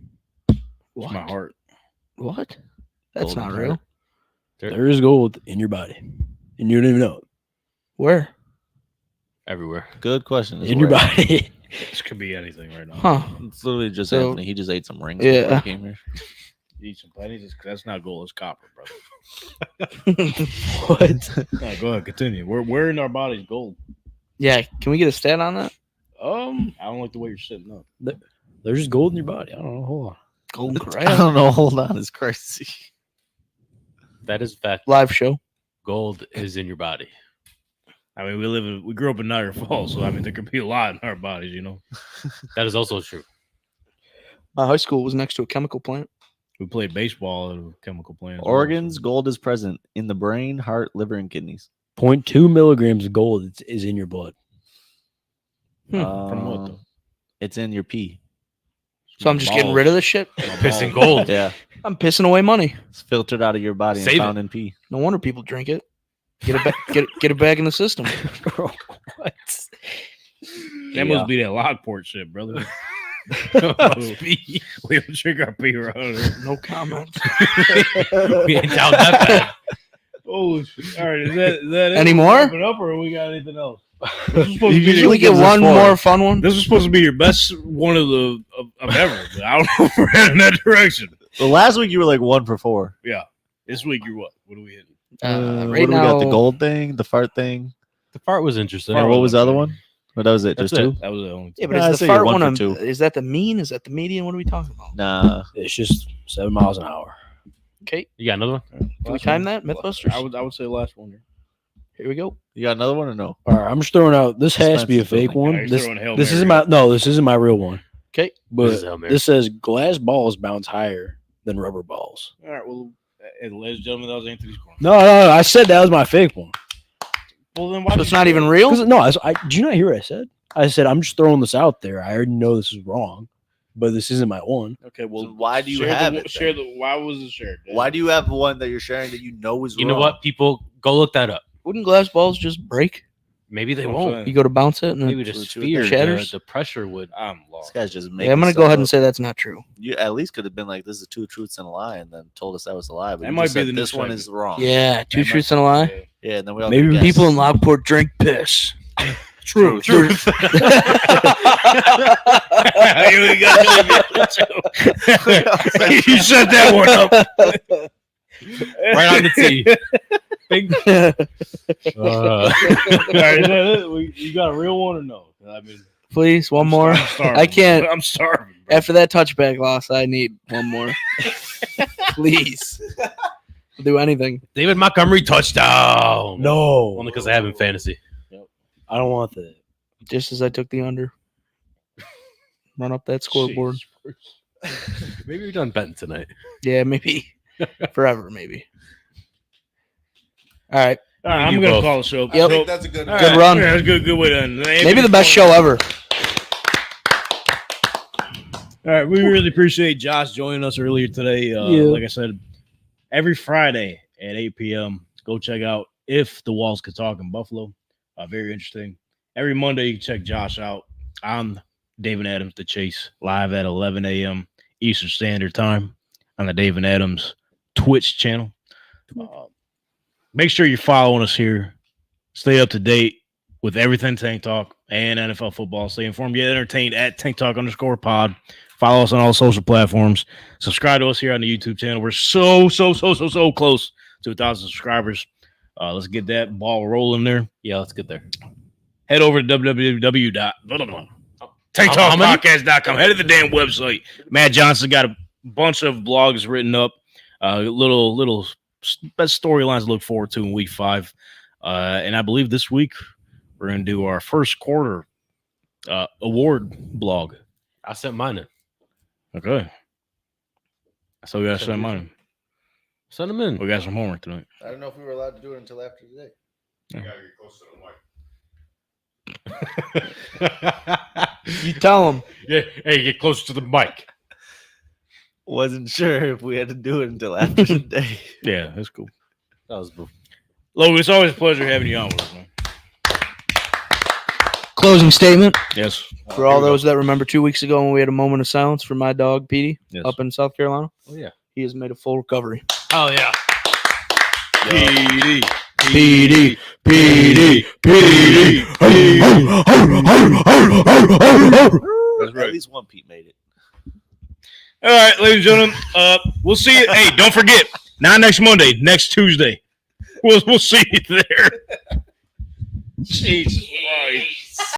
It's my heart. What? That's Golden not heart. real. There is gold in your body, and you don't even know it. Where? Everywhere. Good question. It's In your where- body. This could be anything right now. Huh. It's literally just So- Anthony. He just ate some rings Yeah. before he came here. Eat some pennies. That's not gold. It's copper, brother. What? No, go ahead. Continue. We're in our bodies gold. Yeah. Can we get a stat on that? I don't like the way you're sitting up. There's just gold in your body. I don't know. Hold on. Golden I Corral. don't know. Hold on. It's crazy. That is fact. Live show. Gold is in your body. I mean, we grew up in Niagara Falls, so I mean, there could be a lot in our bodies, That is also true. My high school was next to a chemical plant. We played baseball at a chemical plant. as well, Organs, so- gold is present in the brain, heart, liver, and kidneys. 0.2 milligrams of gold is in your blood. From what, though? It's in your pee. So I'm just getting rid of this shit. Pissing gold. Yeah. I'm pissing away money. It's filtered out of your body Save and it. found in pee. No wonder people drink it. Get it back. Get it back in the system. What? That must be that Lockport shit, brother. Must be. We don't drink our pee around here. No comment. We ain't down that bad. Oh, shit. All right. Is that it? Any more? Wrap it up, or we got anything else? This was supposed to be Can we get this one far. more fun one? This was supposed to be your best one of ever, but I don't know if we're heading in that direction. Well, last week you were like 1 for 4. Yeah. This week you're what? What are we hitting? What Right do we now, got? The gold thing, the fart thing. The fart was interesting. And what was the other one? But that was it. That's Just 2? That was the only. Yeah, Nah, I'd but is say the you're fart 1 one? for 2. Is that the mean? Is that the median? What are we talking about? Nah. It's just 7 miles an hour. Okay. You got another one? Can we time that? Mythbusters. I would say the last one here. Here we go. You got another one or no? All right, I'm just throwing out. This has to be a Suspense is fake building. one. Yeah, he's This, throwing Hail this isn't Mary. this isn't my real one. Okay. This is But Hail Mary. this says glass balls bounce higher than rubber balls. All right. Well, ladies and gentlemen, that was Anthony's corner. No, I said that was my fake one. Well, then why? So it's not even real. 'Cause- No, did you not hear what I said? I said I'm just throwing this out there. I already know this is wrong, but this isn't my one. Okay. Well, So why do you share have the, it? Share then? the. Why was it shared? Why do you have one that you're sharing that you know is You wrong? know what? People, go look that up. Wouldn't glass balls just break? Maybe they I'm won't. saying. You go to bounce it and Maybe then the That's what sphere, shatters? the pressure would. I'm This lost. guy's just making yeah, I'm gonna go stuff ahead and up. say that's not true. You at least could have been like, "This is 2 truths and a lie," and then told us that was a lie. But That you might just be said the new this one segment. is wrong. Yeah, two That truths might- and a lie. Yeah, and then we all Maybe guess. People in Lockport drink piss. True. True. You set that one up. Right on the tee. Big. All right, is that it? You got a real one or no? I mean, Please, one more. I'm starving. I can't. I'm starving. Bro. After that touchback loss, I need one more. Please. do anything. David Montgomery touchdown. No. Only because I have him fantasy. I don't want that. Just as I took the under. Run up that scoreboard. Maybe you're done betting tonight. Yeah, maybe. Forever, maybe. All right. All right, I'm going to call the show. Yep. I think that's a good Good run. Yeah, that's a good way to end. Maybe the best show ever. All right, we really appreciate Josh joining us earlier today. Like I said, every Friday at 8 p.m., go check out If the Walls Could Talk in Buffalo. Very interesting. Every Monday, you can check Josh out on David Adams The Chase, live at 11 a.m. Eastern Standard Time on the David Adams Twitch channel. Make sure you're following us here. Stay up to date with everything Tank Talk and NFL football. Stay informed, get entertained at Tank Talk _pod. Follow us on all social platforms. Subscribe to us here on the YouTube channel. We're so close to 1,000 subscribers. Let's get that ball rolling there. Yeah, let's get there. Head over to www.tanktalkpodcast.com. Head to the damn website. Matt Johnson got a bunch of blogs written up. Little best storylines to look forward to in week 5. And I believe this week we're going to do our first quarter award blog. I sent mine in. Okay. So we got to send mine in. Send them in. We got some homework tonight. I don't know if we were allowed to do it until after today. You gotta get close to the mic. You tell them. Yeah, hey, get closer to the mic. Wasn't sure if we had to do it until after today. Yeah, that's cool. That was cool. Logan, it's always a pleasure having you on with us, man. Closing statement. Yes. For all those that remember 2 weeks ago when we had a moment of silence for my dog, Petey, Yes. up in South Carolina. Oh, yeah. He has made a full recovery. Oh, yeah. PD. At least one Pete made it. All right, ladies and gentlemen, we'll see you. Hey, don't forget, not next Monday, next Tuesday. We'll see you there. Jesus Christ.